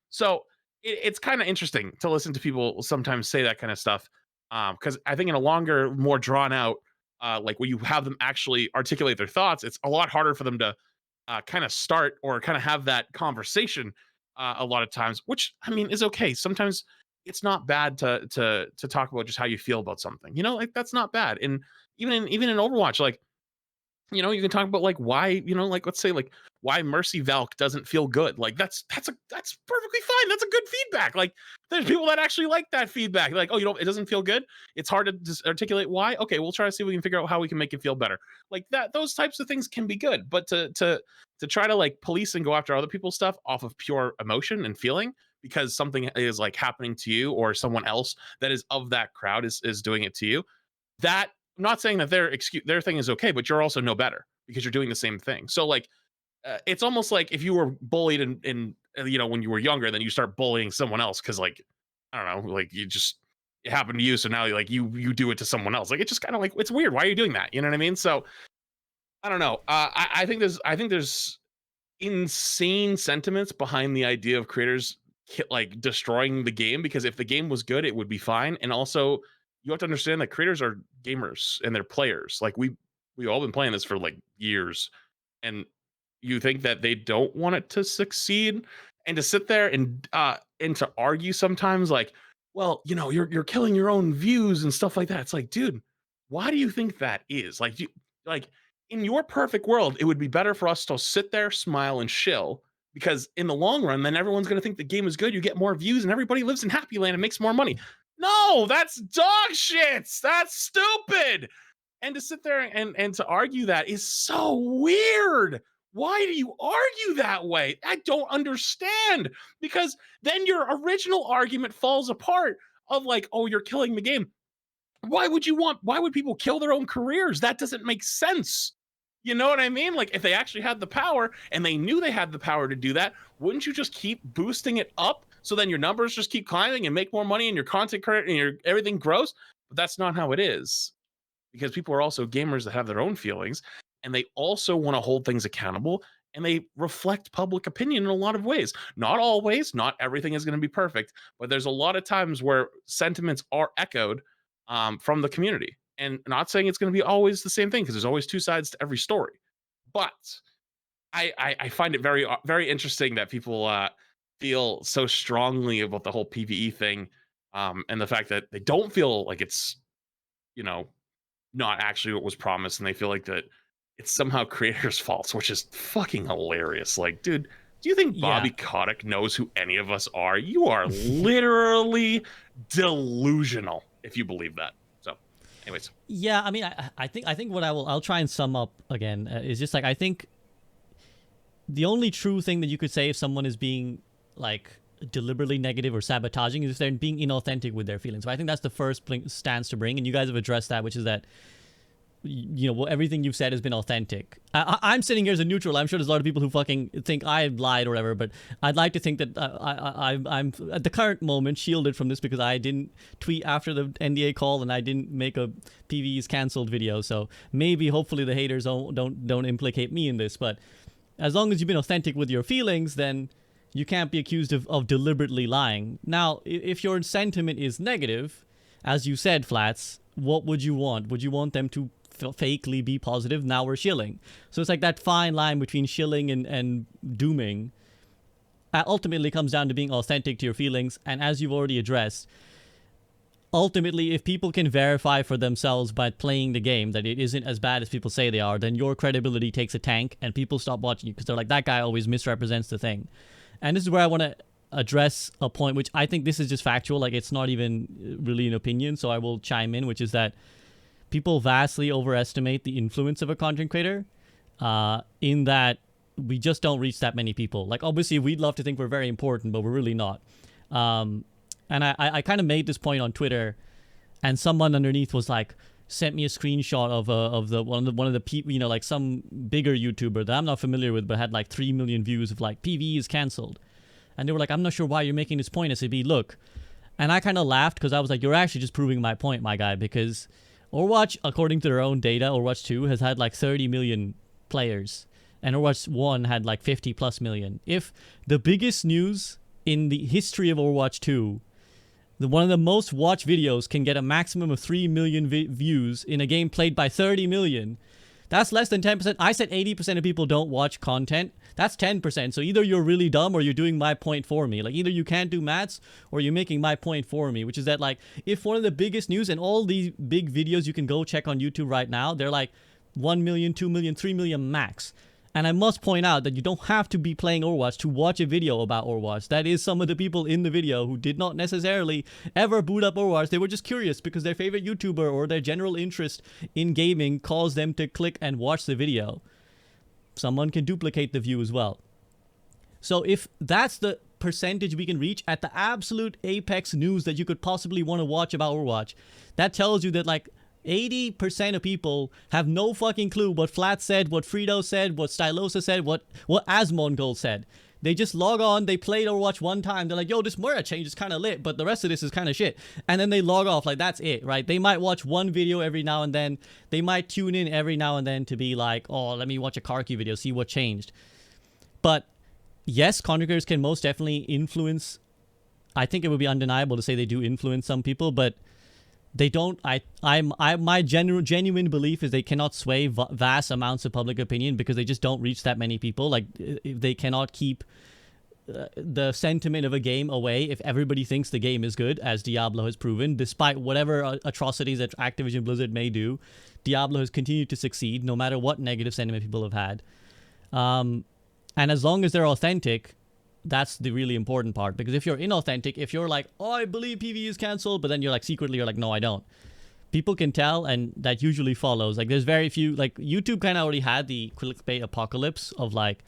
So it's kind of interesting to listen to people sometimes say that kind of stuff. Because I think in a longer, more drawn out, like where you have them actually articulate their thoughts, it's a lot harder for them to kind of start or kind of have that conversation a lot of times, which I mean is okay. Sometimes it's not bad to talk about just how you feel about something. You know, like that's not bad. And even in Overwatch, like, you know, you can talk about like why, you know, like let's say like why Mercy Valk doesn't feel good. Like that's perfectly fine. That's a good feedback. Like, there's people that actually like that feedback. Like, oh, you know, it doesn't feel good. It's hard to just articulate why. Okay, we'll try to see if we can figure out how we can make it feel better. Like that, those types of things can be good. But to try to like police and go after other people's stuff off of pure emotion and feeling because something is like happening to you or someone else that is of that crowd is doing it to you, that, I'm not saying that their thing is okay, but you're also no better because you're doing the same thing. So like, it's almost like if you were bullied in you know, when you were younger, then you start bullying someone else because like, I don't know, like it happened to you, so now like you do it to someone else. Like, it's just kind of like, it's weird. Why are you doing that? You know what I mean? So I don't know. I think there's insane sentiments behind the idea of creators like destroying the game, because if the game was good, it would be fine. And also, you have to understand that creators are gamers and they're players. Like, we all been playing this for like years, and you think that they don't want it to succeed, and to sit there and to argue sometimes like, well, you know, you're killing your own views and stuff like that. It's like, dude, why do you think that is? Like, like in your perfect world, it would be better for us to sit there, smile, and chill, because in the long run, then everyone's going to think the game is good. You get more views, and everybody lives in happy land and makes more money. No, that's dog shit. That's stupid. And to sit there and to argue that is so weird. Why do you argue that way? I don't understand, because then your original argument falls apart of like, oh, you're killing the game. Why would people kill their own careers? That doesn't make sense. You know what I mean? Like, if they actually had the power and they knew they had the power to do that, wouldn't you just keep boosting it up so then your numbers just keep climbing and make more money and your content credit and your everything grows? But that's not how it is, because people are also gamers that have their own feelings, and they also want to hold things accountable, and they reflect public opinion in a lot of ways. Not always, not everything is going to be perfect, but there's a lot of times where sentiments are echoed from the community. And not saying it's going to be always the same thing, because there's always two sides to every story. But I find it very, very interesting that people feel so strongly about the whole PvE thing, and the fact that they don't feel like it's, you know, not actually what was promised, and they feel like that it's somehow creators' faults, which is fucking hilarious. Like, dude, do you think Bobby Kotick knows who any of us are? You are literally delusional if you believe that. So Anyways. Yeah, I mean, I think what I'll try and sum up again is just like, I think the only true thing that you could say if someone is being like deliberately negative or sabotaging is if they're being inauthentic with their feelings. But I think that's the first stance to bring, and you guys have addressed that, which is that, you know, well, everything you've said has been authentic. I'm sitting here as a neutral. I'm sure there's a lot of people who fucking think I lied or whatever, but I'd like to think that I'm at the current moment shielded from this because I didn't tweet after the NDA call and I didn't make a PvE's cancelled video. So maybe, hopefully, the haters don't implicate me in this. But as long as you've been authentic with your feelings, then you can't be accused of deliberately lying. Now, if your sentiment is negative, as you said, Flats, what would you want? Would you want them to fakely be positive? Now we're shilling. So it's like that fine line between shilling and dooming ultimately comes down to being authentic to your feelings. And as you've already addressed, ultimately, if people can verify for themselves by playing the game that it isn't as bad as people say they are, then your credibility takes a tank and people stop watching you because they're like, that guy always misrepresents the thing. And this is where I want to address a point, which I think this is just factual. Like, it's not even really an opinion, so I will chime in, which is that people vastly overestimate the influence of a content creator, in that we just don't reach that many people. Like, obviously, we'd love to think we're very important, but we're really not. And I kind of made this point on Twitter, and someone underneath was like, sent me a screenshot of the one of the people, you know, like some bigger YouTuber that I'm not familiar with, but had like 3 million views of like PvE is cancelled. And they were like, I'm not sure why you're making this point, SAB, look. And I kind of laughed because I was like, you're actually just proving my point, my guy, because Overwatch, according to their own data, Overwatch 2 has had like 30 million players, and Overwatch 1 had like 50 plus million. If the biggest news in the history of Overwatch 2, one of the most watched videos, can get a maximum of 3 million views in a game played by 30 million, that's less than 10%. I said 80% of people don't watch content. That's 10%. So either you're really dumb or you're doing my point for me. Like, either you can't do maths or you're making my point for me, which is that, like, if one of the biggest news, and all these big videos you can go check on YouTube right now, they're like 1 million, 2 million, 3 million max. And I must point out that you don't have to be playing Overwatch to watch a video about Overwatch. That is some of the people in the video who did not necessarily ever boot up Overwatch. They were just curious because their favorite YouTuber or their general interest in gaming caused them to click and watch the video. Someone can duplicate the view as well. So if that's the percentage we can reach at the absolute apex news that you could possibly want to watch about Overwatch, that tells you that, like, 80% of people have no fucking clue what Flat said, what Freedo said, what Stylosa said, what Asmongold said. They just log on, they played Overwatch one time, they're like, yo, this Moira change is kind of lit, but the rest of this is kind of shit. And then they log off, like, that's it, right? They might watch one video every now and then. They might tune in every now and then to be like, oh, let me watch a Karki video, see what changed. But yes, content creators can most definitely influence. I think it would be undeniable to say they do influence some people, but they don't. My genuine belief is they cannot sway vast amounts of public opinion because they just don't reach that many people. Like, they cannot keep the sentiment of a game away if everybody thinks the game is good, as Diablo has proven. Despite whatever atrocities that Activision Blizzard may do, Diablo has continued to succeed no matter what negative sentiment people have had. And as long as they're authentic, that's the really important part. Because if you're inauthentic, if you're like, oh, I believe PvE is cancelled, but then you're like, secretly you're like, no, I don't. People can tell, and that usually follows. Like, there's very few, like, YouTube kind of already had the clickbait apocalypse of, like,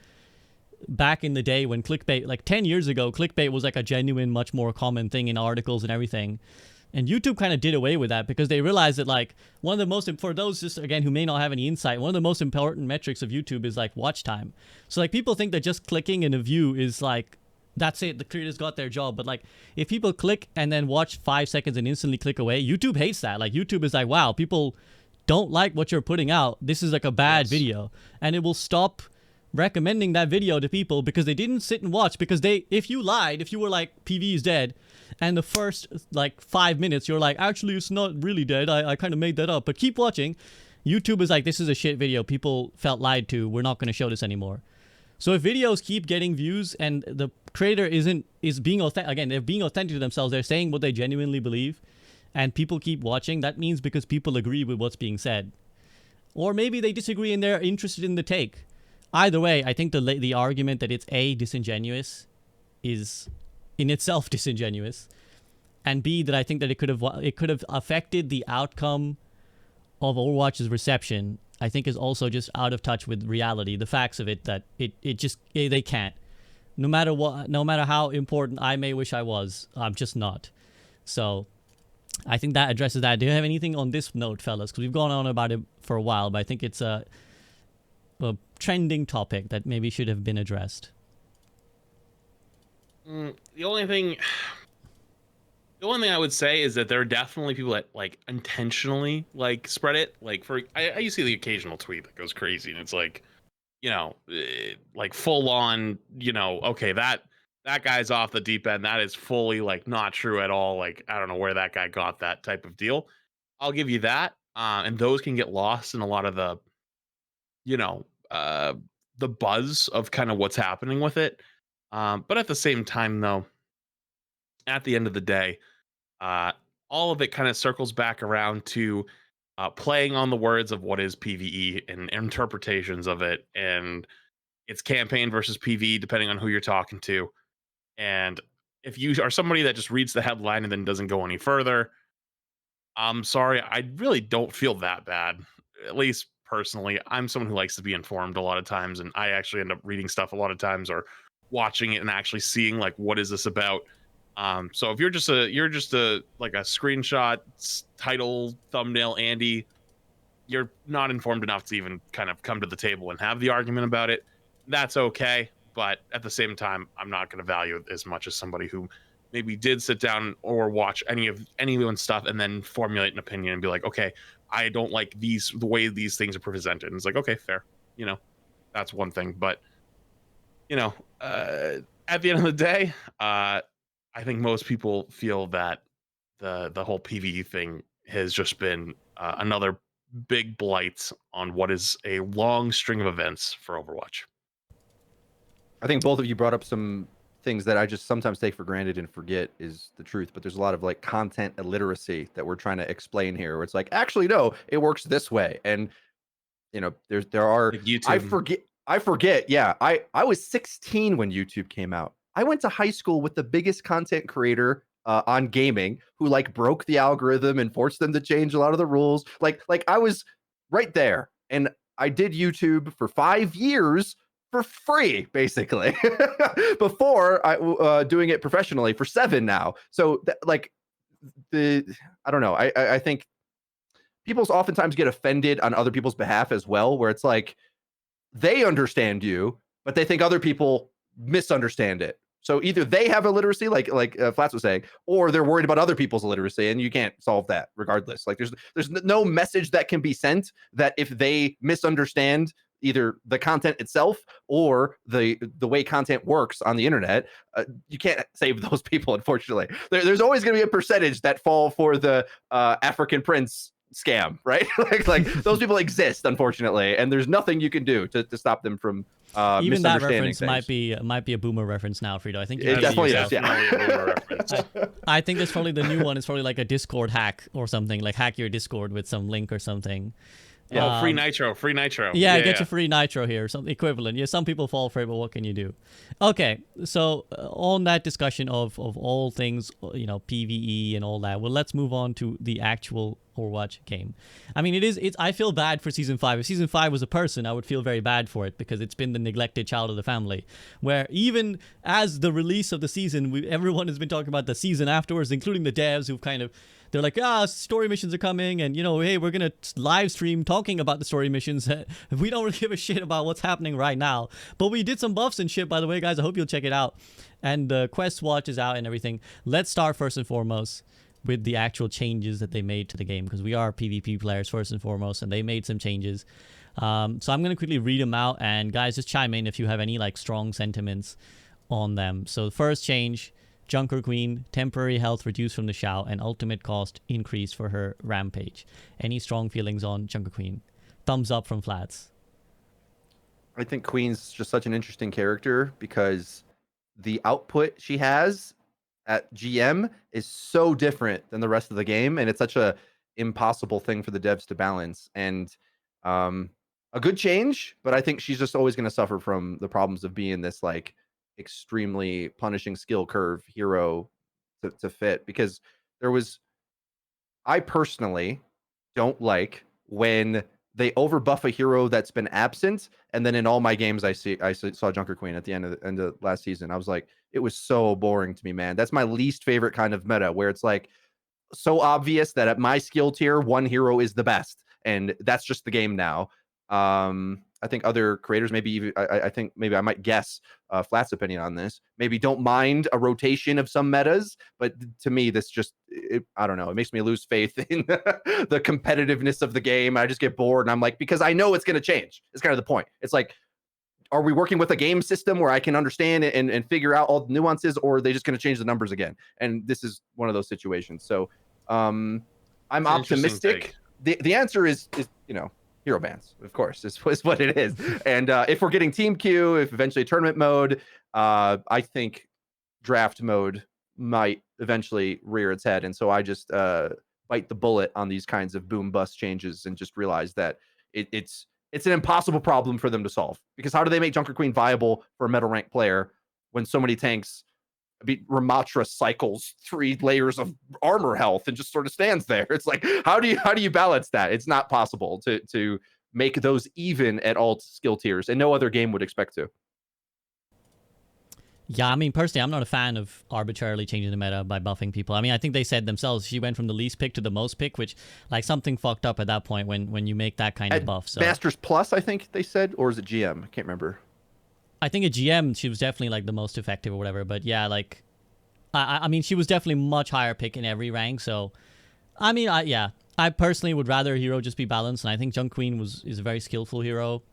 back in the day when clickbait, like 10 years ago, clickbait was like a genuine, much more common thing in articles and everything. And YouTube kind of did away with that because they realized that, like, one of the most, for those just, again, who may not have any insight, one of the most important metrics of YouTube is, like, watch time. So, like, people think that just clicking in a view is, like, that's it, the creators got their job. But, like, if people click and then watch 5 seconds and instantly click away, YouTube hates that. Like, YouTube is like, wow, people don't like what you're putting out. This is, like, a bad video. And it will stop recommending that video to people because they didn't sit and watch. Because if you lied, if you were like, PvE is dead, and the first, like, 5 minutes, you're like, actually, it's not really dead. I kind of made that up. But keep watching. YouTube is like, this is a shit video. People felt lied to. We're not going to show this anymore. So if videos keep getting views and the creator is being authentic, again, they're being authentic to themselves. They're saying what they genuinely believe. And people keep watching. That means because people agree with what's being said. Or maybe they disagree and they're interested in the take. Either way, I think the argument that it's A, disingenuous is in itself disingenuous, and B, that I think that it could have affected the outcome of Overwatch's reception, I think, is also just out of touch with reality. The facts of it, that it just they can't. No matter what, no matter how important I may wish I was, I'm just not. So I think that addresses that. Do you have anything on this note, fellas? Because we've gone on about it for a while, but I think it's a trending topic that maybe should have been addressed. The only thing I would say is that there are definitely people that like intentionally like spread it. Like I used to see the occasional tweet that goes crazy, and it's like, like full on, okay, that guy's off the deep end. That is fully like not true at all. Like, I don't know where that guy got that type of deal. I'll give you that. And those can get lost in a lot of the, the buzz of kind of what's happening with it. But at the same time, though, at the end of the day, all of it kind of circles back around to playing on the words of what is PvE and interpretations of it. And it's campaign versus PvE, depending on who you're talking to. And if you are somebody that just reads the headline and then doesn't go any further, I'm sorry, I really don't feel that bad. At least personally, I'm someone who likes to be informed a lot of times, and I actually end up reading stuff a lot of times or watching it and actually seeing like what is this about. So if you're just a like a screenshot title thumbnail Andy, you're not informed enough to even kind of come to the table and have the argument about it. That's okay, but at the same time, I'm not going to value it as much as somebody who maybe did sit down or watch anyone's stuff and then formulate an opinion and be like, okay, I don't like the way these things are presented. And it's like, okay, fair, that's one thing. But at the end of the day, I think most people feel that the whole PvE thing has just been another big blight on what is a long string of events for Overwatch. I think both of you brought up some things that I just sometimes take for granted and forget is the truth, but there's a lot of like content illiteracy that we're trying to explain here, where it's like, actually, no, it works this way. And there are Like YouTube. I forget. Yeah. I was 16 when YouTube came out. I went to high school with the biggest content creator on gaming who like broke the algorithm and forced them to change a lot of the rules. Like I was right there, and I did YouTube for 5 years for free, basically, before I doing it professionally for 7 now. So I don't know. I think people oftentimes get offended on other people's behalf as well, where it's like they understand you, but they think other people misunderstand it. So either they have illiteracy, like Flats was saying, or they're worried about other people's illiteracy, and you can't solve that regardless. Like there's no message that can be sent that if they misunderstand either the content itself or the way content works on the internet, you can't save those people, unfortunately. There's always going to be a percentage that fall for the African prince scam, right? like those people exist, unfortunately, and there's nothing you can do to stop them from even that reference things. might be a boomer reference now, Freedo. I think it definitely is. Definitely a boomer reference. I think that's probably the new one. It's probably like a Discord hack or something, like hack your Discord with some link or something. Yeah, free nitro. Yeah, get your free nitro here, something equivalent. Yeah, some people fall for it, but what can you do? Okay, so on that discussion of all things, PvE and all that, well, let's move on to the actual Overwatch game. I mean, it's. I feel bad for Season 5. If Season 5 was a person, I would feel very bad for it because it's been the neglected child of the family. Where even as the release of the season, everyone has been talking about the season afterwards, including the devs who've kind of, they're like, story missions are coming, and hey, we're gonna live stream talking about the story missions. We don't really give a shit about what's happening right now, but we did some buffs and shit, by the way, guys. I hope you'll check it out. And the quest watch is out and everything. Let's start first and foremost with the actual changes that they made to the game, because we are PvP players first and foremost, and they made some changes. So I'm gonna quickly read them out, and guys, just chime in if you have any like strong sentiments on them. So the first change: Junker Queen, temporary health reduced from the shout, and ultimate cost increased for her rampage. Any strong feelings on Junker Queen? Thumbs up from Flats. I think Queen's just such an interesting character because the output she has at GM is so different than the rest of the game, and it's such a impossible thing for the devs to balance. And a good change, but I think she's just always going to suffer from the problems of being this like extremely punishing skill curve hero to fit, because I personally don't like when they overbuff a hero that's been absent, and then in all my games I saw Junker Queen at the end of last season. I was like, it was so boring to me, man. That's my least favorite kind of meta, where it's like so obvious that at my skill tier, one hero is the best, and that's just the game now. I think other creators, maybe even I think maybe I might guess Flat's opinion on this. Maybe don't mind a rotation of some metas, but to me, this just I don't know. It makes me lose faith in the competitiveness of the game. I just get bored, and I'm like, because I know it's going to change. It's kind of the point. It's like, are we working with a game system where I can understand and figure out all the nuances, or are they just going to change the numbers again? And this is one of those situations. So I'm optimistic. The answer is hero bans, of course, is what it is. And if we're getting team queue, if eventually tournament mode, I think draft mode might eventually rear its head. And so I just bite the bullet on these kinds of boom bust changes and just realize that it's an impossible problem for them to solve. Because how do they make Junker Queen viable for a meta rank player when so many tanks Ramatra cycles 3 layers of armor health and just sort of stands there? It's like, how do you balance that? It's not possible to make those even at all skill tiers, and no other game would expect to. Yeah, I mean, personally, I'm not a fan of arbitrarily changing the meta by buffing people. I mean, I think they said themselves she went from the least pick to the most pick, which, like, something fucked up at that point when you make that kind of buff. So Masters Plus, I think they said, or is it GM? I can't remember. I think at GM she was definitely like the most effective or whatever. But yeah, like, I mean, she was definitely much higher pick in every rank. So, I mean, I personally would rather a hero just be balanced, and I think Junk Queen is a very skillful hero.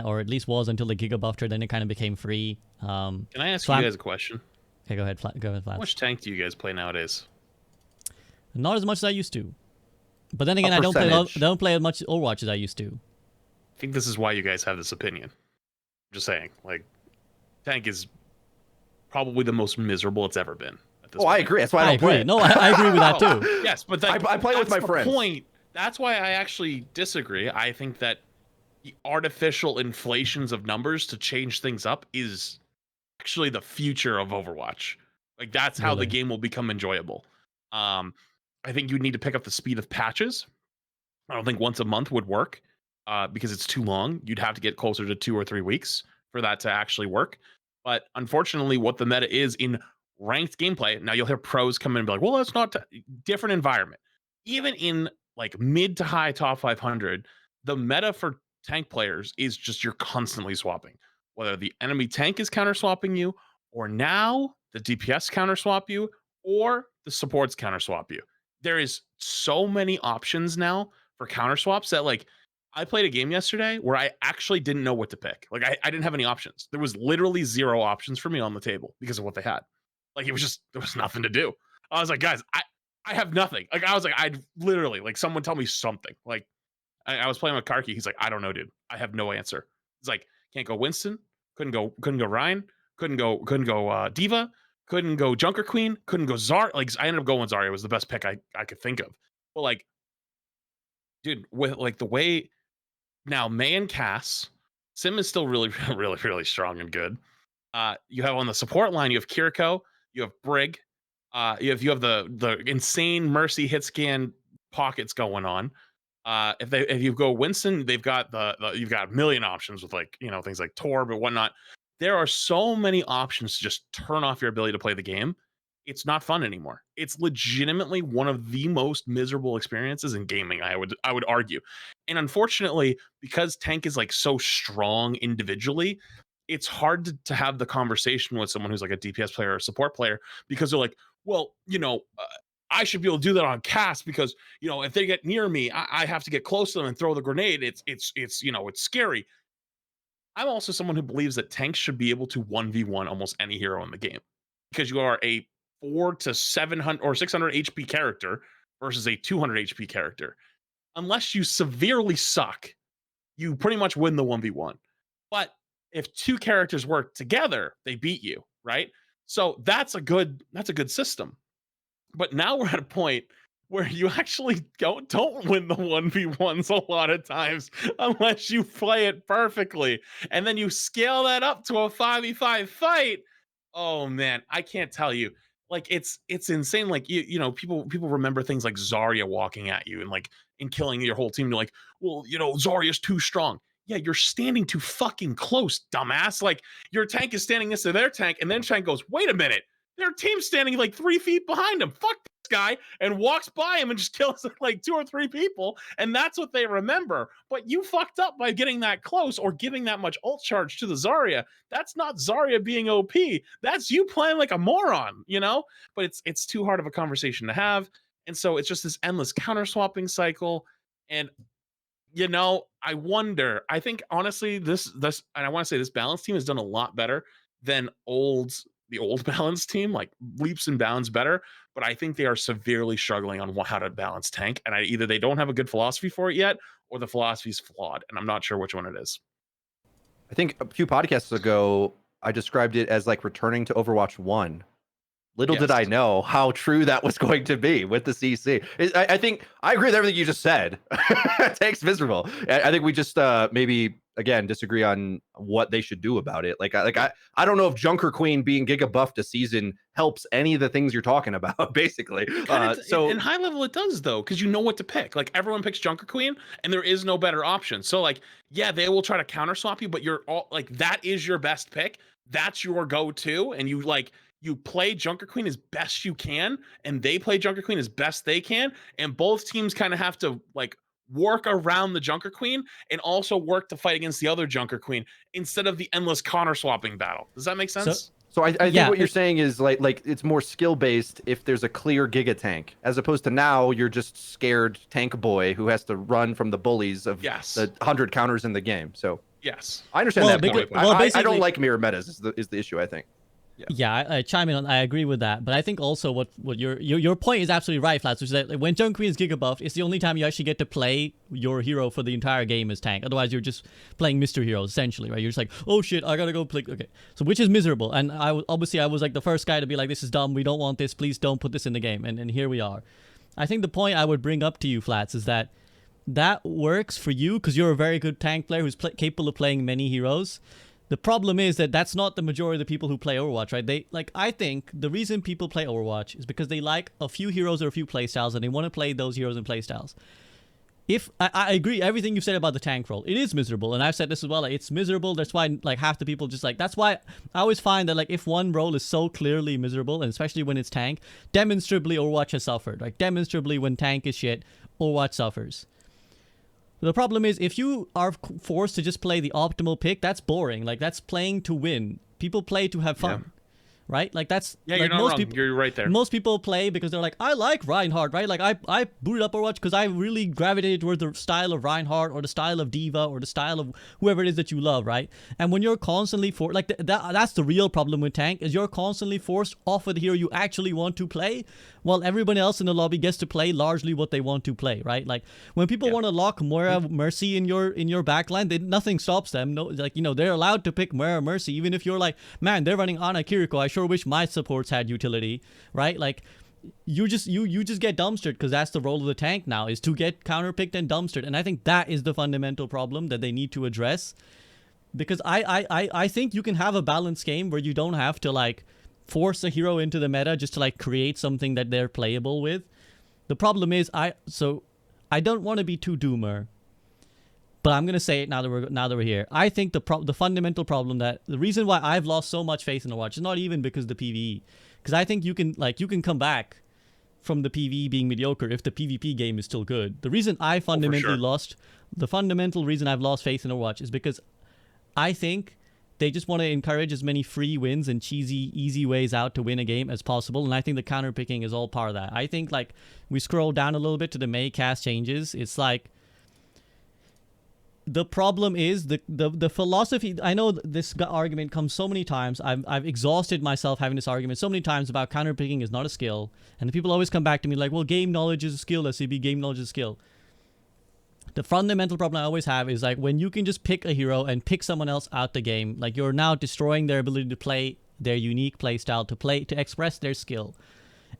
Or at least was until the Giga buffed her, then it kind of became free. Can I ask you guys a question? Okay, go ahead, Vlad. How much tank do you guys play nowadays? Not as much as I used to. But then again, I don't play as much Overwatch as I used to. I think this is why you guys have this opinion. I'm just saying, like, tank is probably the most miserable it's ever been. I agree. That's why I don't agree. play it. No, I agree with that too. Yes, but I play with my friends. Point. That's why I actually disagree. I think that the artificial inflations of numbers to change things up is actually the future of Overwatch. Like, that's how the game will become enjoyable. I think you need to pick up the speed of patches. I don't think once a month would work because it's too long. You'd have to get closer to 2 or 3 weeks for that to actually work. But unfortunately, what the meta is in ranked gameplay, now you'll hear pros come in and be like, well, that's not different environment. Even in like mid to high top 500, the meta for tank players is just you're constantly swapping, whether the enemy tank is counter swapping you, or now the DPS counter swap you, or the supports counter swap you. There is so many options now for counter swaps that, like, I played a game yesterday where I actually didn't know what to pick. Like, I didn't have any options. There was literally 0 options for me on the table because of what they had. Like, it was just, there was nothing to do. I was like, guys, I have nothing. Like, I was like, I'd literally, like, someone tell me something. Like, I was playing with Karki. He's like, I don't know, dude. I have no answer. He's like, can't go Winston. Couldn't go Ryan. Couldn't go Diva. Couldn't go Junker Queen. Couldn't go Zarya. Like, I ended up going Zarya. It was the best pick I could think of. But, like, dude, with like the way now May and Cass, Sim is still really, really, really strong and good. You have on the support line, you have Kiriko, you have Brig, you have the insane Mercy hit scan pockets going on. If you go Winston, they've got you've got a million options with, like, things like Torb and whatnot. There are so many options to just turn off your ability to play the game. It's not fun anymore. It's legitimately one of the most miserable experiences in gaming, I would argue. And unfortunately, because tank is like so strong individually, it's hard to have the conversation with someone who's like a DPS player or a support player, because they're like, well, I should be able to do that on cast because, if they get near me, I have to get close to them and throw the grenade. It's scary. I'm also someone who believes that tanks should be able to 1v1 almost any hero in the game, because you are a 400 to 700 or 600 HP character versus a 200 HP character. Unless you severely suck, you pretty much win the 1v1. But if 2 characters work together, they beat you, right? So that's a good system. But now we're at a point where you actually don't win the 1v1s a lot of times unless you play it perfectly. And then you scale that up to a 5v5 fight. Oh man, I can't tell you. like it's insane. Like you know, people remember things like Zarya walking at you and like and killing your whole team. You're like, well, you know, Zarya's too strong. Yeah, you're standing too fucking close, dumbass. Like your tank is standing next to their tank, and then tank goes, wait a minute, their team's standing like 3 feet behind him. Fuck this guy, and walks by him and just kills like 2 or 3 people, and that's what they remember. But you fucked up by getting that close or giving that much ult charge to the Zarya. That's not Zarya being OP. That's you playing like a moron, you know? But it's too hard of a conversation to have. And so it's just this endless counter swapping cycle. And you know, I wonder. I think honestly, this and I want to say this balance team has done a lot better than the old balance team, like leaps and bounds better. But I think they are severely struggling on how to balance tank, and either they don't have a good philosophy for it yet, or the philosophy is flawed, and I'm not sure which one it is. I think a few podcasts ago, I described it as like returning to Overwatch 1. Little did I know how true that was going to be with the CC. I think I agree with everything you just said. Tank's miserable. I think we just maybe again disagree on what they should do about it. I don't know if Junker Queen being giga buffed a season helps any of the things you're talking about. Basically, so in high level it does though, because you know what to pick. Like everyone picks Junker Queen, and there is no better option. So like yeah, they will try to counter swap you, but you're all like that is your best pick. That's your go-to, and you play Junker Queen as best you can, and they play Junker Queen as best they can, and both teams kind of have to like work around the Junker Queen and also work to fight against the other Junker Queen instead of the endless counter swapping battle. Does that make sense? So I think what you're saying is like it's more skill based if there's a clear Giga tank, as opposed to now you're just scared tank boy who has to run from the bullies of the 100 counters in the game. So yes, I understand that point. I don't like mirror metas is the issue, I think. Yeah, I chime in on. I agree with that, but I think also what your point is absolutely right, Flats. Which is that when Junker Queen is giga buffed, it's the only time you actually get to play your hero for the entire game as tank. Otherwise, you're just playing Mr. Heroes essentially, right? You're just like, oh shit, I gotta go play. Okay, so which is miserable. And I was like the first guy to be like, this is dumb. We don't want this. Please don't put this in the game. And here we are. I think the point I would bring up to you, Flats, is that works for you because you're a very good tank player who's capable of playing many heroes. The problem is that that's not the majority of the people who play Overwatch, right? I think the reason people play Overwatch is because they like a few heroes or a few playstyles and they want to play those heroes and playstyles. If I agree everything you've said about the tank role, it is miserable, and I've said this as well. Like, it's miserable. That's why like half the people just like. That's why I always find that like if one role is so clearly miserable, and especially when it's tank, demonstrably Overwatch has suffered. Like demonstrably when tank is shit, Overwatch suffers. The problem is if you are forced to just play the optimal pick, that's boring. Like that's playing to win. People play to have fun. Right? Like that's like you're not most wrong. people. You're right there. Most people play because they're like, I like Reinhardt, right? Like I booted up Overwatch because I really gravitated towards the style of Reinhardt or the style of Diva or the style of whoever it is that you love, right? And when you're constantly that's the real problem with tank is you're constantly forced off of the hero you actually want to play, while everyone else in the lobby gets to play largely what they want to play, right? Like when people want to lock Moira Mercy in your backline, nothing stops them. No, like they're allowed to pick Moira Mercy even if you're like, man, they're running Ana Kiriko. I sure wish my supports had utility, right? Like you just get dumpstered because that's the role of the tank now, is to get counterpicked and dumpstered. And I think that is the fundamental problem that they need to address, because I think you can have a balanced game where you don't have to like force a hero into the meta just to like create something that they're playable with. The problem is I don't want to be too doomer, but I'm gonna say it now that we're here. I think the fundamental problem, that the reason why I've lost so much faith in Overwatch is not even because of the PvE, because I think you can come back from the PvE being mediocre if the PvP game is still good. The reason I the fundamental reason I've lost faith in Overwatch is because I think they just want to encourage as many free wins and cheesy, easy ways out to win a game as possible. And I think the counter picking is all part of that. I think like we scroll down a little bit to the May cast changes. It's like the problem is the philosophy. I know this argument comes so many times. I've exhausted myself having this argument so many times about counter picking is not a skill. And the people always come back to me like, well, game knowledge is a skill. SCB, game knowledge is a skill. The fundamental problem I always have is like when you can just pick a hero and pick someone else out the game, like you're now destroying their ability to play their unique play style, to express their skill.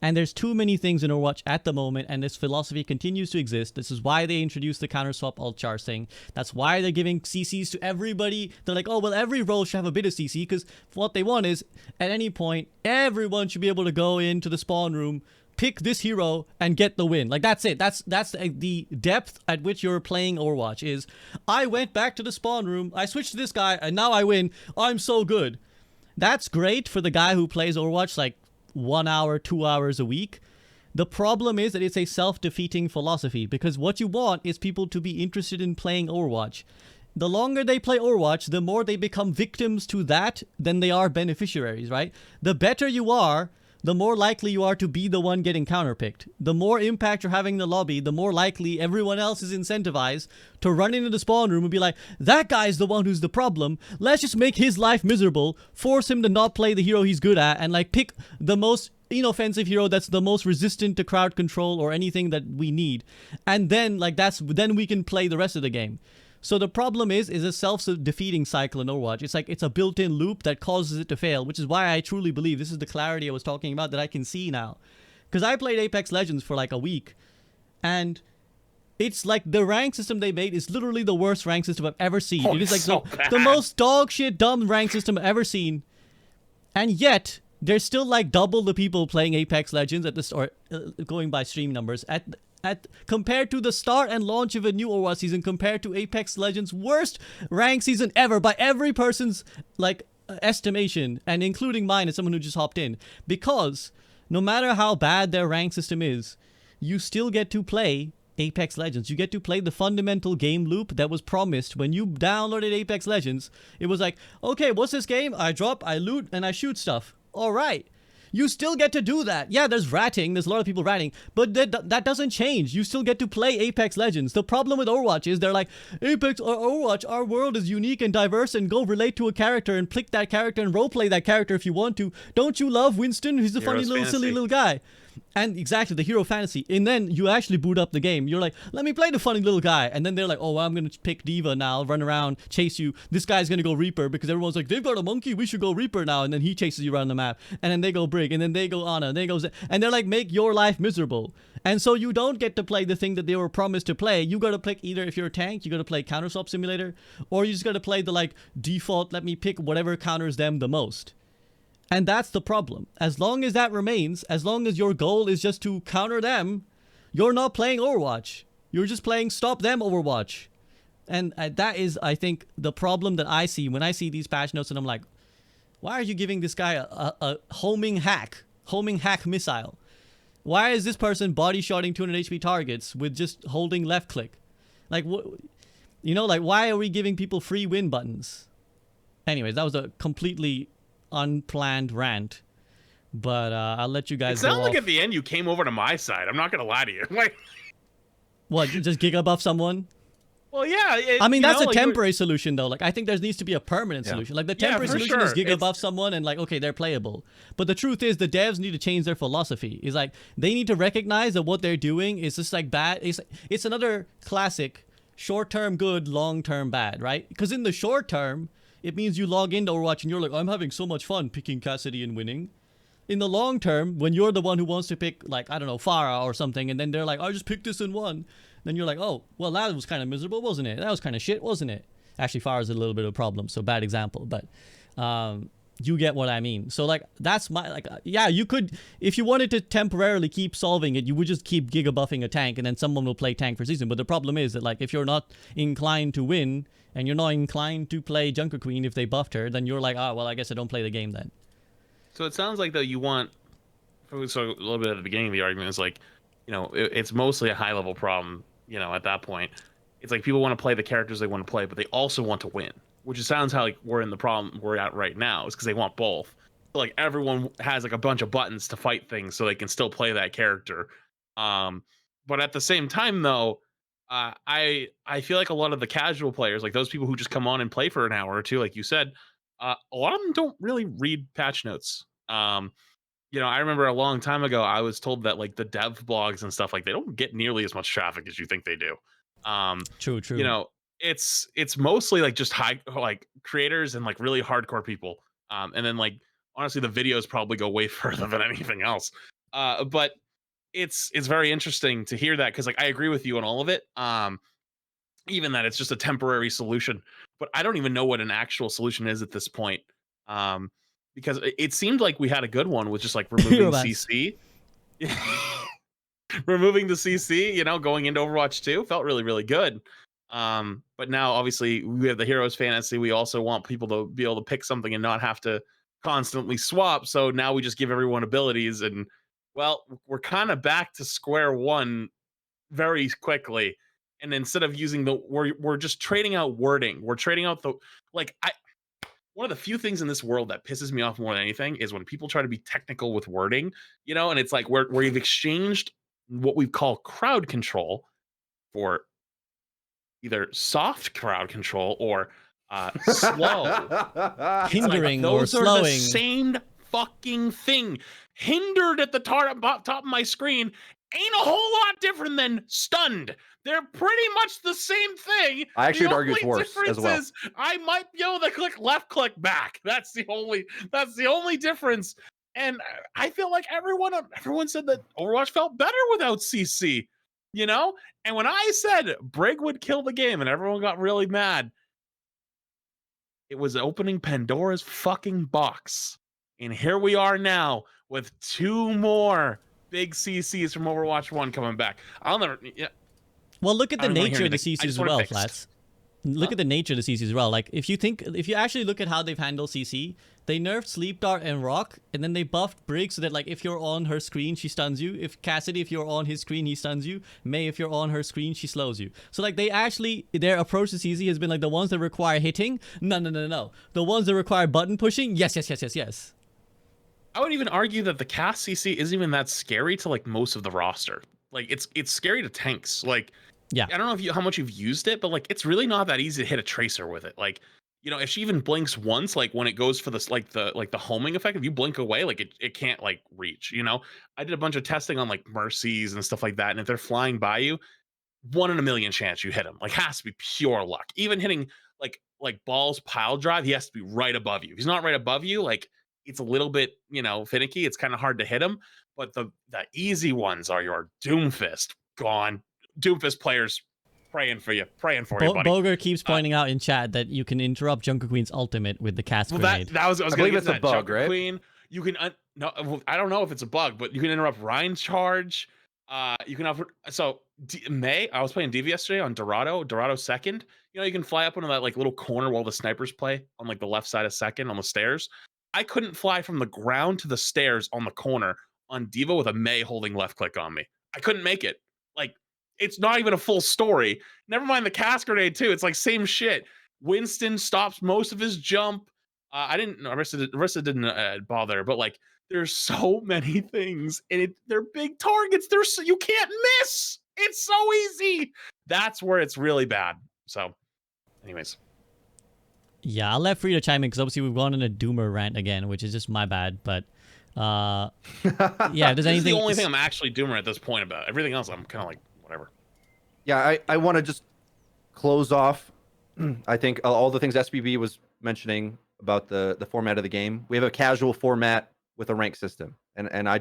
And there's too many things in Overwatch at the moment, and this philosophy continues to exist. This is why they introduced the counter swap alt charge thing. That's why they're giving CCs to everybody. They're like, oh, well, every role should have a bit of CC, because what they want is, at any point, everyone should be able to go into the spawn room, pick this hero, and get the win. Like, that's it. That's the depth at which you're playing Overwatch is, I went back to the spawn room, I switched to this guy, and now I win. I'm so good. That's great for the guy who plays Overwatch like 1 hour, 2 hours a week. The problem is that it's a self-defeating philosophy, because what you want is people to be interested in playing Overwatch. The longer they play Overwatch, the more they become victims to that than they are beneficiaries, right? The better you are, the more likely you are to be the one getting counterpicked. The more impact you're having in the lobby, the more likely everyone else is incentivized to run into the spawn room and be like, that guy's the one who's the problem. Let's just make his life miserable, force him to not play the hero he's good at, and like pick the most inoffensive hero that's the most resistant to crowd control or anything that we need. And then then we can play the rest of the game. So the problem is a self-defeating cycle in Overwatch. It's like it's a built-in loop that causes it to fail, which is why I truly believe this is the clarity I was talking about that I can see now. Because I played Apex Legends for like a week, and it's like the rank system they made is literally the worst rank system I've ever seen. Oh, it is like so the most dog shit dumb rank system I've ever seen. And yet, there's still like double the people playing Apex Legends at the start, going by stream numbers, compared to the start and launch of a new Overwatch season, compared to Apex Legends' worst rank season ever by every person's like estimation, and including mine as someone who just hopped in. Because no matter how bad their rank system is, you still get to play Apex Legends. You get to play the fundamental game loop that was promised when you downloaded Apex Legends. It was like, okay, what's this game? I drop, I loot, and I shoot stuff. All right. You still get to do that. Yeah, there's ratting. There's a lot of people ratting. But that doesn't change. You still get to play Apex Legends. The problem with Overwatch is they're like, Apex or Overwatch, our world is unique and diverse, and go relate to a character and pick that character and roleplay that character if you want to. Don't you love Winston? He's a funny little silly little guy. And exactly, the hero fantasy. And then you actually boot up the game. You're like, let me play the funny little guy. And then they're like, oh, well, I'm going to pick Diva now, run around, chase you. This guy's going to go Reaper because everyone's like, they've got a monkey, we should go Reaper now. And then he chases you around the map. And then they go Brig. And then they go Ana. And they go and they're like, make your life miserable. And so you don't get to play the thing that they were promised to play. You got to pick either, if you're a tank, you got to play Counter Swap Simulator, or you just got to play the like default, let me pick whatever counters them the most. And that's the problem. As long as that remains, as long as your goal is just to counter them, you're not playing Overwatch. You're just playing stop them Overwatch. And that is, I think, the problem that I see when I see these patch notes and I'm like, why are you giving this guy a homing hack missile? Why is this person body shotting 200 HP targets with just holding left click? Like, you know, like, why are we giving people free win buttons? Anyways, that was a completely unplanned rant, but I'll let you guys. It sounded like off. at the end you came over to my side. I'm not gonna lie to you. Like, what? You just giga buff someone? Well, yeah. I mean, that's a temporary solution, though. Like, I think there needs to be a permanent solution. Like, the temporary solution is giga buff someone and, like, okay, they're playable. But the truth is, the devs need to change their philosophy. It's like, they need to recognize that what they're doing is just, like, bad. It's another classic short-term good, long-term bad, right? Because in the short term, it means you log into Overwatch and you're like, I'm having so much fun picking Cassidy and winning. In the long term, when you're the one who wants to pick, like, I don't know, Pharah or something, and then they're like, I just picked this and won. Then you're like, oh, well, that was kind of miserable, wasn't it? That was kind of shit, wasn't it? Actually, Pharah's a little bit of a problem, so bad example. But you get what I mean. So, like, that's my, like, yeah, you could, if you wanted to temporarily keep solving it, you would just keep giga buffing a tank, and then someone will play tank for season. But the problem is that, like, if you're not inclined to win, and you're not inclined to play Junker Queen if they buffed her, then you're like, oh, well, I guess I don't play the game then. So it sounds like, though, you want, so a little bit at the beginning of the argument is like, you know, it's mostly a high-level problem, you know, at that point. It's like people want to play the characters they want to play, but they also want to win, which it sounds how, like, we're in the problem we're at right now, is because they want both. So, like, everyone has, like, a bunch of buttons to fight things so they can still play that character. But at the same time, though, I feel like a lot of the casual players, like those people who just come on and play for an hour or two, like you said, a lot of them don't really read patch notes. You know, I remember a long time ago, I was told that, like, the dev blogs and stuff, like, they don't get nearly as much traffic as you think they do. True. You know, it's mostly like just like creators and like really hardcore people. And then, like, honestly, the videos probably go way further than anything else. But it's very interesting to hear that because like I agree with you on all of it. Even that it's just a temporary solution, but I don't even know what an actual solution is at this point. Because it seemed like we had a good one with just like removing CC. Removing the CC, you know, going into Overwatch 2 felt really, really good. But now obviously we have the Heroes Fantasy. We also want people to be able to pick something and not have to constantly swap. So now we just give everyone abilities, and well, we're kind of back to square one very quickly. And instead of using we're just trading out wording. We're trading out one of the few things in this world that pisses me off more than anything is when people try to be technical with wording, you know, and it's like we've exchanged what we call crowd control for either soft crowd control or slow. Hindering like, or those are slowing. the same fucking thing. Hindered at the top of my screen ain't a whole lot different than stunned. They're pretty much the same thing. I actually would argue it's worse as well. Is I might be able to left click back. That's the only difference. And I feel like everyone said that Overwatch felt better without CC, you know? And when I said Brig would kill the game and everyone got really mad, it was opening Pandora's fucking box. And here we are now with 2 more big CCs from Overwatch 1 coming back. Well, look at the nature of the CCs as well, Flats. Look at the nature of the CCs as well. Like, if you actually look at how they've handled CC, they nerfed Sleep Dart and Rock, and then they buffed Brig so that, like, if you're on her screen, she stuns you. If Cassidy, if you're on his screen, he stuns you. May, if you're on her screen, she slows you. So, like, their approach to CC has been, like, the ones that require hitting, no. The ones that require button pushing, yes. I would even argue that the cast CC isn't even that scary to, like, most of the roster. Like, it's scary to tanks. Like, yeah, I don't know how much you've used it, but like it's really not that easy to hit a tracer with it. Like, you know, if she even blinks once, like when it goes for this the homing effect, if you blink away, like it can't like reach, you know. I did a bunch of testing on like mercies and stuff like that, and if they're flying by you, 1 in a million chance you hit him. Like, has to be pure luck. Even hitting like Ball's pile drive, he has to be right above you. If he's not right above you, like it's a little bit, you know, finicky. It's kind of hard to hit him. But the easy ones are your Doomfist gone. Doomfist players praying for you, buddy. Boger keeps pointing out in chat that you can interrupt Junker Queen's ultimate with the cast grenade. I was I believe it's a bug, Junker right? Queen, you can I don't know if it's a bug, but you can interrupt Ryan's charge. You can offer May. I was playing Diva yesterday on Dorado second. You know, you can fly up into that like little corner while the snipers play on like the left side of second on the stairs. I couldn't fly from the ground to the stairs on the corner on Diva with a May holding left click on me. I couldn't make it. Like, it's not even a full story. Never mind the cast grenade too. It's like same shit. Winston stops most of his jump. Arista didn't bother, but like there's so many things, and they're big targets. You can't miss. It's so easy. That's where it's really bad. So, anyways. Yeah, I'll let Freedo chime in because obviously we've gone on a Doomer rant again, which is just my bad. But yeah, does anything? This is the only thing I'm actually Doomer at this point about. Everything else, I'm kind of like whatever. Yeah, I want to just close off. I think all the things SBB was mentioning about the format of the game. We have a casual format with a rank system, and I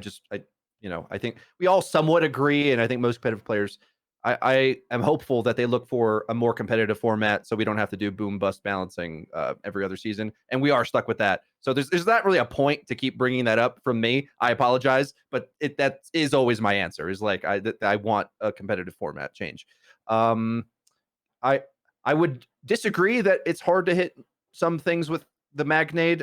think we all somewhat agree, and I think most competitive players. I am hopeful that they look for a more competitive format, so we don't have to do boom bust balancing every other season, and we are stuck with that. So there's not really a point to keep bringing that up from me. I apologize, but that is always my answer. Is like I want a competitive format change. I would disagree that it's hard to hit some things with the Magnade.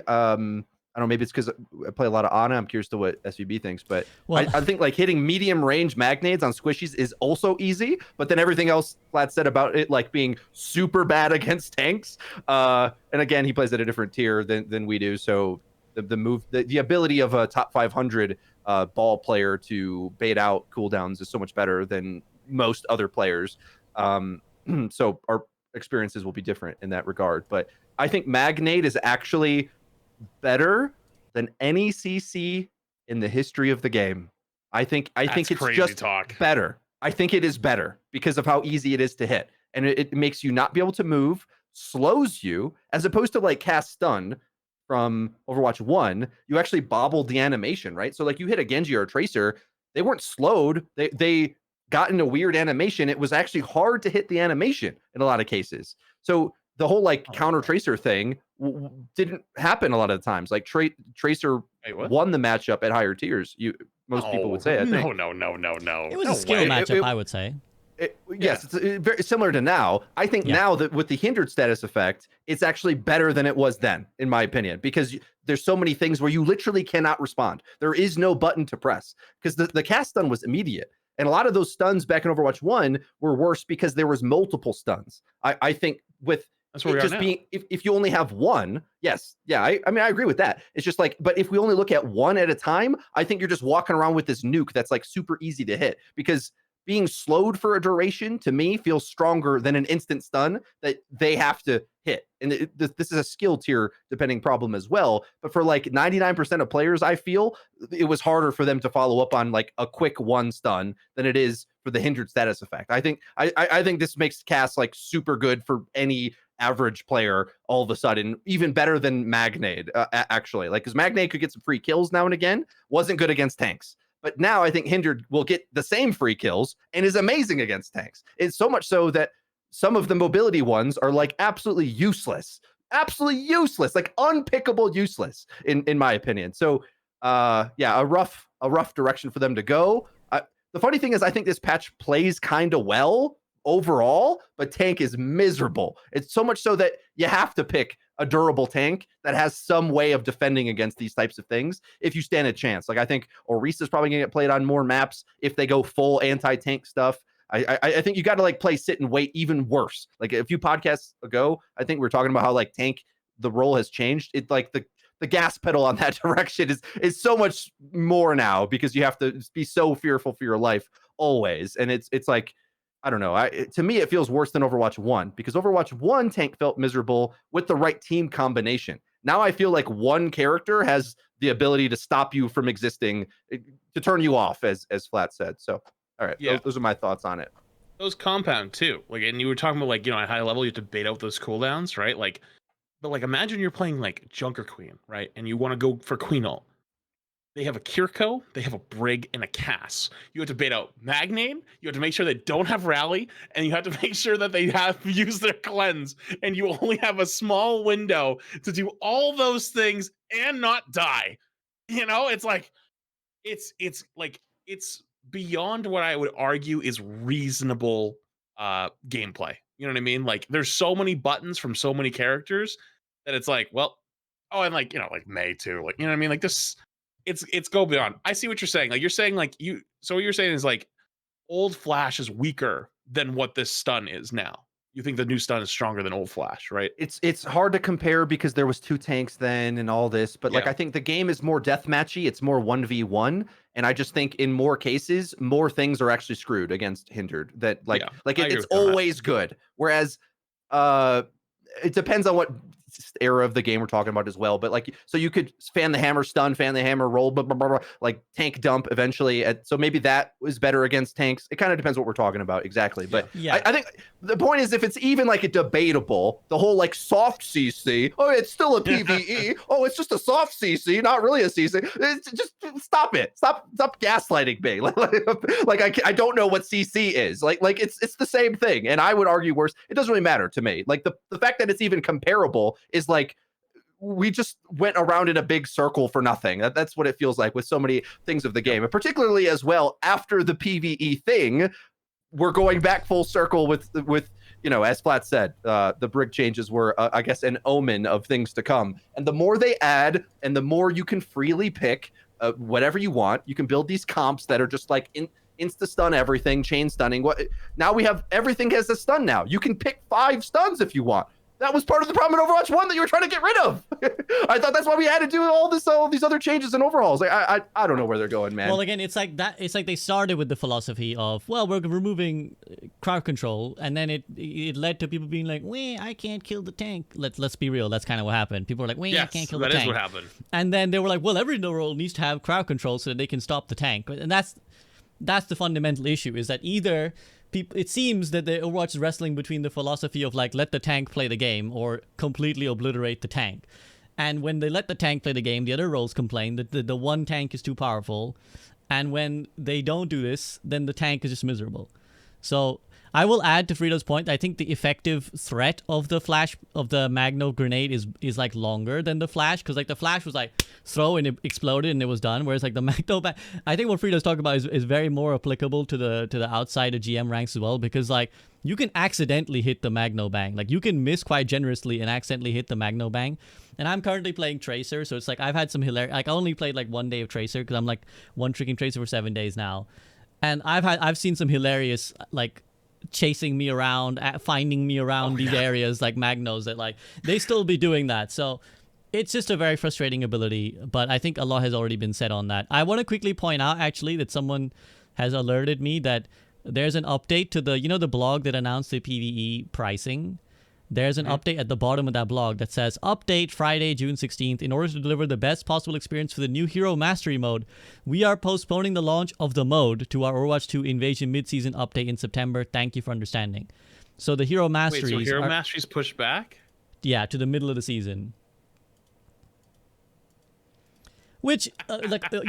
I don't know, maybe it's because I play a lot of Ana. I'm curious to what SVB thinks, but I think like hitting medium range Magnades on squishies is also easy, but then everything else Flat said about it like being super bad against tanks. And again, he plays at a different tier than we do. So the ability of a top 500 ball player to bait out cooldowns is so much better than most other players. So our experiences will be different in that regard. But I think Magnade is actually better than any CC in the history of the game. I think it's just better. I think it is better because of how easy it is to hit. And it makes you not be able to move, slows you, as opposed to like cast stun, from Overwatch 1, you actually bobbled the animation, right? So like you hit a Genji or a Tracer, they weren't slowed. They got in a weird animation. It was actually hard to hit the animation in a lot of cases. So the whole like counter Tracer thing didn't happen a lot of the times. Like Tracer won the matchup at higher tiers. Most people would say. I think. No. It was a skill matchup, I would say. Yes, it's very similar to now. I think now that with the hindered status effect, it's actually better than it was then, in my opinion, because there's so many things where you literally cannot respond. There is no button to press because the cast stun was immediate. And a lot of those stuns back in Overwatch 1 were worse because there was multiple stuns. I think with that's where we just are now. being if you only have one, I mean I agree with that. It's just like, but if we only look at one at a time, I think you're just walking around with this nuke that's like super easy to hit, because being slowed for a duration to me feels stronger than an instant stun that they have to hit. And this is a skill tier depending problem as well. But for like 99% of players, I feel it was harder for them to follow up on like a quick one stun than it is for the hindered status effect. I think this makes cast like super good for any average player all of a sudden, even better than Magnade, actually. Like, because Magnade could get some free kills now and again, wasn't good against tanks. But now I think Hindered will get the same free kills and is amazing against tanks. It's so much so that some of the mobility ones are like absolutely useless, like unpickable useless in my opinion. So a rough direction for them to go. The funny thing is, I think this patch plays kind of well overall, but tank is miserable. It's so much so that you have to pick a durable tank that has some way of defending against these types of things if you stand a chance. Like I think Orisa is probably gonna get played on more maps if they go full anti-tank stuff. I think you got to like play sit and wait even worse. Like a few podcasts ago, I think we were talking about how like tank, the role has changed. It like the gas pedal on that direction is so much more now, because you have to be so fearful for your life always. And it's like, I don't know. To me, it feels worse than Overwatch 1, because Overwatch 1 tank felt miserable with the right team combination. Now I feel like one character has the ability to stop you from existing, to turn you off, as Flat said. So, all right, those are my thoughts on it. Those compound too. Like, and you were talking about like, you know, at high level, you have to bait out those cooldowns, right? Like, but like, imagine you're playing like Junker Queen, right? And you want to go for Queen ult. They have a Kiriko, they have a Brig, and a Cass. You have to bait out Magnane, you have to make sure they don't have Rally, and you have to make sure that they have used their cleanse, and you only have a small window to do all those things and not die. You know, it's like, it's beyond what I would argue is reasonable gameplay. You know what I mean? Like, there's so many buttons from so many characters that it's like, well, and like, you know, like May too. Like, you know what I mean? Like this, it's go beyond. I see what you're saying. Like, you're saying like so what you're saying is like old Flash is weaker than what this stun is now. You think the new stun is stronger than old Flash, right? It's hard to compare because there was 2 tanks then and all this, but like I think the game is more deathmatchy, it's more 1v1, and I just think in more cases, more things are actually screwed against Hindered. That it's always good. Whereas it depends on what era of the game we're talking about as well, but like, so you could fan the hammer stun, fan the hammer roll, blah, blah, blah, blah, like tank dump eventually, so maybe that was better against tanks. It kind of depends what we're talking about exactly, but I think the point is, if it's even like a debatable, the whole like soft CC, it's still a PvE, it's just a soft CC, not really a CC, just stop gaslighting me. Like I don't know what CC is, like it's the same thing, and I would argue worse. It doesn't really matter to me. Like the fact that it's even comparable is like, we just went around in a big circle for nothing. That's what it feels like with so many things of the game, and particularly as well after the PvE thing, we're going back full circle with you know, as Flat said, the Brig changes were I guess an omen of things to come, and the more they add and the more you can freely pick whatever you want. You can build these comps that are just like insta stun everything, chain stunning. Now we have everything has a stun now. You can pick 5 stuns if you want. That was part of the problem in Overwatch 1 that you were trying to get rid of. I thought that's why we had to do all these other changes and overhauls. Like I don't know where they're going, man. Well, again, it's like that. It's like they started with the philosophy of, well, we're removing crowd control, and then it led to people being like, wait, I can't kill the tank. Let's be real. That's kind of what happened. People were like, wait, I can't kill the tank. That is what happened. And then they were like, well, every role needs to have crowd control so that they can stop the tank. And that's the fundamental issue, is that either it seems that the Overwatch is wrestling between the philosophy of like, let the tank play the game or completely obliterate the tank. And when they let the tank play the game, the other roles complain that the one tank is too powerful. And when they don't do this, then the tank is just miserable. So I will add to Freedo's point. I think the effective threat of the flash of the Magno grenade is like longer than the flash, because like the flash was like throw and it exploded and it was done. Whereas like the Magno, I think what Freedo's talking about is very more applicable to the outside of GM ranks as well, because like you can accidentally hit the Magno bang. Like you can miss quite generously and accidentally hit the Magno bang. And I'm currently playing Tracer, so it's like I've had some hilarious. Like I only played like 1 day of Tracer because I'm like one tricking Tracer for 7 days now, and I've seen some hilarious like chasing me around, finding me around these areas like Magnos that like they still be doing that. So it's just a very frustrating ability, but I think a lot has already been said on that. I want to quickly point out actually that someone has alerted me that there's an update to the the blog that announced the PvE pricing. There's an update at the bottom of that blog that says, update Friday, June 16th. In order to deliver the best possible experience for the new Hero Mastery mode, we are postponing the launch of the mode to our Overwatch 2 Invasion mid-season update in September. Thank you for understanding. So the Hero Masteries Wait, so Hero Masteries pushed back? Yeah, to the middle of the season. Which,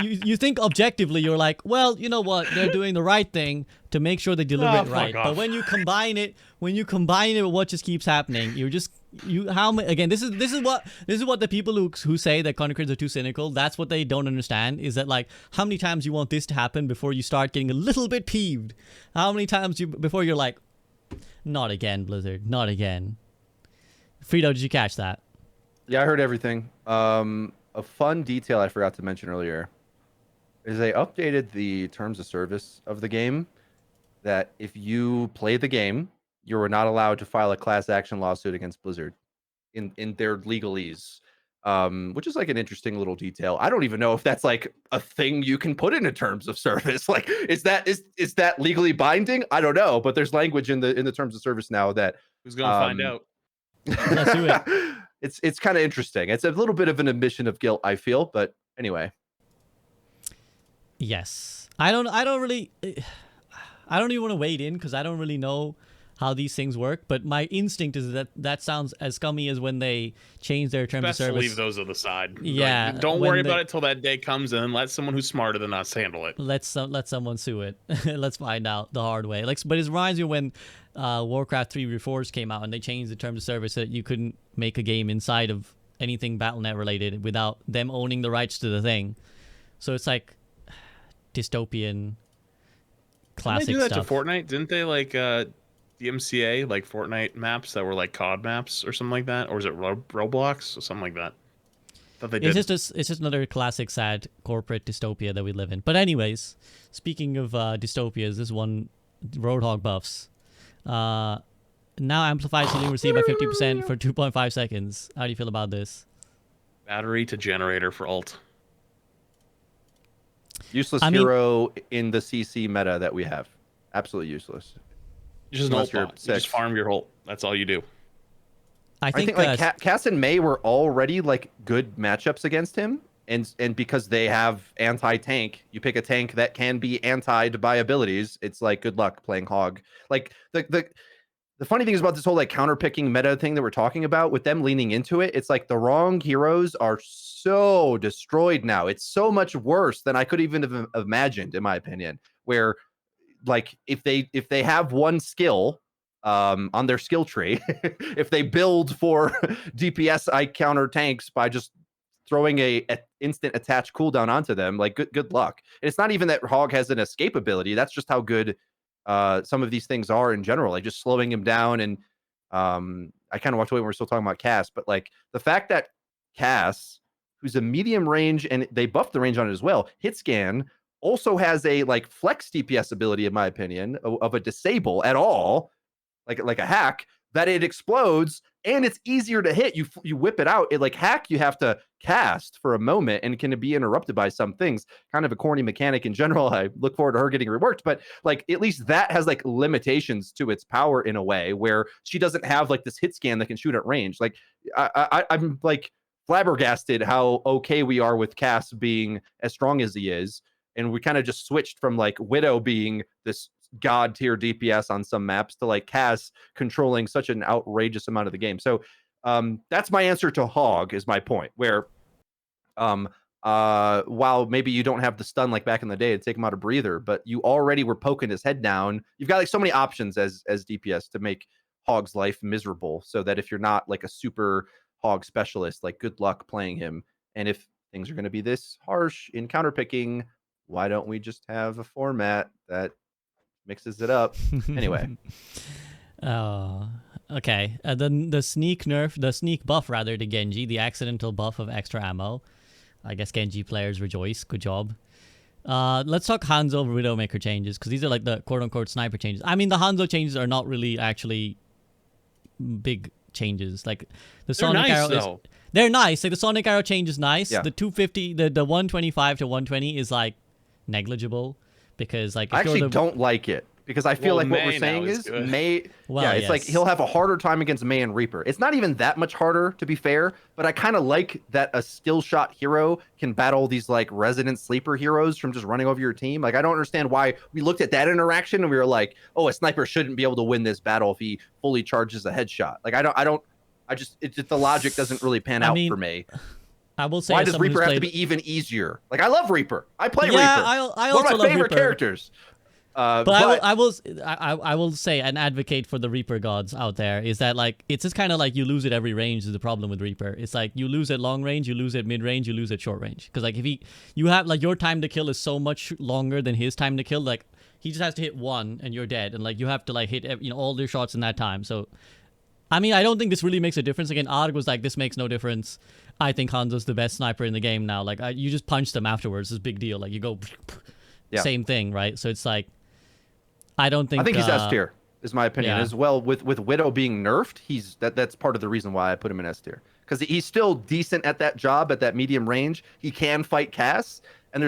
you think objectively, you're like, well, you know what? They're doing the right thing to make sure they deliver it right. But when you combine it with what just keeps happening, again, this is what the people who say that content creators are too cynical, that's what they don't understand, is that like how many times you want this to happen before you start getting a little bit peeved? How many times before you're like, not again, Blizzard, not again. Freedo, did you catch that? Yeah, I heard everything. A fun detail I forgot to mention earlier is they updated the terms of service of the game, that if you play the game, you are not allowed to file a class action lawsuit against Blizzard in their legalese, which is like an interesting little detail. I don't even know if that's like a thing you can put into terms of service. Like, is that legally binding? I don't know, but there's language in the terms of service now that who's gonna find out. Let's do it. It's kind of interesting. It's a little bit of an admission of guilt, I feel, but anyway. Yes. I don't even want to wade in because I don't really know how these things work, but my instinct is that sounds as scummy as when they change their terms of service. Best to leave those on the side. Yeah. Like, don't worry about it till that day comes and let someone who's smarter than us handle it. Let someone sue it. Let's find out the hard way. But it reminds me when Warcraft 3 Reforged came out and they changed the terms of service so that you couldn't make a game inside of anything Battle.net related without them owning the rights to the thing. So it's like dystopian classic stuff. Didn't they do that to Fortnite? Didn't they like DMCA like Fortnite maps that were like COD maps or something like that? Or was it Roblox or something like that? Thought they did. It's just another classic sad corporate dystopia that we live in. But anyways, speaking of dystopias, this one Roadhog buffs. Now amplifies healing received by 50% for 2.5 seconds. How do you feel about this? Battery to generator for ult. Useless hero in the CC meta that we have. Absolutely useless. Just an ult bot. You just farm your ult. That's all you do. I think like Cass and Mei were already like good matchups against him, and because they have anti-tank, you pick a tank that can be anti'd by abilities. It's like good luck playing Hog. Like the funny thing is about this whole like counter picking meta thing that we're talking about, with them leaning into it, it's like the wrong heroes are so destroyed now. It's so much worse than I could even have imagined, in my opinion. Where like if they have one skill on their skill tree, if they build for DPS I counter tanks by just throwing a instant attach cooldown onto them, like good luck. And it's not even that Hog has an escape ability. That's just how good some of these things are in general, like just slowing him down. And I kind of walked away when we're still talking about Cass, but like the fact that Cass, who's a medium range, and they buffed the range on it as well, hit scan, also has a like flex DPS ability, in my opinion, of a disable at all, like a hack, that it explodes and it's easier to hit. You whip it out. It like hack, you have to cast for a moment and can be interrupted by some things. Kind of a corny mechanic in general. I look forward to her getting reworked, but like at least that has like limitations to its power in a way where she doesn't have like this hit scan that can shoot at range. Like I'm like flabbergasted how okay we are with Cass being as strong as he is. And we kind of just switched from like Widow being this god tier DPS on some maps to like Cass controlling such an outrageous amount of the game. So That's my answer to Hog. Is my point where while maybe you don't have the stun like back in the day to take him out a breather, but you already were poking his head down. You've got like so many options as DPS to make Hog's life miserable, so that if you're not like a super Hog specialist, like good luck playing him. And if things are going to be this harsh in counter picking, why don't we just have a format that mixes it up? Anyway. Okay. Then the sneak buff rather to Genji, the accidental buff of extra ammo. I guess Genji players rejoice. Good job. Let's talk Hanzo Widowmaker changes, because these are like the quote-unquote sniper changes. I mean, the Hanzo changes are not really actually big changes. Like the Sonic Arrow they're nice. Like the Sonic Arrow change is nice. Yeah. The 250, the 125 to 120 is like negligible, because like I actually don't like it. Because I feel like what we're saying is May. Well, yeah, it's like he'll have a harder time against May and Reaper. It's not even that much harder, to be fair, but I kind of like that a skill shot hero can battle these like resident sleeper heroes from just running over your team. Like, I don't understand why we looked at that interaction and we were like, oh, a sniper shouldn't be able to win this battle if he fully charges a headshot. Like, the logic doesn't really pan out for me. I will say, why does Reaper have to be even easier? Like, I love Reaper. I play Reaper. I also one of my favorite Reaper. Characters. But I will say and advocate for the Reaper gods out there is that like it's just kind of like you lose at every range is the problem with Reaper. It's like you lose at long range, you lose at mid range, you lose at short range. Because like if you have like your time to kill is so much longer than his time to kill. Like he just has to hit one and you're dead, and like you have to like hit all your shots in that time. So I mean, I don't think this really makes a difference. Again, Arg was like, this makes no difference. I think Hanzo's the best sniper in the game now. Like you just punch them afterwards. It's a big deal. Like you go same thing, right? So it's like I think he's S tier, is my opinion. As well, with Widow being nerfed, that's part of the reason why I put him in S tier. Because he's still decent at that job, at that medium range. He can fight Cass, and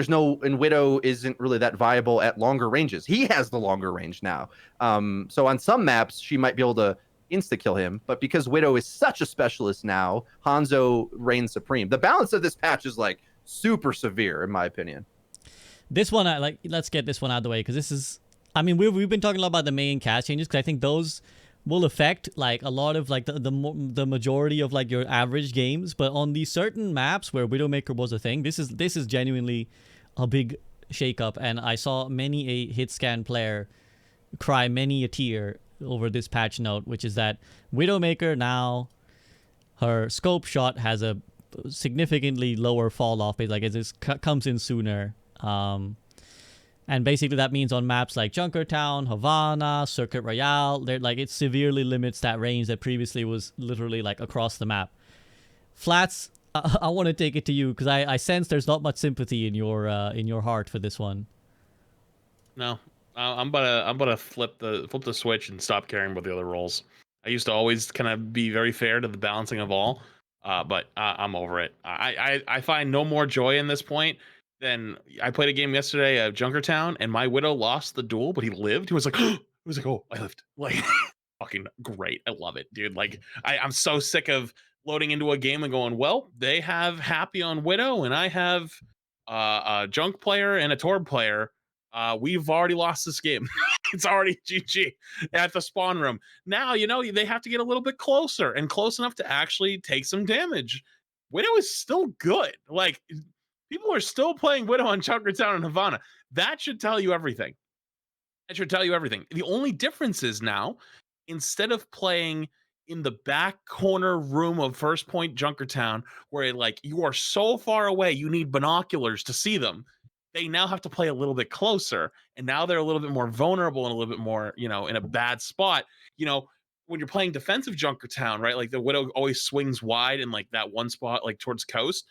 Widow isn't really that viable at longer ranges. He has the longer range now. So on some maps, she might be able to insta-kill him, but because Widow is such a specialist now, Hanzo reigns supreme. The balance of this patch is like super severe, in my opinion. This one, let's get this one out of the way, because this is... I mean, we've been talking a lot about the main cast changes, because I think those will affect like a lot of like the majority of like your average games. But on these certain maps where Widowmaker was a thing, this is genuinely a big shakeup, and I saw many a hit scan player cry many a tear over this patch note, which is that Widowmaker now, her scope shot has a significantly lower fall off. Like it just comes in sooner. And basically that means on maps like Junkertown, Havana, Circuit Royale, it severely limits that range that previously was literally like across the map. Flats, I want to take it to you, because I sense there's not much sympathy in your heart for this one. No, I'm gonna flip the switch and stop caring about the other roles. I used to always kind of be very fair to the balancing of all, but I'm over it. I find no more joy in this point. Then I played a game yesterday of Junkertown, and my Widow lost the duel, but he lived. He was like, oh, I lived. Like, fucking great. I love it, dude. Like, I'm so sick of loading into a game and going, well, they have Happy on Widow, and I have a Junk player and a Torb player. We've already lost this game. It's already GG at the spawn room. Now, they have to get a little bit closer and close enough to actually take some damage. Widow is still good. Like, people are still playing Widow on Junkertown and Havana. That should tell you everything. The only difference is now, instead of playing in the back corner room of First Point Junkertown, where like you are so far away, you need binoculars to see them, they now have to play a little bit closer. And now they're a little bit more vulnerable and a little bit more, in a bad spot. When you're playing defensive Junkertown, right? Like the Widow always swings wide in like that one spot, like towards coast.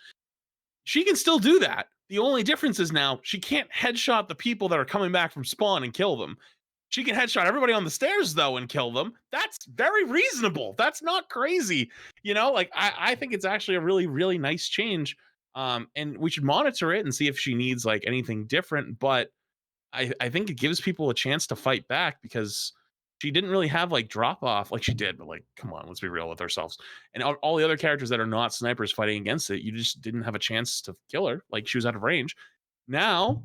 She can still do that. The only difference is now she can't headshot the people that are coming back from spawn and kill them. She can headshot everybody on the stairs, though, and kill them. That's very reasonable. That's not crazy. I think it's actually a really, really nice change. And we should monitor it and see if she needs like anything different. But I think it gives people a chance to fight back, because she didn't really have like drop off like she did, but like, come on, let's be real with ourselves. And all the other characters that are not snipers fighting against it, you just didn't have a chance to kill her. Like, she was out of range. Now,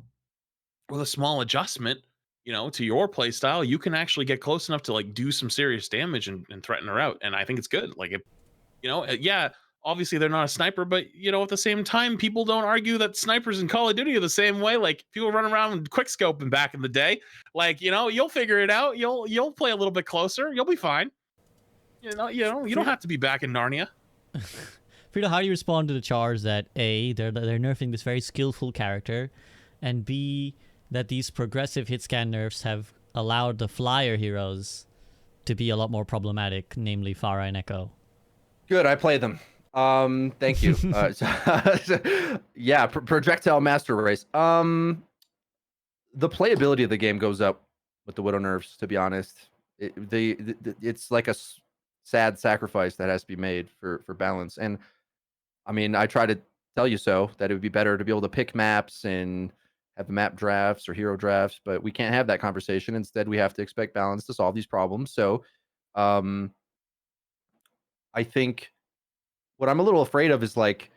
with a small adjustment, to your play style, you can actually get close enough to like do some serious damage and threaten her out. And I think it's good. Like, Yeah, obviously they're not a sniper, but at the same time, people don't argue that snipers in Call of Duty are the same way. Like people run around quick scoping back in the day. Like, you'll figure it out. You'll play a little bit closer. You'll be fine. You don't have to be back in Narnia. Freedo, how do you respond to the charge that A, they're nerfing this very skillful character, and B, that these progressive hit scan nerfs have allowed the flyer heroes to be a lot more problematic, namely Farah and Echo? Good, I play them. Thank you. Yeah, projectile master race. The playability of the game goes up with the Widow nerfs, to be honest. It's like a sad sacrifice that has to be made for balance. And I mean, I try to tell you so, that it would be better to be able to pick maps and have map drafts or hero drafts, but we can't have that conversation. Instead, we have to expect balance to solve these problems. So I think what I'm a little afraid of is like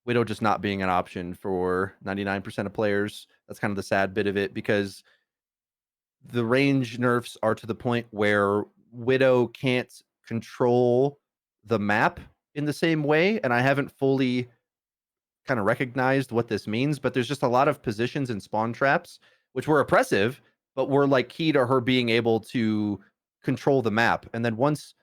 Widow just not being an option for 99% of players. That's kind of the sad bit of it, because the range nerfs are to the point where Widow can't control the map in the same way, and I haven't fully kind of recognized what this means, but there's just a lot of positions and spawn traps which were oppressive, but were like key to her being able to control the map. And then once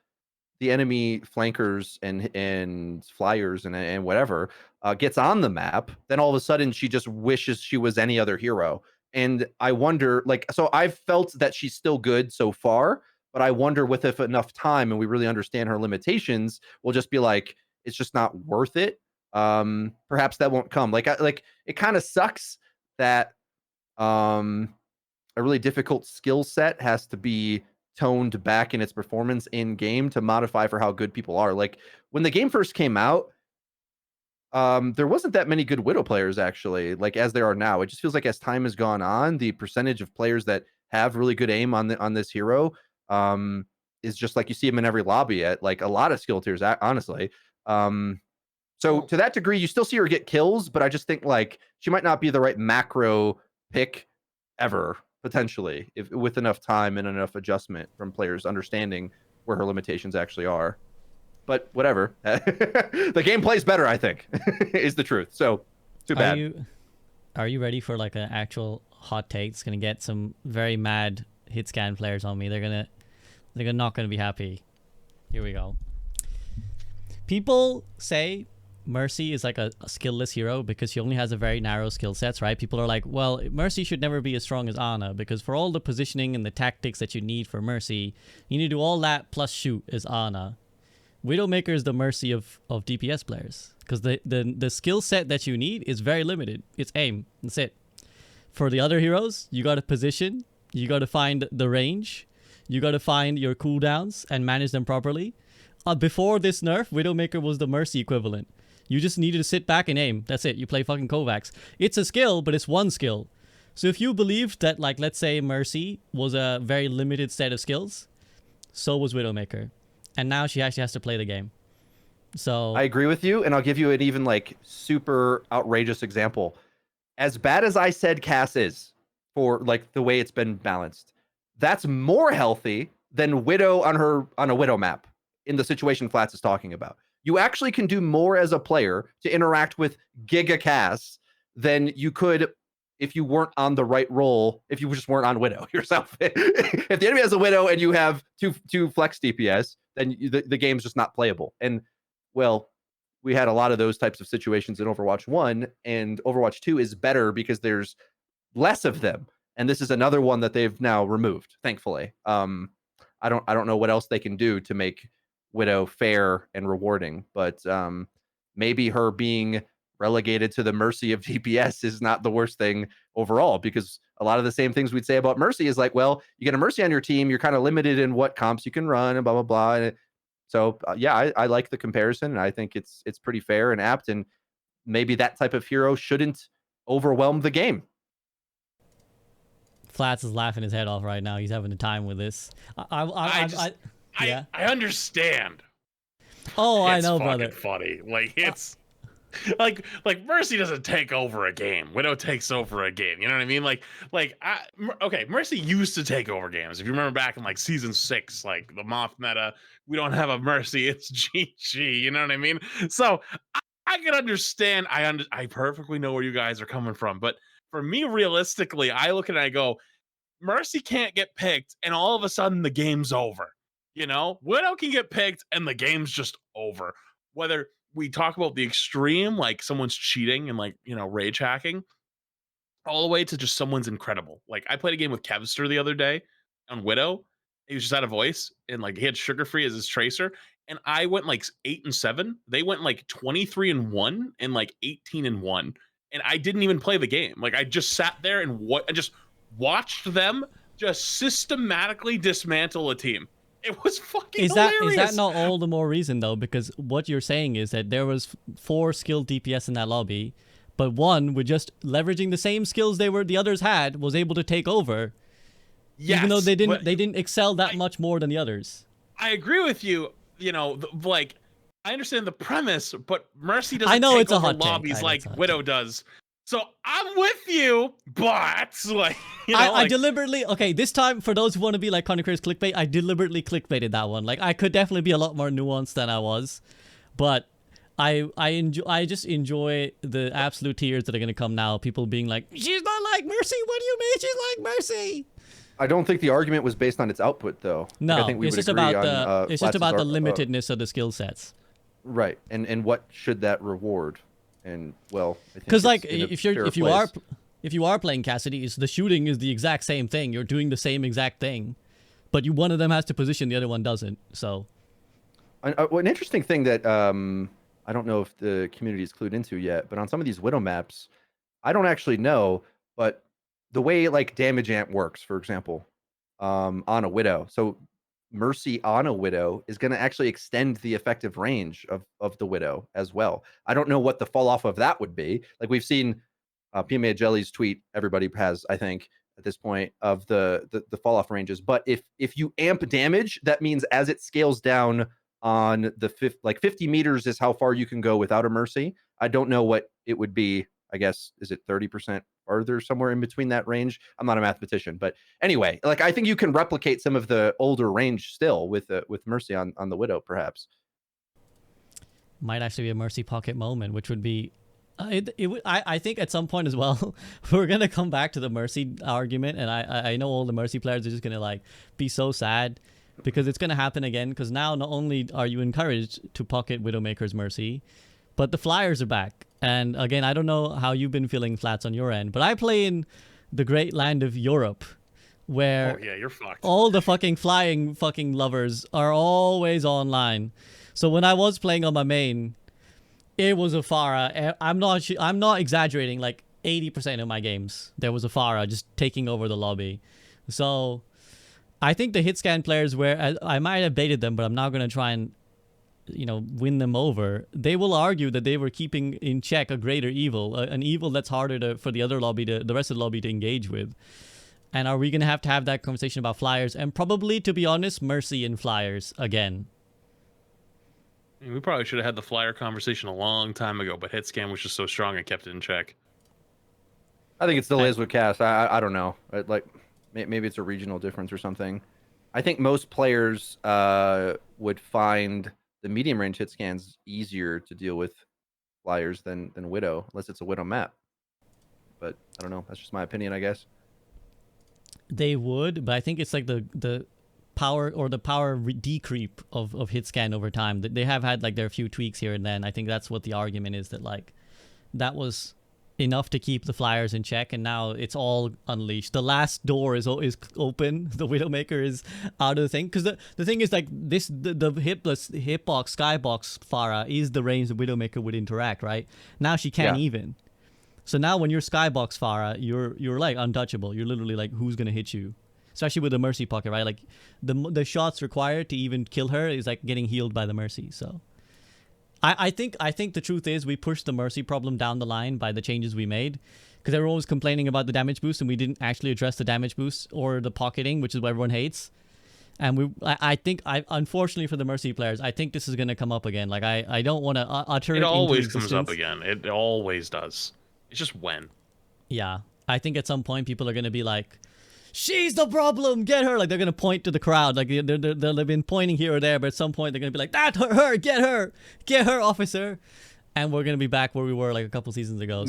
the enemy flankers and flyers and whatever gets on the map, then all of a sudden she just wishes she was any other hero. And I wonder, like, so I've felt that she's still good so far, but I wonder with if enough time and we really understand her limitations, we'll just be like, it's just not worth it. Perhaps that won't come. Like it kind of sucks that a really difficult skill set has to be toned back in its performance in game to modify for how good people are. Like when the game first came out, there wasn't that many good Widow players actually, like as there are now. It just feels like as time has gone on, the percentage of players that have really good aim on this hero is just like you see them in every lobby at like a lot of skill tiers, honestly. So to that degree, you still see her get kills, but I just think like she might not be the right macro pick ever, potentially, if with enough time and enough adjustment from players understanding where her limitations actually are. But whatever. The game plays better, I think, is the truth. So too bad. Are you ready for like an actual hot take? It's gonna get some very mad hit scan players on me. They're not gonna be happy. Here we go. People say Mercy is like a skillless hero because she only has a very narrow skill sets, right? People are like, well, Mercy should never be as strong as Ana because for all the positioning and the tactics that you need for Mercy, you need to do all that plus shoot as Ana. Widowmaker is the Mercy of DPS players because the skill set that you need is very limited. It's aim. That's it. For the other heroes, you got to position, you got to find the range, you got to find your cooldowns and manage them properly. Before this nerf, Widowmaker was the Mercy equivalent. You just needed to sit back and aim. That's it. You play fucking Kovacs. It's a skill, but it's one skill. So if you believed that, like, let's say Mercy was a very limited set of skills, so was Widowmaker. And now she actually has to play the game. So I agree with you, and I'll give you an even, like, super outrageous example. As bad as I said Cass is for, like, the way it's been balanced, that's more healthy than Widow on a Widow map in the situation Flats is talking about. You actually can do more as a player to interact with Giga Cass than you could if you weren't on the right role, if you just weren't on Widow yourself. If the enemy has a Widow and you have two flex DPS, then the game's just not playable. And, well, we had a lot of those types of situations in Overwatch 1, and Overwatch 2 is better because there's less of them. And this is another one that they've now removed, thankfully. I don't know what else they can do to make Widow fair and rewarding, but maybe her being relegated to the Mercy of DPS is not the worst thing overall, because a lot of the same things we'd say about Mercy is like, well, you get a Mercy on your team, you're kind of limited in what comps you can run and blah, blah, blah. And so, yeah, I like the comparison, and I think it's pretty fair and apt, and maybe that type of hero shouldn't overwhelm the game. Flats is laughing his head off right now. He's having a time with this. I understand. Oh, It's I know, fucking brother. funny. Like it's like Mercy doesn't take over a game. Widow takes over a game. You know what I mean? Okay, Mercy used to take over games. If you remember back in like season 6, like the Moth meta, we don't have a Mercy. It's GG. You know what I mean? So I can understand. I perfectly know where you guys are coming from. But for me, realistically, I look at it and I go, Mercy can't get picked, and all of a sudden the game's over. Widow can get picked, and the game's just over. Whether we talk about the extreme, like someone's cheating and rage hacking, all the way to just someone's incredible. Like I played a game with Kevster the other day on Widow. He was just out of voice, and like he had Sugar Free as his tracer, and I went like 8-7. They went like 23-1 and like 18-1, and I didn't even play the game. Like I just sat there and just watched them just systematically dismantle a team. It was fucking hilarious. Is that not all the more reason though? Because what you're saying is that there was 4 skilled DPS in that lobby, but one with just leveraging the same skills the others had was able to take over. Yes, even though they didn't excel that much more than the others. I agree with you. I understand the premise, but Mercy doesn't I know take it's a over hot lobbies take. like Widow does. So I'm with you, but I deliberately, okay, this time for those who want to be like Conor Chris clickbait, I deliberately clickbaited that one. Like I could definitely be a lot more nuanced than I was, but I just enjoy the absolute tears that are gonna come now. People being like, she's not like Mercy. What do you mean she's like Mercy? I don't think the argument was based on its output, though. No, like, I think we it's would just agree about on, it's just about the limitedness of the skill sets. Right, and what should that reward? And well, because like if you are playing Cassidy, the shooting is the exact same thing. You're doing the same exact thing, but one of them has to position, the other one doesn't. So, an interesting thing that I don't know if the community is clued into yet, but on some of these Widow maps, I don't actually know, but the way like damage ant works, for example, on a Widow. So Mercy on a Widow is going to actually extend the effective range of the Widow as well. I don't know what the fall off of that would be. Like we've seen PMA Jelly's tweet, everybody has, I think, at this point, of the fall off ranges. But if you amp damage, that means as it scales down on the 50 meters is how far you can go without a Mercy. I don't know what it would be. I guess, is it 30% farther, somewhere in between that range? I'm not a mathematician, but anyway, like I think you can replicate some of the older range still with Mercy on the Widow, perhaps. Might actually be a Mercy pocket moment, which would be, I think at some point as well, we're gonna come back to the Mercy argument, and I know all the Mercy players are just gonna like be so sad because it's gonna happen again. Because now not only are you encouraged to pocket Widowmaker's Mercy, but the Flyers are back. And again, I don't know how you've been feeling, Flats, on your end, but I play in the great land of Europe, where you're fucked. All the fucking flying fucking lovers are always online. So when I was playing on my main, it was a Pharah. I'm not exaggerating. Like 80% of my games, there was a Pharah just taking over the lobby. So I think the hit scan players, where I might have baited them, but I'm not gonna try and win them over. They will argue that they were keeping in check a greater evil, an evil that's harder for the other lobby, the rest of the lobby to engage with. And are we going to have that conversation about Flyers? And probably, to be honest, Mercy and Flyers again. We probably should have had the Flyer conversation a long time ago, but Hitscan was just so strong I kept it in check. I think it still is with Cass. I don't know. Like maybe it's a regional difference or something. I think most players would find the medium range hit scans easier to deal with Flyers than Widow, unless it's a Widow map. But I don't know. That's just my opinion, I guess. They would, but I think it's like the power or the power decreep of hit scan over time. They have had like their few tweaks here and then. I think that's what the argument is, that like that was enough to keep the Flyers in check, and now it's all unleashed. The last door is open. The Widowmaker is out of the thing, because the thing is like this, the hitbox skybox Pharah is the range the Widowmaker would interact, right? Now she can't even. So now when you're skybox Pharah, you're like untouchable. You're literally like, who's gonna hit you? Especially with the Mercy pocket, right? Like the shots required to even kill her is like getting healed by the Mercy. So I think the truth is we pushed the Mercy problem down the line by the changes we made, because everyone was complaining about the damage boost and we didn't actually address the damage boost or the pocketing, which is what everyone hates. And I think unfortunately for the Mercy players, I think this is going to come up again. Like I don't want to utter it It into always existence. comes up again. It always does. It's just when. Yeah, I think at some point people are going to be like, she's the problem, get her. Like they're going to point to the crowd. Like they've been pointing here or there, but at some point they're going to be like, that her, get her, officer. And we're going to be back where we were like a couple seasons ago.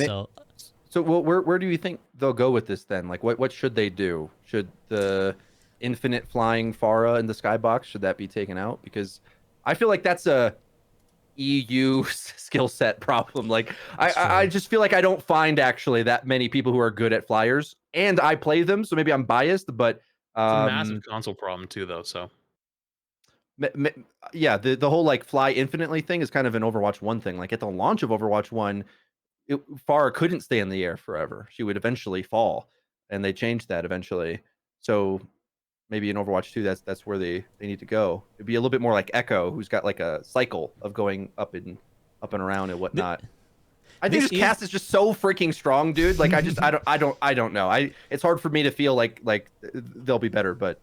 So where do you think they'll go with this then? Like what should they do? Should the infinite flying Farah in the skybox, should that be taken out? Because I feel like that's a EU skill set problem. Like I just feel like I don't find actually that many people who are good at flyers, and I play them, so maybe I'm biased, but it's a massive console problem too, though. So yeah, the whole like fly infinitely thing is kind of an Overwatch 1 thing. Like at the launch of Overwatch 1, Farah couldn't stay in the air forever. She would eventually fall, and they changed that eventually. So maybe in Overwatch 2, that's where they need to go. It'd be a little bit more like Echo, who's got like a cycle of going up and around and whatnot. I think this cast is just so freaking strong, dude. Like I don't know. It's hard for me to feel like they'll be better, but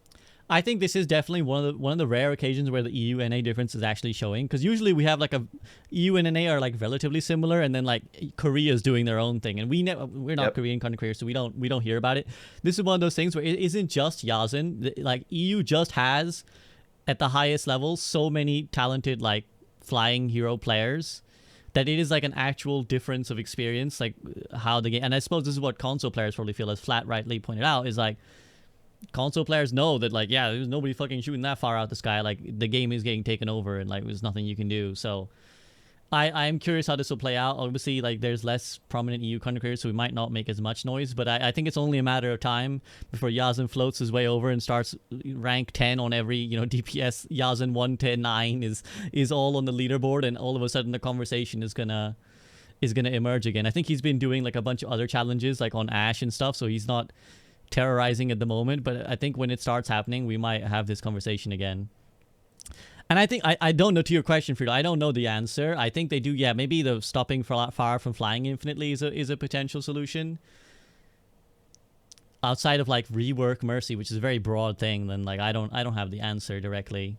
I think this is definitely one of the rare occasions where the EU NA difference is actually showing, because usually we have like EU and NA are like relatively similar, and then like Korea's doing their own thing, and we're not Korean content creators, so we don't hear about it. This is one of those things where it isn't just Yazin. Like EU just has at the highest level so many talented like flying hero players that it is like an actual difference of experience, like how the game. And I suppose this is what console players probably feel, as Flat rightly pointed out, is like, console players know that like, yeah, there's nobody fucking shooting that far out the sky. Like the game is getting taken over, and like there's nothing you can do. So I am curious how this will play out. Obviously, like there's less prominent EU content creators, so we might not make as much noise. But I think it's only a matter of time before Yazin floats his way over and starts rank 10 on every DPS. Yazin 1-9 is all on the leaderboard, and all of a sudden the conversation is gonna emerge again. I think he's been doing like a bunch of other challenges like on Ash and stuff, so he's not terrorizing at the moment, but I think when it starts happening, we might have this conversation again. And I think I don't know, to your question, Freedo, I don't know the answer. I think they do, yeah, maybe the stopping Far from flying infinitely is a potential solution. Outside of like rework Mercy, which is a very broad thing, then like I don't have the answer directly.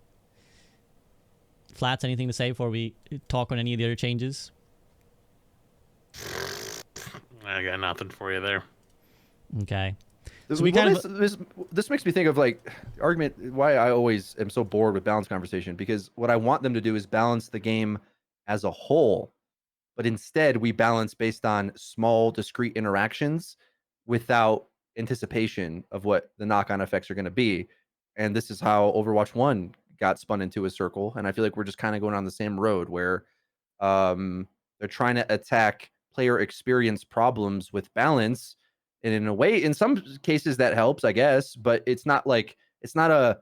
Flats, anything to say before we talk on any of the other changes? I got nothing for you there. Okay. So this makes me think of like argument why I always am so bored with balance conversation, because what I want them to do is balance the game as a whole, but instead we balance based on small discrete interactions without anticipation of what the knock-on effects are going to be. And this is how Overwatch 1 got spun into a circle, and I feel like we're just kind of going on the same road where they're trying to attack player experience problems with balance. And in a way, in some cases that helps, I guess, but it's not a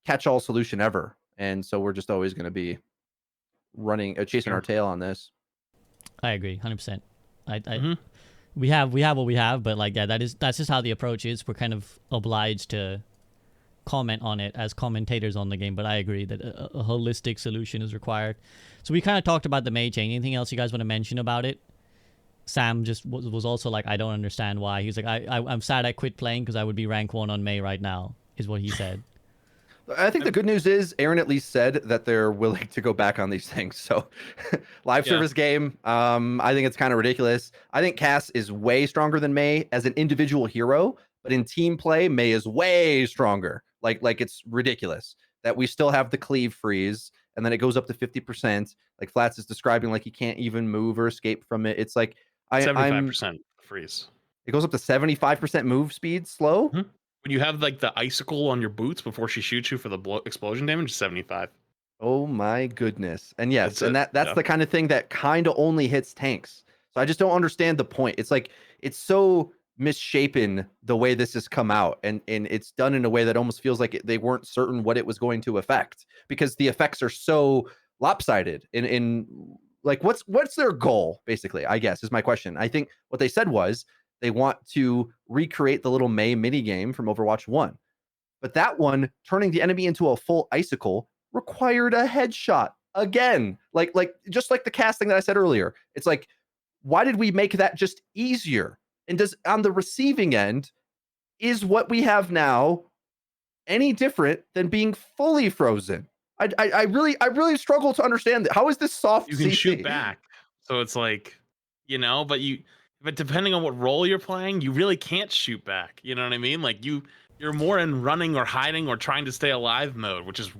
catch-all solution ever. And so we're just always going to be chasing our tail on this. I agree, 100%. We have what we have, but like, yeah, that's just how the approach is. We're kind of obliged to comment on it as commentators on the game, but I agree that a holistic solution is required. So we kind of talked about the May chain. Anything else you guys want to mention about it? Sam just was also like, I don't understand why. He's like, I'm sad I quit playing because I would be rank 1 on May right now, is what he said. I think the good news is Aaron at least said that they're willing to go back on these things. So live service game, I think it's kind of ridiculous. I think Cass is way stronger than May as an individual hero, but in team play, May is way stronger. Like it's ridiculous that we still have the cleave freeze, and then it goes up to 50%. Like Flats is describing, like he can't even move or escape from it. It's like 75% freeze. It goes up to 75% move speed slow. Mm-hmm. When you have like the icicle on your boots before she shoots you for the explosion damage, 75. Oh my goodness. And yes, that's the kind of thing that kind of only hits tanks. So I just don't understand the point. It's like it's so misshapen the way this has come out, and it's done in a way that almost feels like they weren't certain what it was going to affect, because the effects are so lopsided in like what's their goal, basically, I guess, is my question. I think what they said was they want to recreate the little May mini game from Overwatch 1. But that one, turning the enemy into a full icicle, required a headshot again. Like just like the casting that I said earlier. It's like, why did we make that just easier? And does on the receiving end, is what we have now any different than being fully frozen? I really struggle to understand that. How is this soft You can shoot CC? back, so it's like, but depending on what role you're playing, you really can't shoot back. You know what I mean? Like you're more in running or hiding or trying to stay alive mode, which is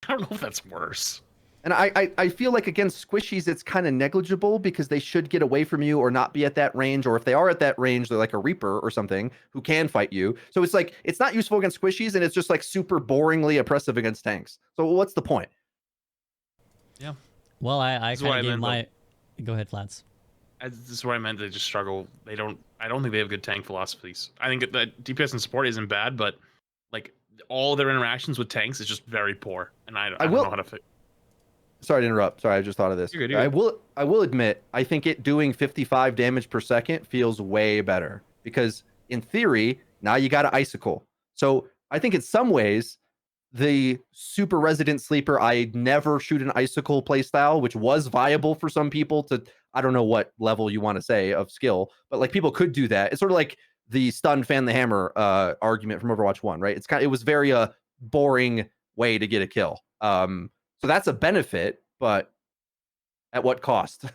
I don't know if that's worse. And I feel like against squishies, it's kind of negligible because they should get away from you or not be at that range. Or if they are at that range, they're like a Reaper or something who can fight you. So it's like, it's not useful against squishies and it's just like super boringly oppressive against tanks. So what's the point? Yeah. Well, I This is what kind of I gave meant, my. Go ahead, Flats. This is what I meant. They just struggle. I don't think they have good tank philosophies. I think that DPS and support isn't bad, but like all their interactions with tanks is just very poor, and I don't know how to fix. Sorry to interrupt. Sorry, I just thought of this. You're good. I will admit, I think it doing 55 damage per second feels way better because in theory, now you got an icicle. So I think in some ways, the super resident sleeper, I never shoot an icicle playstyle, which was viable for some people to, I don't know what level you want to say of skill, but like people could do that. It's sort of like the stun fan the hammer argument from Overwatch 1, right? It was very boring way to get a kill. So that's a benefit, but at what cost?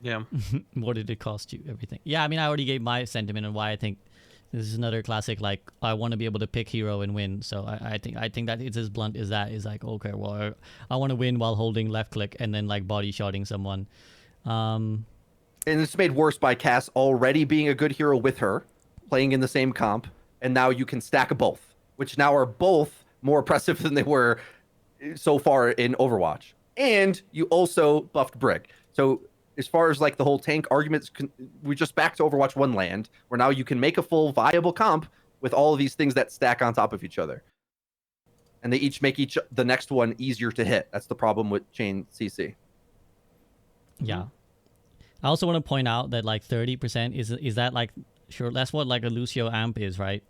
Yeah. What did it cost you? Everything. Yeah, I mean, I already gave my sentiment on why I think this is another classic. Like, I want to be able to pick hero and win. So I think that it's as blunt as that. Is like, okay, well, I want to win while holding left click and then like body shotting someone. And it's made worse by Cass already being a good hero with her, playing in the same comp, and now you can stack both, which now are both more oppressive than they were so far in Overwatch. And you also buffed Brig. So as far as like the whole tank arguments, we just back to Overwatch 1 land, where now you can make a full viable comp with all of these things that stack on top of each other. And they each make the next one easier to hit. That's the problem with chain CC. Yeah. I also want to point out that like 30% is that like, sure, that's what like a Lucio amp is, right?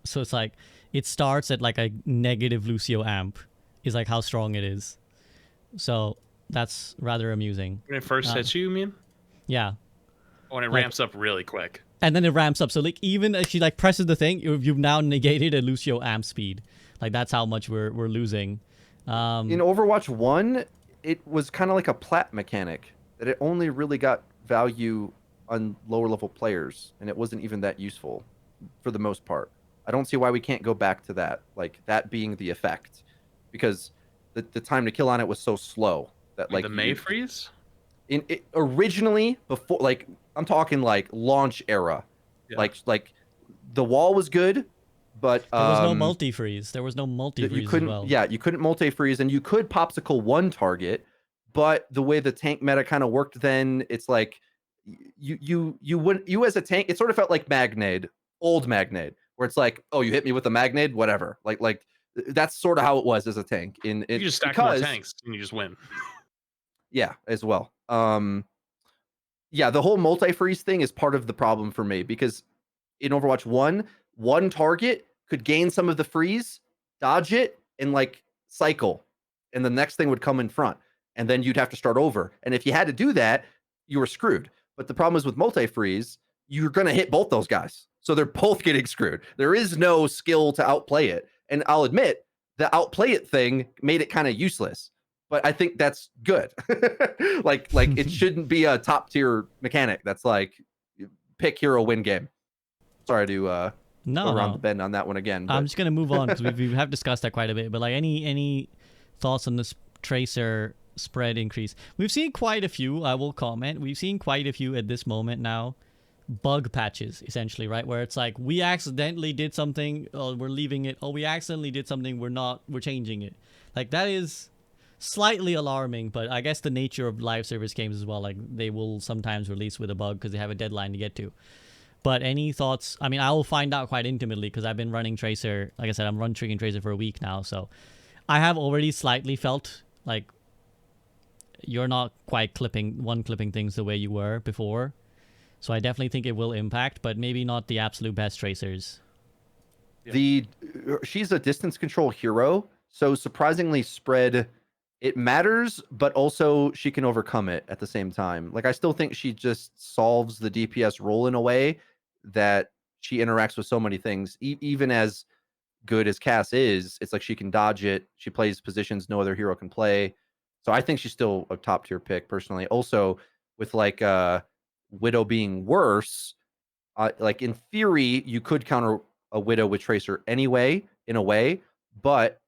So it's like, it starts at like a negative Lucio amp is like how strong it is. So that's rather amusing. When it first hits you mean? Yeah. Oh, and it Like, ramps up really quick. And then it ramps up. So like even as she like presses the thing, you've now negated a Lucio amp speed. Like that's how much we're losing. In Overwatch 1, it was kind of like a plat mechanic that it only really got value on lower level players, and it wasn't even that useful for the most part. I don't see why we can't go back to that, like that being the effect, because the time to kill on it was so slow that like the May freeze. Originally, before, like I'm talking like launch era, Yeah. like the wall was good, but there was no multi freeze. There was no multi freeze as well. Yeah, you couldn't multi freeze, and you could popsicle one target, but the way the tank meta kind of worked then, it's like you wouldn't, you as a tank, it sort of felt like Magnade, old Magnade, where it's like, oh, you hit me with a Magnade, whatever. Like that's sort of how it was as a tank. You just stack more tanks and you just win. Yeah, as well. Yeah, the whole multi-freeze thing is part of the problem for me, because in Overwatch 1, one target could gain some of the freeze, dodge it, and like cycle, and the next thing would come in front, and then you'd have to start over. And if you had to do that, you were screwed. But the problem is with multi-freeze, you're going to hit both those guys. So they're both getting screwed. There is no skill to outplay it. And I'll admit, the outplay it thing made it kind of useless. But I think that's good. like it shouldn't be a top tier mechanic that's like pick hero win game. Sorry to go around the bend on that one again. But... I'm just gonna move on because we have discussed that quite a bit. But like any thoughts on this tracer spread increase? We've seen quite a few. I will comment. We've seen quite a few at this moment now. Bug patches, essentially, right? Where it's like we accidentally did something, or we're leaving it. Oh, we accidentally did something. We're changing it. Like that is slightly alarming, but I guess the nature of live service games as well, like they will sometimes release with a bug because they have a deadline to get to. But any thoughts? I mean, I will find out quite intimately because I've been running Tracer. Like I said, I'm triggering Tracer for a week now, so I have already slightly felt like you're not quite clipping things the way you were before. So I definitely think it will impact, but maybe not the absolute best Tracers. She's a distance control hero, so surprisingly spread, it matters, but also she can overcome it at the same time. Like I still think she just solves the DPS role in a way that she interacts with so many things, even as good as Cass is, it's like she can dodge it. She plays positions no other hero can play. So I think she's still a top tier pick personally. Also, with like Widow being worse, like in theory, you could counter a Widow with Tracer anyway, in a way, but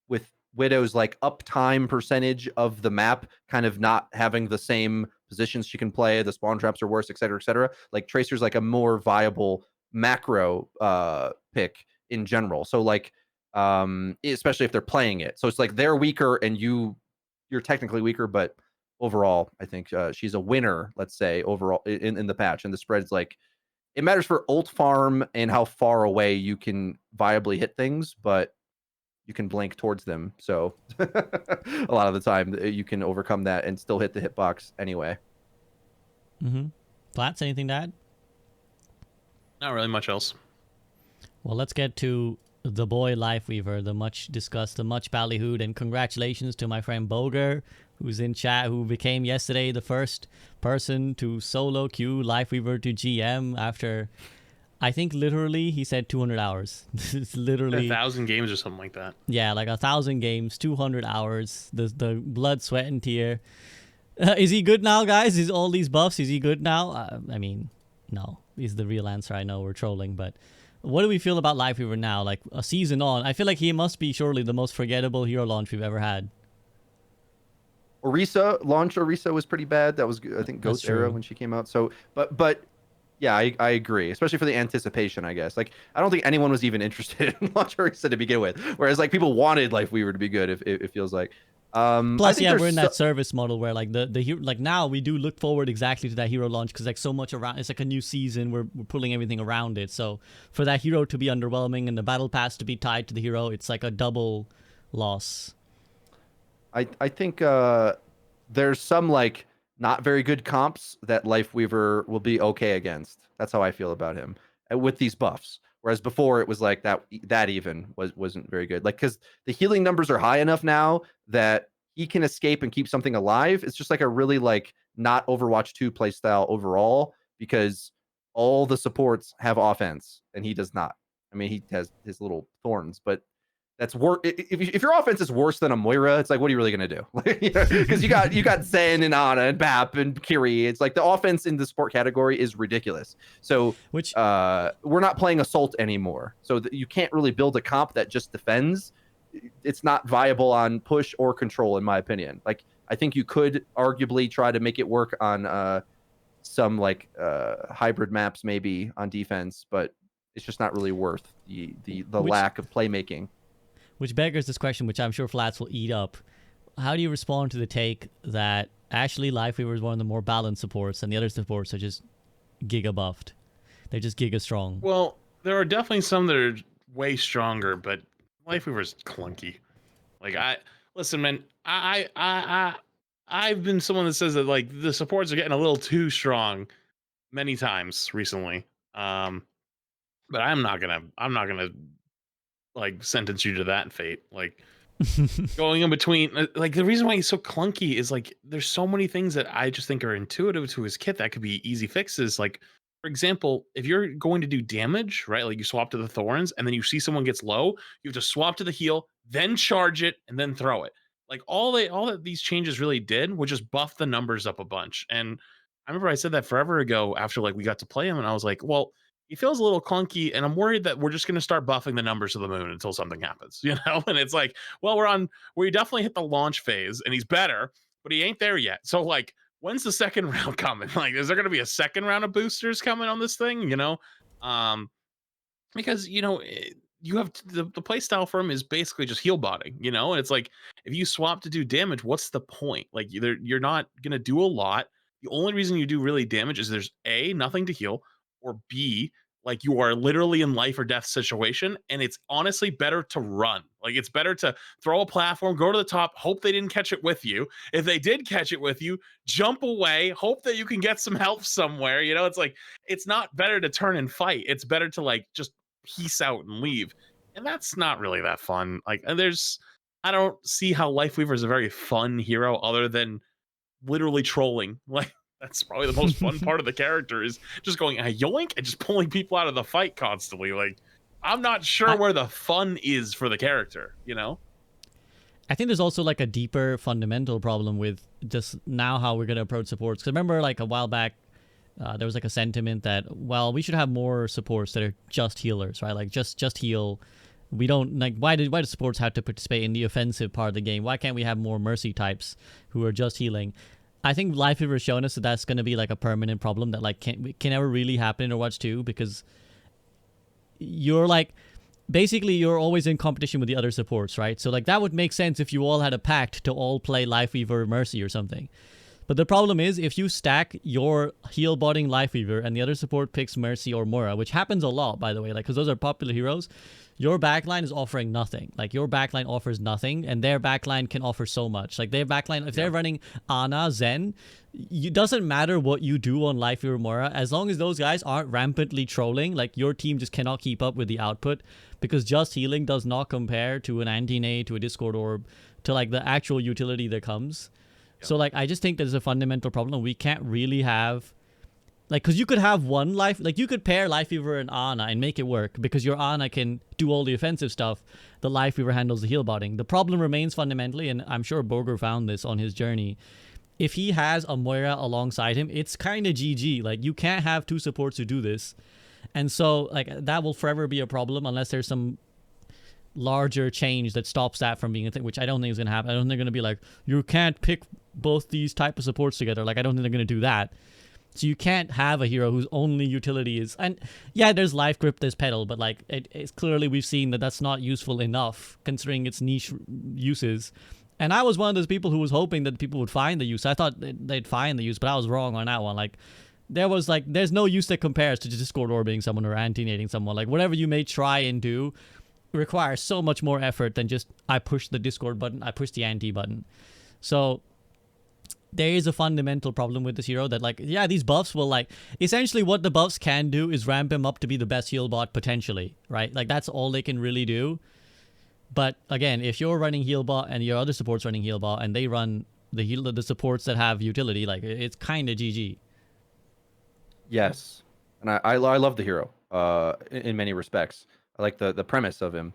with Widow's like uptime percentage of the map kind of not having the same positions she can play, the spawn traps are worse, et cetera, et cetera. Like Tracer's like a more viable macro pick in general. So like especially if they're playing it. So it's like they're weaker and you're technically weaker, but overall, I think she's a winner, let's say, overall in the patch. And the spread's like it matters for ult farm and how far away you can viably hit things, but you can blink towards them. So a lot of the time you can overcome that and still hit the hitbox anyway. Flats, anything to add? Not really much else. Well, let's get to the boy Lifeweaver, the much discussed, the much ballyhooed, and congratulations to my friend Boger, who's in chat, who became yesterday the first person to solo queue Lifeweaver to GM after, I think literally he said 200 hours. It's literally 1,000 games or something like that. Yeah, like 1,000 games, 200 hours, the blood, sweat, and tear. Is he good now, guys? Is all these buffs? Is he good now? I mean, no. Is the real answer. I know we're trolling, but what do we feel about Lifeweaver now? Like a season on, I feel like he must be surely the most forgettable hero launch we've ever had. Orisa was pretty bad. That was, I think, Ghost Era when she came out. So, but yeah, I agree, especially for the anticipation, I guess. Like, I don't think anyone was even interested in launch Orisa to begin with, whereas like people wanted Lifeweaver to be good. It feels like. Plus, yeah, we're in that service model where like the hero, like now we do look forward exactly to that hero launch because like so much around. It's like a new season. We're pulling everything around it. So for that hero to be underwhelming and the battle pass to be tied to the hero, it's like a double loss. I think there's some like not very good comps that Lifeweaver will be okay against. That's how I feel about him with these buffs. Whereas before it was like that even wasn't very good. Like because the healing numbers are high enough now that he can escape and keep something alive. It's just like a really like not Overwatch 2 play style overall because all the supports have offense and he does not. I mean, he has his little thorns, but that's worse. If your offense is worse than a Moira, it's like, what are you really gonna do? Because you got Zen and Ana and Bap and Kiri. It's like the offense in the support category is ridiculous. So we're not playing Assault anymore. So you can't really build a comp that just defends. It's not viable on push or control, in my opinion. Like I think you could arguably try to make it work on some like hybrid maps maybe on defense, but it's just not really worth the lack of playmaking. Which beggars this question, which I'm sure Flats will eat up. How do you respond to the take that actually Lifeweaver is one of the more balanced supports and the other supports are just giga buffed? They're just giga strong. Well, there are definitely some that are way stronger, but Lifeweaver's clunky. Like listen, man, I've been someone that says that like the supports are getting a little too strong many times recently. But I'm not gonna like sentence you to that fate. Like going in between, like the reason why he's so clunky is like there's so many things that I just think are intuitive to his kit that could be easy fixes. Like for example, if you're going to do damage, right? Like you swap to the thorns and then you see someone gets low, you have to swap to the heal, then charge it and then throw it. Like all that these changes really did was just buff the numbers up a bunch. And I remember I said that forever ago after like we got to play him and I was like, well, he feels a little clunky and I'm worried that we're just going to start buffing the numbers of the moon until something happens, you know? And it's like, well, we definitely hit the launch phase and he's better, but he ain't there yet. So like, when's the second round coming? Like, is there going to be a second round of boosters coming on this thing? You know? Because, you know, you have the play style for him is basically just heal botting, you know? And it's like, if you swap to do damage, what's the point? Like you're not going to do a lot. The only reason you do really damage is there's A, nothing to heal, or B, like you are literally in life or death situation and it's honestly better to run. Like it's better to throw a platform, go to the top, hope they didn't catch it with you. If they did catch it with you, jump away, hope that you can get some help somewhere. You know, it's like it's not better to turn and fight. It's better to like just peace out and leave. And that's not really that fun. Like I don't see how Lifeweaver is a very fun hero other than literally trolling. Like that's probably the most fun part of the character is just going a yoink and just pulling people out of the fight constantly. Like I'm not sure where the fun is for the character, you know? I think there's also like a deeper fundamental problem with just now how we're going to approach supports. Because remember, like a while back, there was like a sentiment that, well, we should have more supports that are just healers, right? Like just heal. We don't like why do supports have to participate in the offensive part of the game? Why can't we have more mercy types who are just healing? I think Life Weaver has shown us that that's going to be like a permanent problem that like can never really happen in Overwatch 2 because you're like basically you're always in competition with the other supports, right? So like that would make sense if you all had a pact to all play Life Weaver Mercy or something. But the problem is if you stack your heal botting Life Weaver and the other support picks Mercy or Moira, which happens a lot by the way, like because those are popular heroes, your backline is offering nothing. Like your backline offers nothing, and their backline can offer so much. Like their backline, if they're running Ana, Zen, it doesn't matter what you do on Life Weaver Moira, as long as those guys aren't rampantly trolling. Like your team just cannot keep up with the output because just healing does not compare to an anti-nade, to a Discord orb, to like the actual utility that comes. So like I just think there's a fundamental problem. We can't really have like, because you could have one life, like you could pair Life Weaver and Ana and make it work because your Ana can do all the offensive stuff. The Life Weaver handles the heal botting. The problem remains fundamentally, and I'm sure Boger found this on his journey. If he has a Moira alongside him, it's kind of GG. Like you can't have two supports who do this. And so like that will forever be a problem unless there's some larger change that stops that from being a thing, which I don't think is going to happen. I don't think they're going to be like, you can't pick both these type of supports together. Like I don't think they're going to do that. So you can't have a hero whose only utility is, and yeah, there's Life Grip, there's Pedal, but like it's clearly we've seen that that's not useful enough considering its niche uses. And I was one of those people who was hoping that people would find the use. I thought they'd find the use, but I was wrong on that one. Like there's no use that compares to just Discord orbiting someone or anti-nading someone. Like whatever you may try and do requires so much more effort than just I push the Discord button, I push the anti button. So there is a fundamental problem with this hero that like, yeah, these buffs will like, essentially what the buffs can do is ramp him up to be the best heal bot potentially, right? Like that's all they can really do. But again, if you're running heal bot and your other support's running heal bot and they run the supports that have utility, like it's kind of GG. Yes, and I love the hero in many respects. I like the premise of him.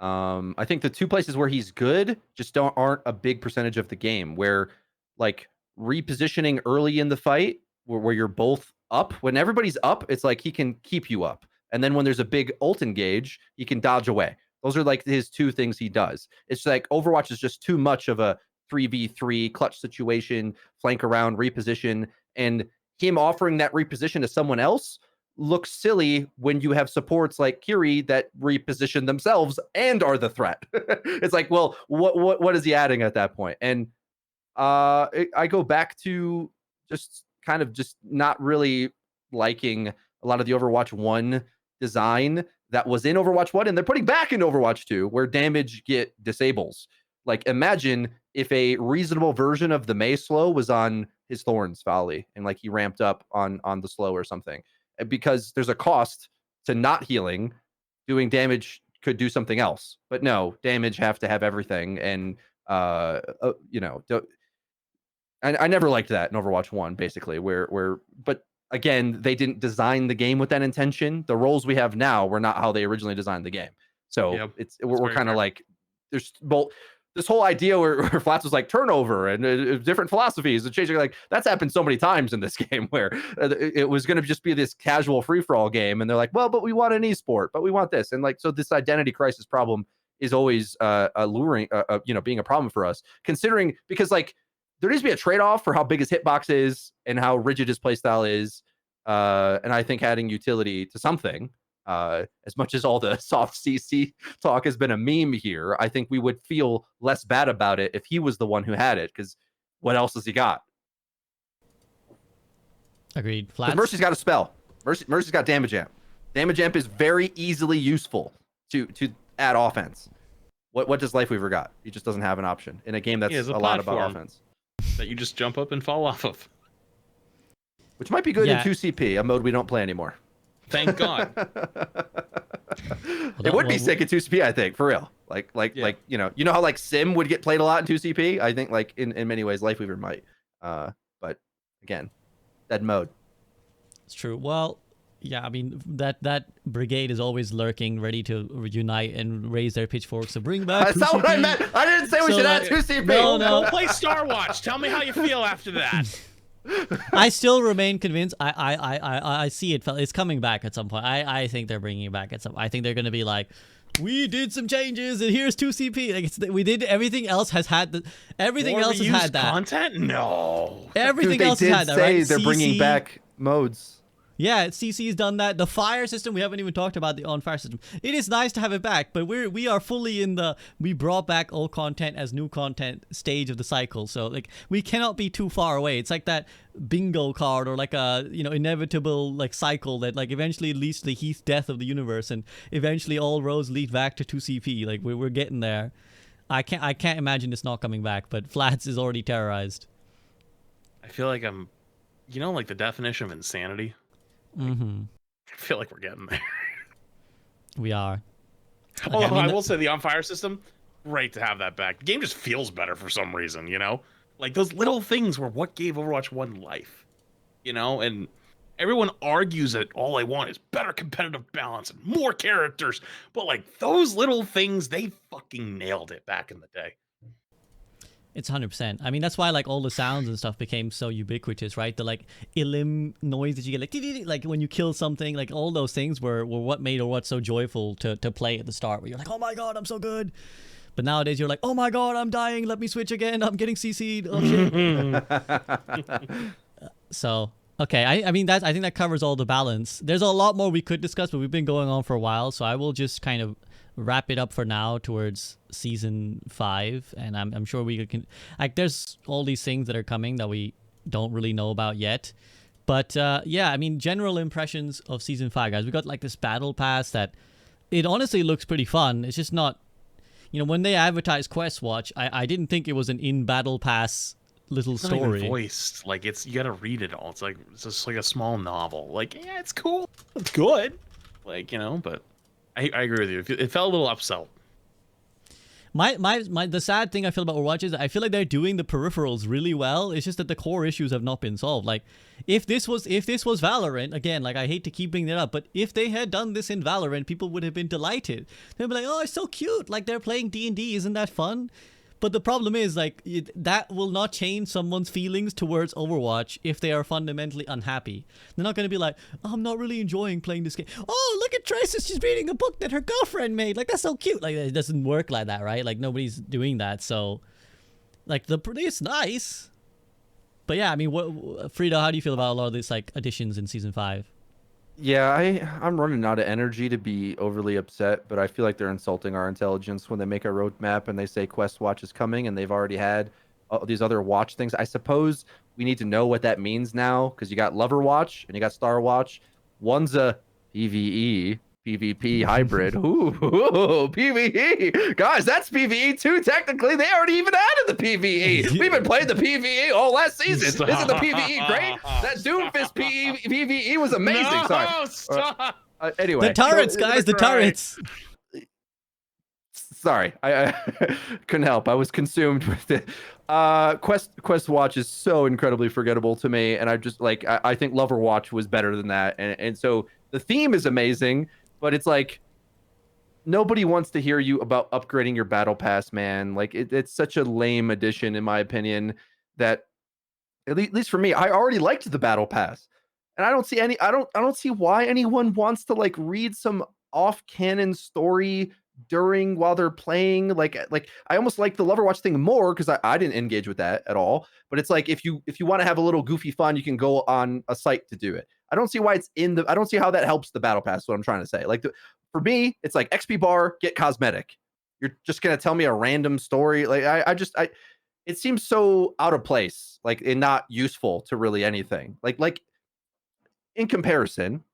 I think the two places where he's good just aren't a big percentage of the game, where like repositioning early in the fight where you're both up, when everybody's up, it's like he can keep you up. And then when there's a big ult engage, he can dodge away. Those are like his two things he does. It's like Overwatch is just too much of a 3v3 clutch situation, flank around, reposition, and him offering that reposition to someone else looks silly when you have supports like Kiri that reposition themselves and are the threat. It's like, well, what is he adding at that point? And I go back to just kind of just not really liking a lot of the Overwatch 1 design that was in Overwatch 1 and they're putting back in Overwatch 2 where damage get disables. Like imagine if a reasonable version of the Mei slow was on his Thorns Volley and like he ramped up on the slow or something. Because there's a cost to not healing, doing damage could do something else. But no, damage have to have everything. And, you know, I never liked that in Overwatch 1, basically, but again, they didn't design the game with that intention. The roles we have now were not how they originally designed the game. So we're kind of like, there's both. This whole idea where Flats was like turnover and different philosophies and changing, like that's happened so many times in this game where it was going to just be this casual free-for-all game. And they're like, well, but we want an esport, but we want this. And like, so this identity crisis problem is always alluring, you know, being a problem for us, considering because like there needs to be a trade-off for how big his hitbox is and how rigid his playstyle is. And I think adding utility to something, as much as all the soft CC talk has been a meme here, I think we would feel less bad about it if he was the one who had it, because what else has he got? Agreed. Flats? Mercy's got a spell. Mercy's got damage amp. Damage amp is very easily useful to add offense. What does Life Weaver got? He just doesn't have an option in a game that's a lot about offense. That you just jump up and fall off of. Which might be good in 2CP, a mode we don't play anymore. Thank God. It would be sick in 2CP, I think, for real. Like you know how like Sim would get played a lot in 2CP? I think like in many ways Life Weaver might. But again, dead mode. It's true. Well, Yeah, I mean that brigade is always lurking, ready to unite and raise their pitchforks to bring back. That's not what I meant. I didn't say we should add 2CP. No. Go play Star Watch. Tell me how you feel after that. I still remain convinced. I see it. It's coming back at some point. I think they're bringing it back at some. I think they're going to be like, we did some changes and here's 2CP. Like we did. Everything else has had the. Everything More else has had that content. No. Everything Dude, else has had that. Right? They're bringing CC, back modes. Yeah, CC's done that. The fire system, we haven't even talked about the on-fire system. It is nice to have it back, but we are fully in the we brought back old content as new content stage of the cycle. So like we cannot be too far away. It's like that bingo card or like a inevitable like cycle that like eventually leads to the Heath death of the universe, and eventually all roads lead back to 2CP. Like we're getting there. I can't imagine it's not coming back, but Flats is already terrorized. I feel like I'm, like the definition of insanity. Mm-hmm. I feel like we're getting there. We are. Although I will say the on-fire system, great to have that back. The game just feels better for some reason, Like those little things were what gave Overwatch 1 life, And everyone argues that all they want is better competitive balance and more characters. But like those little things, they fucking nailed it back in the day. It's 100%. I mean, that's why like all the sounds and stuff became so ubiquitous, right? The like ilim noise that you get, like when you kill something, like all those things were what made Overwatch so joyful to play at the start, where you're like, oh my god, I'm so good. But nowadays you're like, oh my god, I'm dying. Let me switch again. I'm getting CC'd. Oh shit. So okay, I mean I think that covers all the balance. There's a lot more we could discuss, but we've been going on for a while, so I will just kind of wrap it up for now towards season 5, and I'm sure we can like there's all these things that are coming that we don't really know about yet, but yeah, I mean general impressions of season 5, guys. We got like this battle pass that it honestly looks pretty fun. It's just not, when they advertised Quest Watch, I didn't think it was an in battle pass little It's story. not even voiced. Like you gotta read it all. It's just like a small novel. Like yeah, it's cool, it's good, like but. I agree with you. It felt a little upsell. The sad thing I feel about Overwatch is I feel like they're doing the peripherals really well. It's just that the core issues have not been solved. Like if this was Valorant, again, like I hate to keep bringing it up, but if they had done this in Valorant, people would have been delighted. They'd be like, oh, it's so cute. Like they're playing D&D. Isn't that fun? But the problem is, like, that will not change someone's feelings towards Overwatch if they are fundamentally unhappy. They're not going to be like, oh, I'm not really enjoying playing this game. Oh, look at Tracer, she's reading a book that her girlfriend made. Like, that's so cute. Like, it doesn't work like that, right? Like, nobody's doing that. So, like, it's nice. But yeah, I mean, Freedo, how do you feel about a lot of these, like, additions in Season 5? Yeah, I'm running out of energy to be overly upset, but I feel like they're insulting our intelligence when they make a roadmap and they say Quest Watch is coming and they've already had these other watch things. I suppose we need to know what that means now, because you got Lover Watch and you got Star Watch. One's a PvE, PvP hybrid. Ooh, PvE. Guys, that's PvE too, technically. They already even added the PvE. We've been playing the PvE all last season. Isn't the PvE great? That Doomfist PvE was amazing. No, Sorry. stop. Anyway. The turrets, guys, the turrets. Sorry, I couldn't help. I was consumed with it. Quest Watch is so incredibly forgettable to me, and I just like I think Lover Watch was better than that, and so the theme is amazing, but it's like nobody wants to hear you about upgrading your battle pass, man. Like it's such a lame addition, in my opinion, that at least for me, I already liked the battle pass, and I don't see I don't see why anyone wants to like read some off-canon story while they're playing. Like I almost like the Lover Watch thing more because I didn't engage with that at all. But it's like if you want to have a little goofy fun, you can go on a site to do it. I don't see why it's I don't see how that helps the battle pass. What I'm trying to say, like for me, it's like XP bar, get cosmetic. You're just gonna tell me a random story. Like it seems so out of place, like and not useful to really anything. Like in comparison,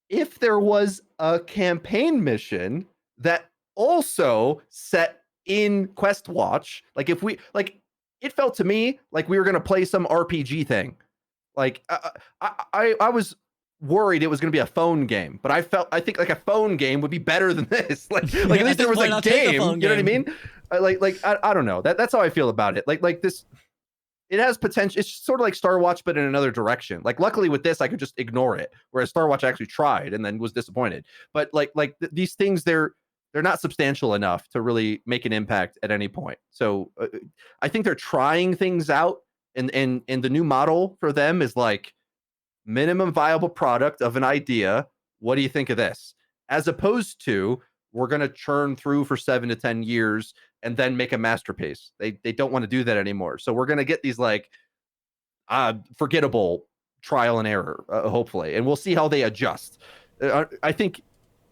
if there was a campaign mission that also set in Quest Watch, like if we like, it felt to me like we were gonna play some RPG thing. Like I was worried it was gonna be a phone game, but I think like a phone game would be better than this. Like at least there was a game. You know what I mean? I don't know. That's how I feel about it. Like this. it has potential. It's sort of like Star Watch, but in another direction. Like, luckily with this, I could just ignore it. Whereas Star Watch actually tried and then was disappointed. But these things, they're not substantial enough to really make an impact at any point. So I think they're trying things out, and the new model for them is like minimum viable product of an idea. What do you think of this? As opposed to, we're going to churn through for 7 to 10 years and then make a masterpiece. They don't want to do that anymore. So we're going to get these like forgettable trial and error, hopefully, and we'll see how they adjust. I think,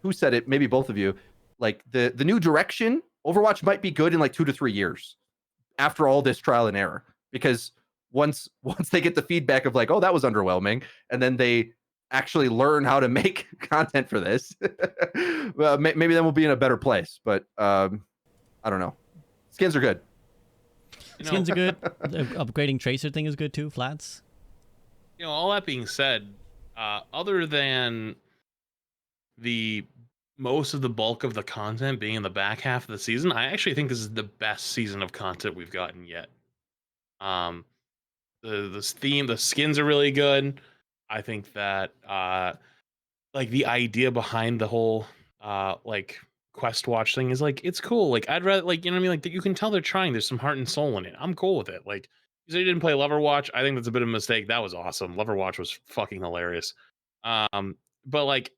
who said it? Maybe both of you. Like the new direction, Overwatch might be good in like 2 to 3 years after all this trial and error, because once they get the feedback of like, oh, that was underwhelming, and then they actually learn how to make content for this, well, maybe then we'll be in a better place. But I don't know. Skins are good. Skins are good. The upgrading tracer thing is good too. Flats. All that being said, other than the most of the bulk of the content being in the back half of the season, I actually think this is the best season of content we've gotten yet. The theme, the skins are really good. I think that like the idea behind the whole like quest watch thing is like, it's cool. Like, I'd rather, like, you know what I mean? Like, you can tell they're trying. There's some heart and soul in it. I'm cool with it. Like, you said you didn't play Lover Watch. I think that's a bit of a mistake. That was awesome. Lover Watch was fucking hilarious. But like,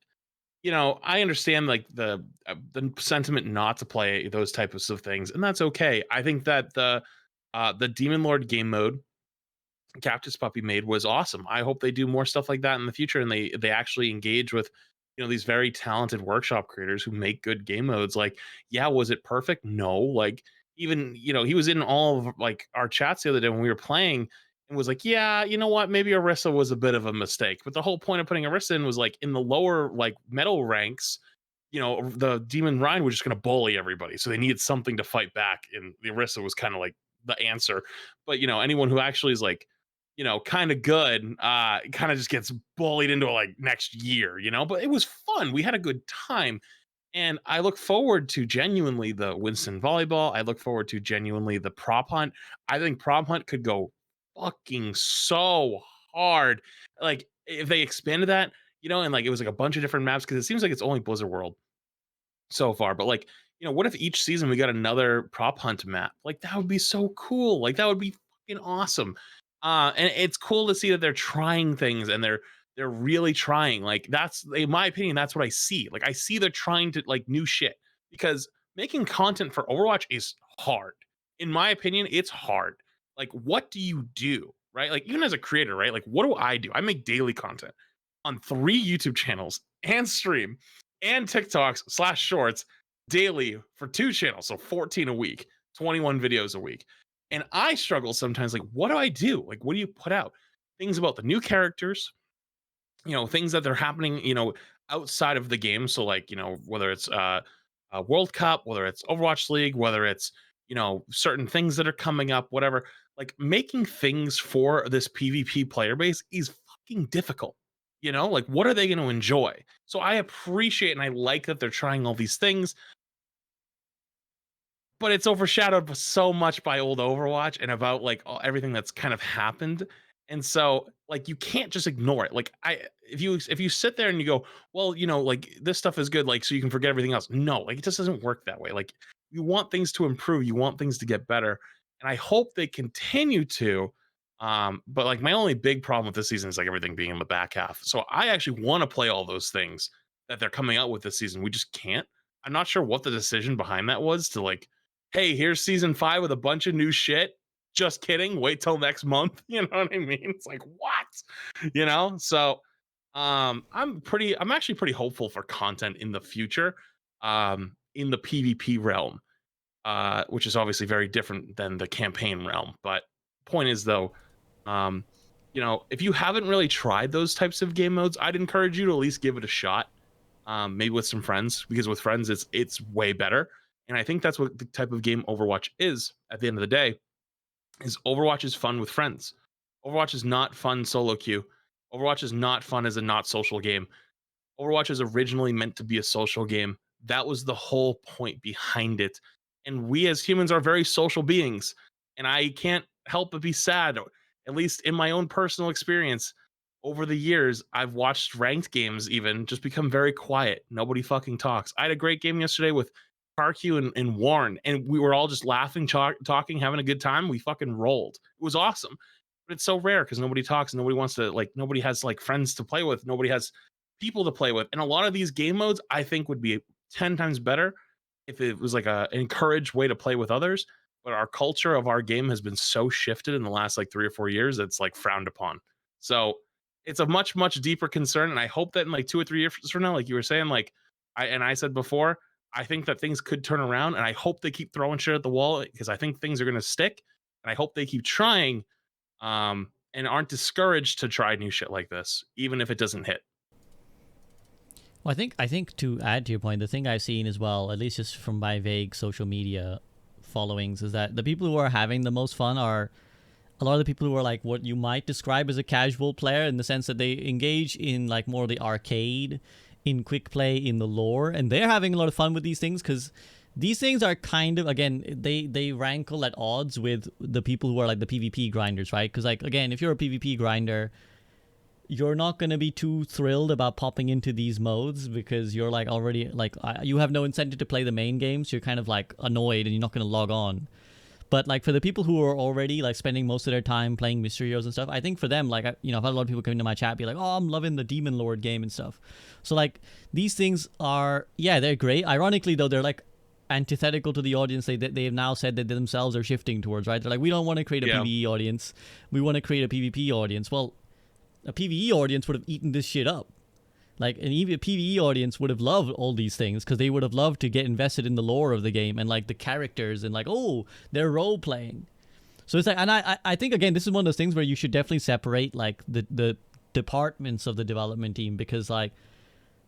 I understand like the sentiment not to play those types of things, and that's okay. I think that the Demon Lord game mode Cactus Puppy made was awesome. I hope they do more stuff like that in the future, and they actually engage with these very talented workshop creators who make good game modes. Like, yeah, was it perfect? No. Like, even he was in all of like our chats the other day when we were playing, and was like, yeah, you know what, maybe Orisa was a bit of a mistake, but the whole point of putting Orisa in was like in the lower like metal ranks, the Demon Rhine was just going to bully everybody, so they needed something to fight back, and the Orisa was kind of like the answer. But anyone who actually is like kind of good, kind of just gets bullied into like next year, but it was fun. We had a good time. And I look forward to genuinely the Winston volleyball. I look forward to genuinely the prop hunt. I think prop hunt could go fucking so hard. Like, if they expanded that, and like it was like a bunch of different maps, because it seems like it's only Blizzard World so far. But like, what if each season we got another prop hunt map? Like, that would be so cool. Like, that would be fucking awesome. And it's cool to see that they're trying things, and they're really trying. Like, that's, in my opinion, that's what I see. Like, I see they're trying to like new shit, because making content for Overwatch is hard. In my opinion, it's hard. Like, what do you do, right? Like, even as a creator, right? Like, what do? I make daily content on 3 YouTube channels and stream and TikToks / shorts daily for 2 channels. So 14 a week, 21 videos a week. And I struggle sometimes, like, what do I do? Like, what do you put out? Things about the new characters, things that are happening, outside of the game. So like, whether it's a World Cup, whether it's Overwatch League, whether it's, certain things that are coming up, whatever, like making things for this PvP player base is fucking difficult. Like, what are they going to enjoy? So I appreciate and I like that they're trying all these things, but it's overshadowed so much by old Overwatch and about like everything that's kind of happened. And so like, you can't just ignore it. Like, if you sit there and you go, well, like this stuff is good, like, so you can forget everything else. No, like, it just doesn't work that way. Like, you want things to improve, you want things to get better. And I hope they continue to. But like, my only big problem with this season is like everything being in the back half. So I actually want to play all those things that they're coming out with this season. We just can't. I'm not sure what the decision behind that was, to like, hey, here's season 5 with a bunch of new shit. Just kidding. Wait till next month. You know what I mean? It's like, what? So I'm actually pretty hopeful for content in the future, in the PvP realm, which is obviously very different than the campaign realm. But point is though, if you haven't really tried those types of game modes, I'd encourage you to at least give it a shot. Maybe with some friends, because with friends it's way better. And I think that's what the type of game Overwatch is at the end of the day. Is Overwatch is fun with friends. Overwatch is not fun solo queue. Overwatch is not fun as a not social game. Overwatch is originally meant to be a social game. That was the whole point behind it. And we as humans are very social beings. And I can't help but be sad. At least in my own personal experience, over the years, I've watched ranked games even just become very quiet. Nobody fucking talks. I had a great game yesterday with Parq and Warren, and we were all just laughing, talking, having a good time. We fucking rolled. It was awesome. But it's so rare because nobody talks, nobody wants to, like, nobody has like friends to play with, nobody has people to play with. And a lot of these game modes I think would be 10 times better if it was like a encouraged way to play with others. But our culture of our game has been so shifted in the last like 3 or 4 years, it's like frowned upon. So it's a much, much deeper concern. And I hope that in like 2 or 3 years from now, like you were saying, like I said before, I think that things could turn around, and I hope they keep throwing shit at the wall because I think things are going to stick, and I hope they keep trying, and aren't discouraged to try new shit like this, even if it doesn't hit. Well, I think to add to your point, the thing I've seen as well, at least just from my vague social media followings, is that the people who are having the most fun are a lot of the people who are like what you might describe as a casual player, in the sense that they engage in like more of the arcade, in quick play, in the lore, and they're having a lot of fun with these things because these things are kind of, again, they rankle at odds with the people who are like the PvP grinders, right? Because like, again, if you're a PvP grinder, you're not going to be too thrilled about popping into these modes because you're like already like you have no incentive to play the main game, so you're kind of like annoyed and you're not going to log on. But like for the people who are already like spending most of their time playing mystery heroes and stuff, I think for them, like, I've had a lot of people come into my chat be like, oh, I'm loving the Demon Lord game and stuff. So like these things are, yeah, they're great. Ironically though, they're like antithetical to the audience they have now said that they themselves are shifting towards, right? They're like, we don't want to create a PvE audience, we want to create a PvP audience. Well, a PvE audience would have eaten this shit up. Like, an even PvE audience would have loved all these things because they would have loved to get invested in the lore of the game and like the characters and like, oh, they're role playing. So it's like, and I think again, this is one of those things where you should definitely separate like the departments of the development team, because like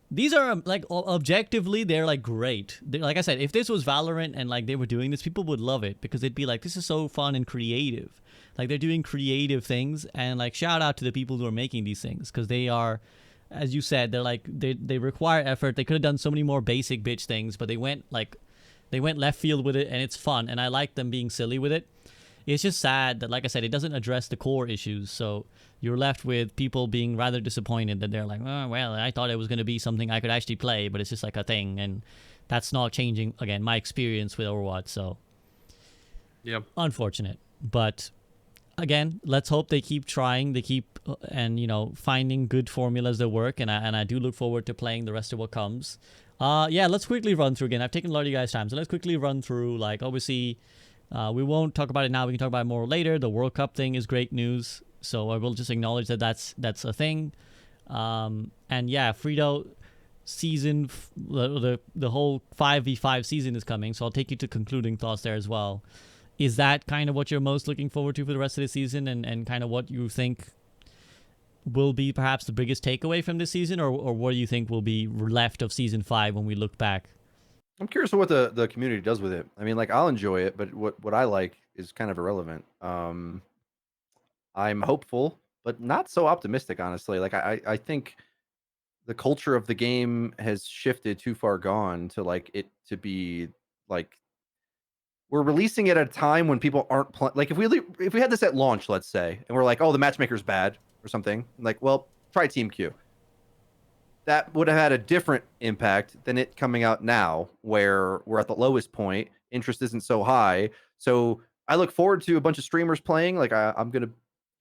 these are like objectively they're like great. Like I said, if this was Valorant and like they were doing this, people would love it because they'd be like, this is so fun and creative. Like they're doing creative things, and like shout out to the people who are making these things because they are, as you said, they're like they require effort. They could have done so many more basic bitch things, but they went left field with it, and it's fun, and I like them being silly with it. It's just sad that, like I said, it doesn't address the core issues, so you're left with people being rather disappointed that they're like, oh, well, I thought it was going to be something I could actually play, but it's just like a thing, and that's not changing, again, my experience with Overwatch, so Yep. Unfortunate. But again, let's hope they keep trying, they keep and finding good formulas that work, and I do look forward to playing the rest of what comes. Yeah, let's quickly run through again. I've taken a lot of you guys' time, so let's quickly run through. Like, obviously, we won't talk about it now. We can talk about it more later. The World Cup thing is great news, so I will just acknowledge that that's a thing. And yeah, Freedo season, the whole 5v5 season is coming, so I'll take you to concluding thoughts there as well. Is that kind of what you're most looking forward to for the rest of the season, and kind of what you think will be perhaps the biggest takeaway from this season, or what do you think will be left of season 5 when we look back? I'm curious what the community does with it. I mean, like, I'll enjoy it, but what I like is kind of irrelevant. I'm hopeful, but not so optimistic, honestly. Like, I think the culture of the game has shifted too far gone to like it to be like we're releasing it at a time when people aren't like if we had this at launch, let's say, and we're like, oh, the matchmaker's bad or something, like, well, try Team Q. That would have had a different impact than it coming out now, where we're at the lowest point. Interest isn't so high. So I look forward to a bunch of streamers playing. Like, I'm going to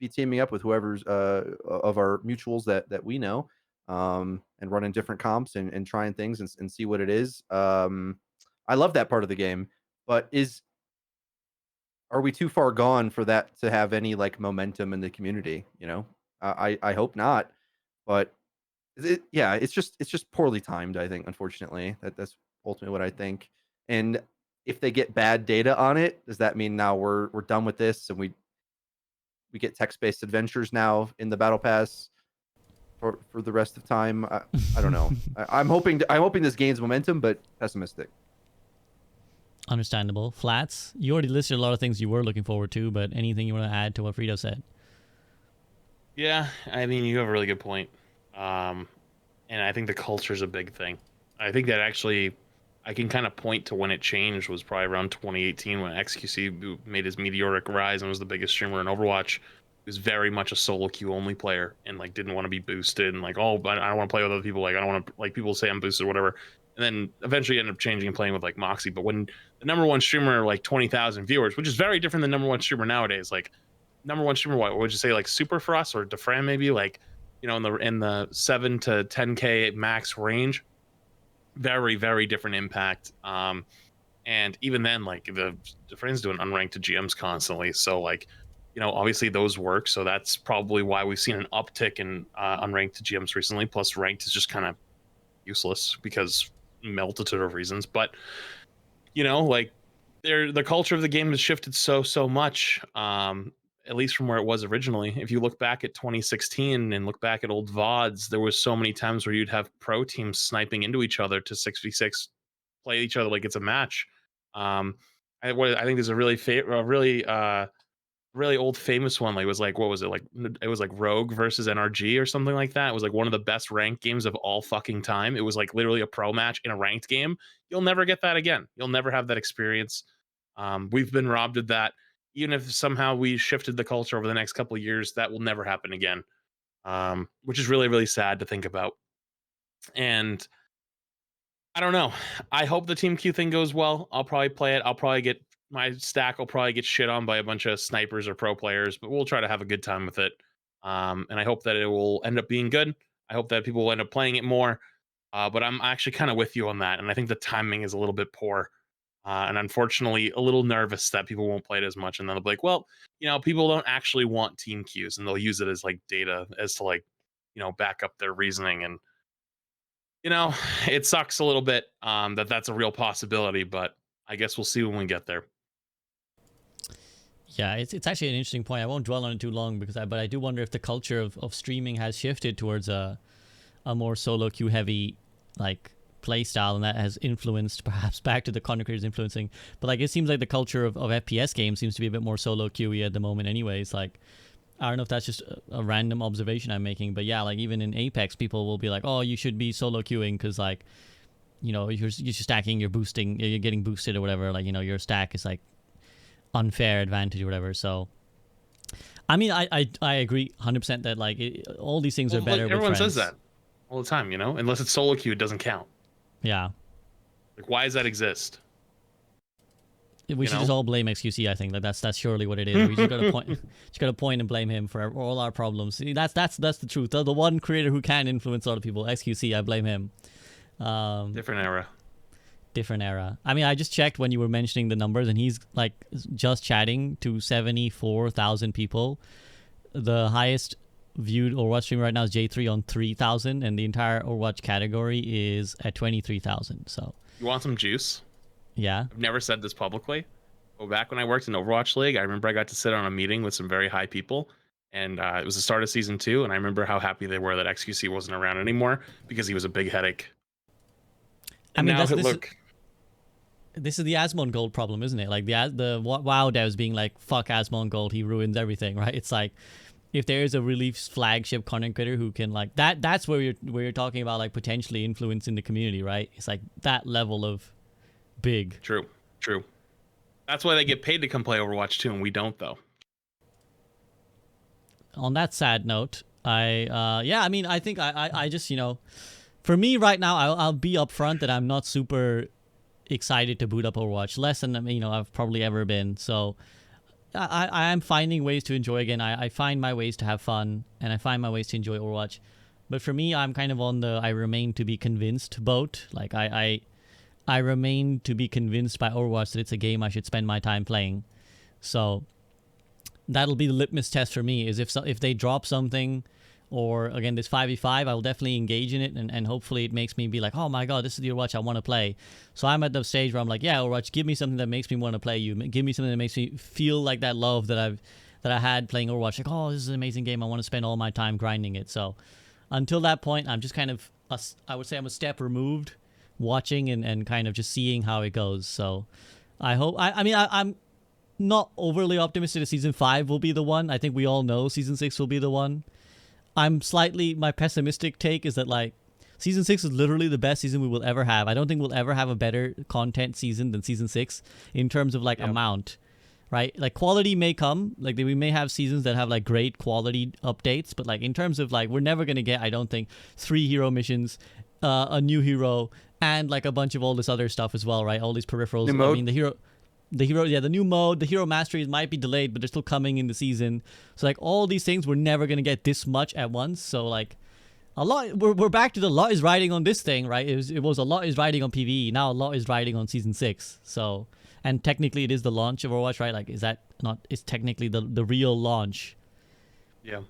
be teaming up with whoever's of our mutuals that we know, and running different comps and trying things and see what it is. I love that part of the game, but are we too far gone for that to have any like momentum in the community? I hope not, but it's just poorly timed, I think, unfortunately. That's ultimately what I think. And if they get bad data on it, does that mean now we're done with this and we get text-based adventures now in the battle pass for the rest of time? I don't know. I'm hoping this gains momentum, but pessimistic. Understandable. Flats, you already listed a lot of things you were looking forward to, but anything you want to add to what Freedo said? Yeah, I mean, you have a really good point. And I think the culture is a big thing. I think that actually I can kind of point to when it changed was probably around 2018 when XQC made his meteoric rise and was the biggest streamer in Overwatch. He was very much a solo queue only player and like didn't want to be boosted and like, oh, I don't want to play with other people. Like I don't want to, like, people say I'm boosted or whatever. And then eventually ended up changing and playing with like Moxie. But when the number one streamer, like 20,000 viewers, which is very different than number one streamer nowadays, like number one streamer, what would you say, like Super for us or Defran maybe, like, you know, in the 7 to 10K max range, very, very different impact. And even then, like the friends doing unranked to GMs constantly. So like, you know, obviously those work. So that's probably why we've seen an uptick in unranked to GMs recently. Plus ranked is just kind of useless because multitude of reasons. But you know, like the culture of the game has shifted so much. At least from where it was originally. If you look back at 2016 and look back at old VODs, there was so many times where you'd have pro teams sniping into each other to 6v6, play each other like it's a match. I think there's a really old famous one. Like it was like, what was it like? It was like Rogue versus NRG or something like that. It was like one of the best ranked games of all fucking time. It was like literally a pro match in a ranked game. You'll never get that again. You'll never have that experience. We've been robbed of that. Even if somehow we shifted the culture over the next couple of years, that will never happen again. Which is really, really sad to think about. And I don't know. I hope the Team Q thing goes well. I'll probably play it. I'll probably get my stack will probably get shit on by a bunch of snipers or pro players, but we'll try to have a good time with it. And I hope that it will end up being good. I hope that people will end up playing it more. But I'm actually kind of with you on that. And I think the timing is a little bit poor. And unfortunately, a little nervous that people won't play it as much. And then they'll be like, well, you know, people don't actually want team queues, and they'll use it as like data as to like, you know, back up their reasoning. And, you know, it sucks a little bit that's a real possibility, but I guess we'll see when we get there. Yeah, it's actually an interesting point. I won't dwell on it too long but I do wonder if the culture of streaming has shifted towards a more solo queue heavy like play style, and that has influenced perhaps back to the content creators influencing. But like it seems like the culture of FPS games seems to be a bit more solo queuey at the moment anyways. Like I don't know if that's just a random observation I'm making, but yeah, like even in Apex people will be like, oh, you should be solo queuing because like, you know, you're stacking, you're boosting, you're getting boosted or whatever, like, you know, your stack is like unfair advantage or whatever. So I mean I agree 100% that like all these things are better. Like, everyone with friends. says that all the time, you know, unless it's solo queue, it doesn't count. Yeah. Like, why does that exist? We should just all blame XQC. I think that's surely what it is. We just gotta point and blame him for all our problems. See, that's the truth. The one creator who can influence other people, XQC. I blame him. Different era. I mean, I just checked when you were mentioning the numbers, and he's like just chatting to 74,000 people. The highest viewed Overwatch stream right now is J3 on 3,000, and the entire Overwatch category is at 23,000. So you want some juice? Yeah. I've never said this publicly. But back when I worked in Overwatch League, I remember I got to sit on a meeting with some very high people, and it was the start of season 2, and I remember how happy they were that XQC wasn't around anymore because he was a big headache. And I mean, this is the Asmon Gold problem, isn't it? Like the WoW devs being like, fuck Asmon Gold, he ruins everything, right? It's like, if there is a really flagship content creator who can like that's where you're talking about like potentially influencing the community, right? It's like that level of big. True. That's why they get paid to come play Overwatch 2, and we don't, though. On that sad note, I mean, I think I just, you know, for me right now, I'll be upfront that I'm not super excited to boot up Overwatch, less than, you know, I've probably ever been. So I am finding ways to enjoy again. I find my ways to have fun, and I find my ways to enjoy Overwatch. But for me, I'm kind of on the I remain to be convinced boat. Like I remain to be convinced by Overwatch that it's a game I should spend my time playing. So that'll be the litmus test for me, is if they drop something, or again this 5v5, I'll definitely engage in it, and hopefully it makes me be like, oh my god, this is the Overwatch I want to play. So I'm at the stage where I'm like, yeah, Overwatch, give me something that makes me want to play you. Give me something that makes me feel like that love that I had playing Overwatch. Like, oh, this is an amazing game, I want to spend all my time grinding it. So until that point, I'm just kind of, I would say I'm a step removed, watching and kind of just seeing how it goes. So I hope, I mean, I'm not overly optimistic that season 5 will be the one. I think we all know season 6 will be the one. My pessimistic take is that like Season 6 is literally the best season we will ever have. I don't think we'll ever have a better content season than Season 6 in terms of like amount, right? Like quality may come, like we may have seasons that have like great quality updates, but like in terms of like, we're never going to get, I don't think, 3 hero missions, a new hero, and like a bunch of all this other stuff as well, right? All these peripherals. New mode? I mean, the new mode, the hero masteries might be delayed, but they're still coming in the season. So like all these things, we're never going to get this much at once. So like, a lot, we're back to the lot is riding on this thing, right? It was a lot is riding on PvE. Now a lot is riding on Season 6. So, and technically it is the launch of Overwatch, right? Like, is that not? It's technically the real launch. Yeah.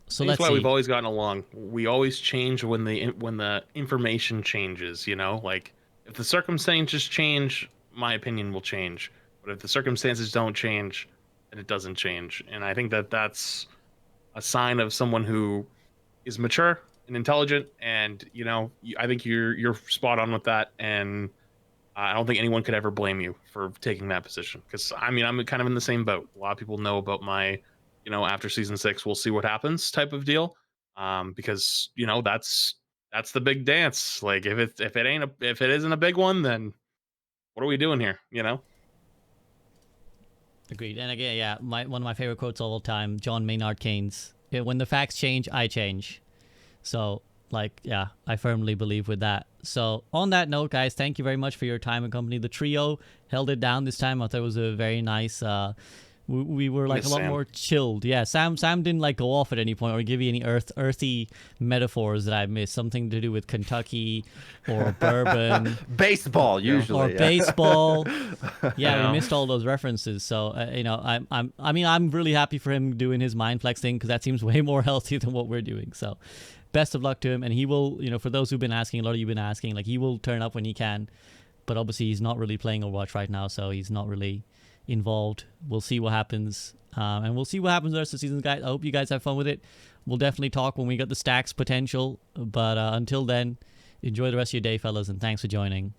So that's let's why see. we've always gotten along. We always change when the information changes. You know, like if the circumstances change, my opinion will change. But if the circumstances don't change, then it doesn't change. And I think that that's a sign of someone who is mature and intelligent, and you know, I think you're spot on with that, and I don't think anyone could ever blame you for taking that position, because I mean, I'm kind of in the same boat. A lot of people know about my, you know, after Season 6 we'll see what happens type of deal, because you know, that's the big dance. Like if it isn't a big one, then what are we doing here, you know? Agreed. And again, yeah, one of my favorite quotes of all time, John Maynard Keynes: "When the facts change, I change." So, like, yeah, I firmly believe with that. So, on that note, guys, thank you very much for your time and company. The trio held it down this time. I thought it was a very nice. We were like a lot more chilled. Yeah, Sam didn't like go off at any point or give you any earthy metaphors that I missed. Something to do with Kentucky or bourbon, baseball usually, or baseball. Yeah, we missed all those references. So you know, I'm really happy for him doing his mind flex thing, because that seems way more healthy than what we're doing. So, best of luck to him, and he will. You know, for those who've been asking, a lot of you've been asking, like he will turn up when he can, but obviously he's not really playing Overwatch right now, so he's not really involved. We'll see what happens, and we'll see what happens the rest of the season, guys. I hope you guys have fun with it. We'll definitely talk when we get the stacks potential, but until then, enjoy the rest of your day, fellas, and thanks for joining.